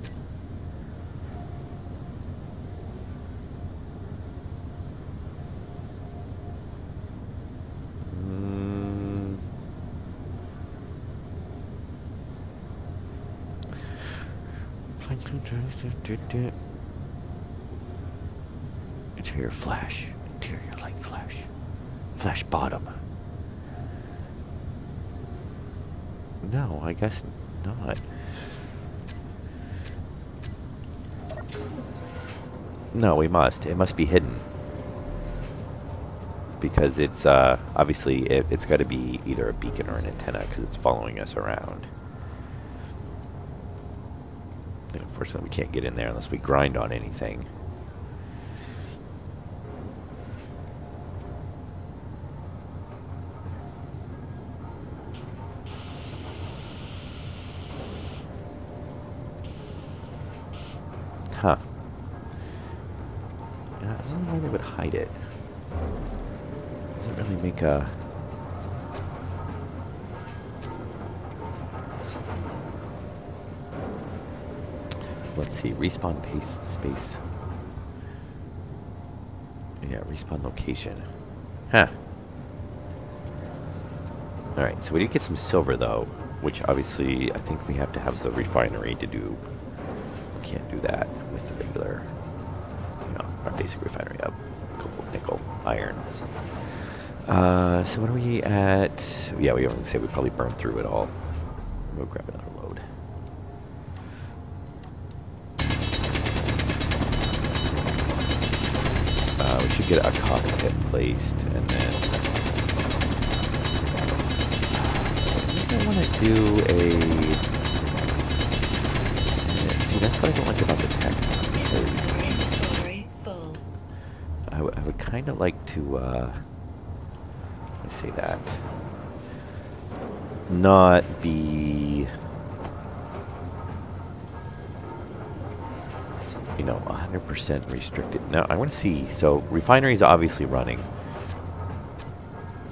Interior flash. Interior light flash. Flash bottom. No, I guess not. No, we must. It must be hidden. Because it's, obviously, it's got to be either a beacon or an antenna because it's following us around. And unfortunately, we can't get in there unless we grind on anything. Huh. I don't know why they would hide it. Doesn't really make a... Let's see, respawn pace space. Yeah, respawn location. Huh. Alright, so we did get some silver, though, which obviously I think we have to have the refinery to do. We can't do that with the regular, our basic refinery of cobalt, nickel, iron. So what are we at? Yeah, we only say we probably burned through it all. We'll grab another load. We should get a cockpit placed, and then I want to do a... See, that's what I don't like about the tech. Inventory full. I would kind of like to, let's say that, not be, 100% restricted. Now, I want to see, so refineries are obviously running.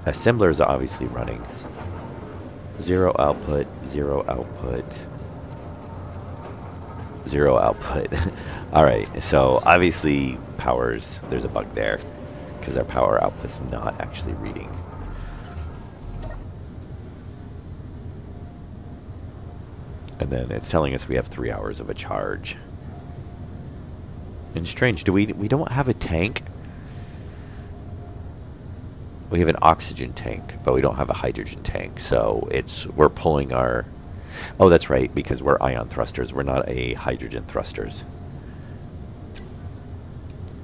Assemblers are obviously running. Zero output, zero output, zero output. All right, so obviously powers, there's a bug there because our power output's not actually reading. And then it's telling us we have 3 hours of a charge. And strange, we don't have a tank. We have an oxygen tank, but we don't have a hydrogen tank. So we're pulling our... Oh, that's right, because we're ion thrusters. We're not a hydrogen thrusters.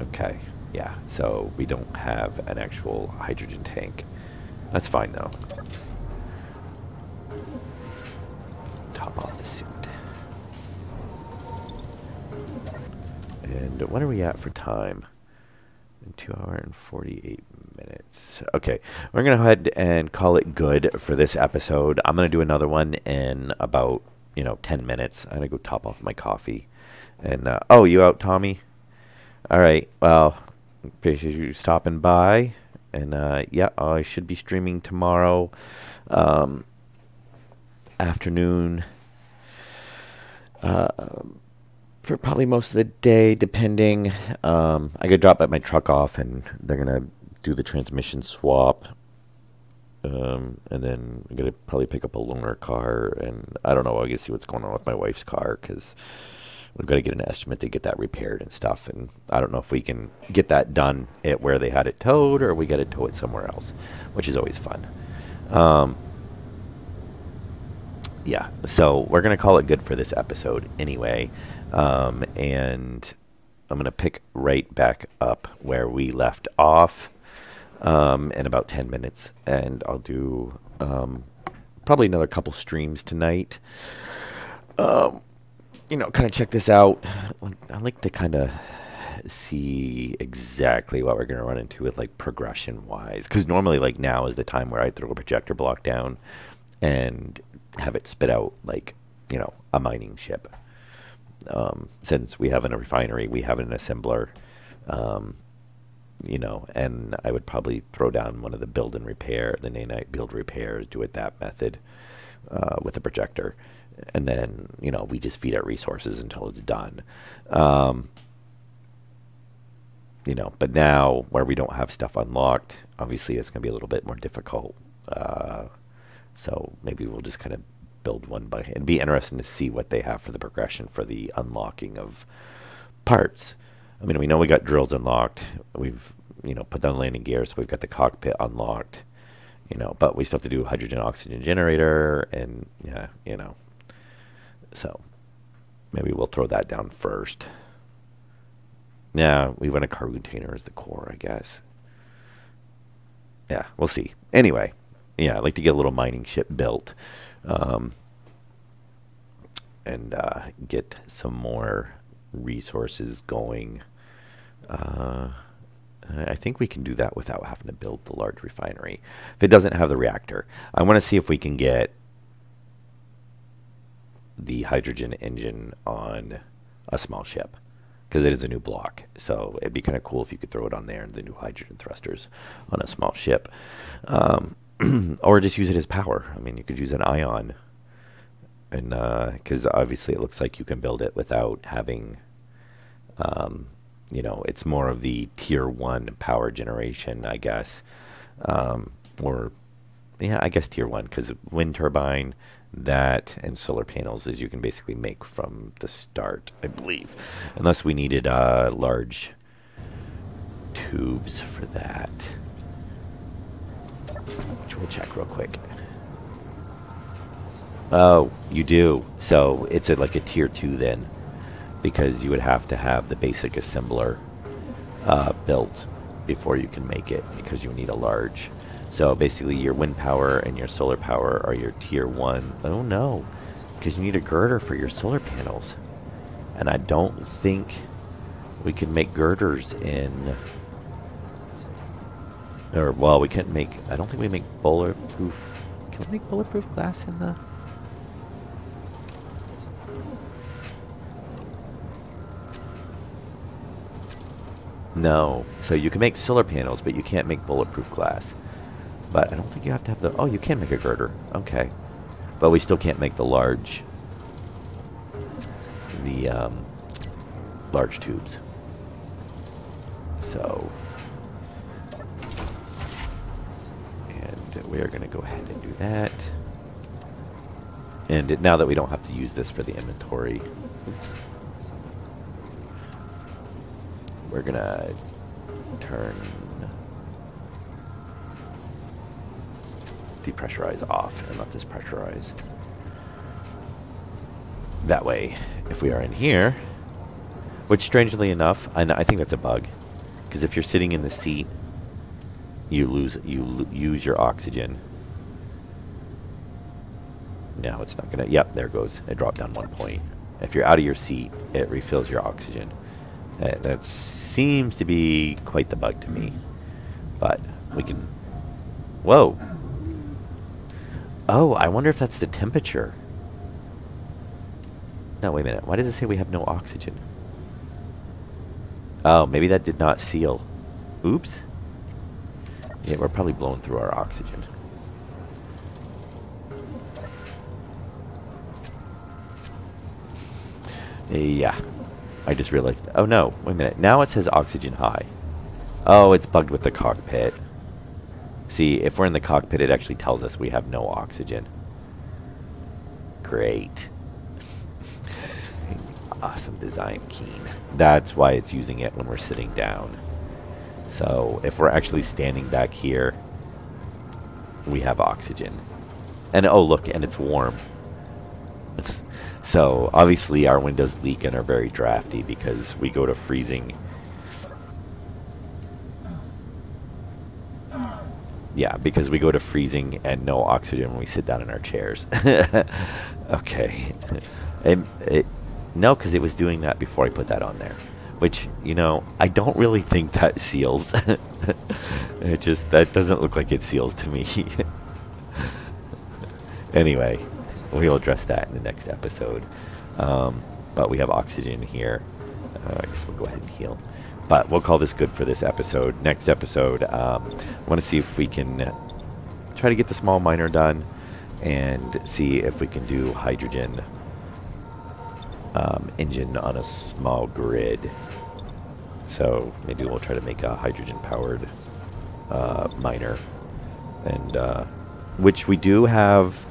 Okay, yeah, so we don't have an actual hydrogen tank. That's fine, though. Top off the suit. And when are we at for time? In 2 hours and 48 minutes. Okay, we're going to go ahead and call it good for this episode. I'm going to do another one in about, 10 minutes. I'm going to go top off my coffee. And, oh, you out, Tommy? All right, well, appreciate you stopping by. And, yeah, I should be streaming tomorrow afternoon. For probably most of the day, depending. I could drop my truck off, and they're gonna do the transmission swap, and then I'm gonna probably pick up a loaner car, and I don't know. I gotta see what's going on with my wife's car because we've got to get an estimate to get that repaired and stuff. And I don't know if we can get that done at where they had it towed, or we got to tow it somewhere else, which is always fun. Yeah, so we're going to call it good for this episode anyway. And I'm going to pick right back up where we left off in about 10 minutes. And I'll do probably another couple streams tonight. Kind of check this out. I like to kind of see exactly what we're going to run into with like progression-wise. Because normally like now is the time where I throw a projector block down and have it spit out like, a mining ship. Since we have a refinery, we have an assembler, and I would probably throw down one of the build and repair, the nanite build repairs, do it that method with a projector. And then, we just feed it resources until it's done. But now where we don't have stuff unlocked, obviously it's going to be a little bit more difficult. So maybe we'll just kind of build one by... It'd be interesting to see what they have for the progression for the unlocking of parts. I mean, we know we got drills unlocked. We've, put down landing gear, so we've got the cockpit unlocked. But we still have to do hydrogen oxygen generator, and, So maybe we'll throw that down first. Yeah, we want a cargo container as the core, I guess. Yeah, we'll see. Anyway... Yeah, I'd like to get a little mining ship built and get some more resources going. I think we can do that without having to build the large refinery. If it doesn't have the reactor, I want to see if we can get the hydrogen engine on a small ship because it is a new block. So it'd be kind of cool if you could throw it on there and the new hydrogen thrusters on a small ship. Or just use it as power. I mean, you could use an ion, and because obviously it looks like you can build it without having you know, it's more of the tier 1 power generation, I guess. Or, yeah, I guess tier 1, because wind turbine, that, and solar panels is you can basically make from the start, I believe. Unless we needed large tubes for that. Which we'll check real quick. Oh, you do. So it's like a tier 2 then, because you would have to have the basic assembler built before you can make it, because you need a large. So basically your wind power and your solar power are your tier 1. Oh no, because you need a girder for your solar panels. And I don't think we can make girders in... Or, well, we can't make... I don't think we make bulletproof... Can we make bulletproof glass in the... No. So you can make solar panels, but you can't make bulletproof glass. But I don't think you have to have the... Oh, you can make a girder. Okay. But we still can't make the large... The, large tubes. So... And we are going to go ahead and do that. And now that we don't have to use this for the inventory... We're going to turn depressurize off and let this pressurize. That way, if we are in here, which strangely enough, I think that's a bug, because if you're sitting in the seat, you use your oxygen. No, it's not going to. Yep, there it goes. It dropped down 1 point. If you're out of your seat, it refills your oxygen. That seems to be quite the bug to me. But we can... Whoa. Oh, I wonder if that's the temperature. No, wait a minute. Why does it say we have no oxygen? Oh, maybe that did not seal. Oops. Yeah, we're probably blowing through our oxygen. Yeah. I just realized... Oh, no. Wait a minute. Now it says oxygen high. Oh, it's bugged with the cockpit. See, if we're in the cockpit, it actually tells us we have no oxygen. Great. Awesome design, Keen. That's why it's using it when we're sitting down. So, if we're actually standing back here, we have oxygen. And, oh, look, and it's warm. So, obviously, our windows leak and are very drafty because we go to freezing. Yeah, because we go to freezing and no oxygen when we sit down in our chairs. Okay. No, because it was doing that before I put that on there. Which, you know, I don't really think that seals. That doesn't look like it seals to me. Anyway. We'll address that in the next episode. But we have oxygen here. I guess we'll go ahead and heal. But we'll call this good for this episode. Next episode, I want to see if we can try to get the small miner done and see if we can do hydrogen engine on a small grid. So maybe we'll try to make a hydrogen-powered miner. And which we do have...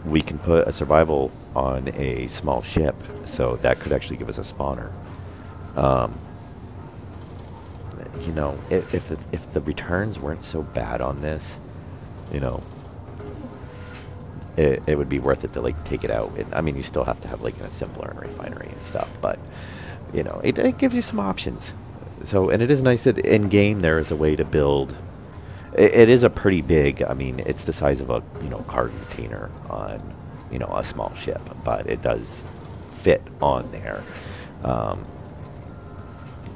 we can put a survival on a small ship, so that could actually give us a spawner. You know, if the returns weren't so bad on this, you know, it would be worth it to like take it out. I mean, you still have to have like an assembler and refinery and stuff, but you know, it gives you some options. So, and it is nice that in game there is a way to build. It is a pretty big, I mean, it's the size of a, you know, cargo container on, you know, a small ship, but it does fit on there.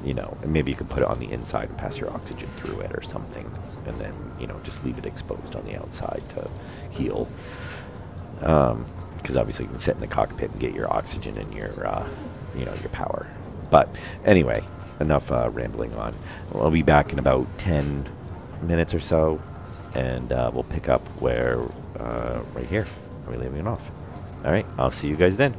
You know, and maybe you could put it on the inside and pass your oxygen through it or something, and then, you know, just leave it exposed on the outside to heal. Because obviously you can sit in the cockpit and get your oxygen and your, you know, your power. But anyway, enough rambling on. I'll be back in about 10 minutes or so, and we'll pick up where right here. Are we leaving it off? All right, I'll see you guys then.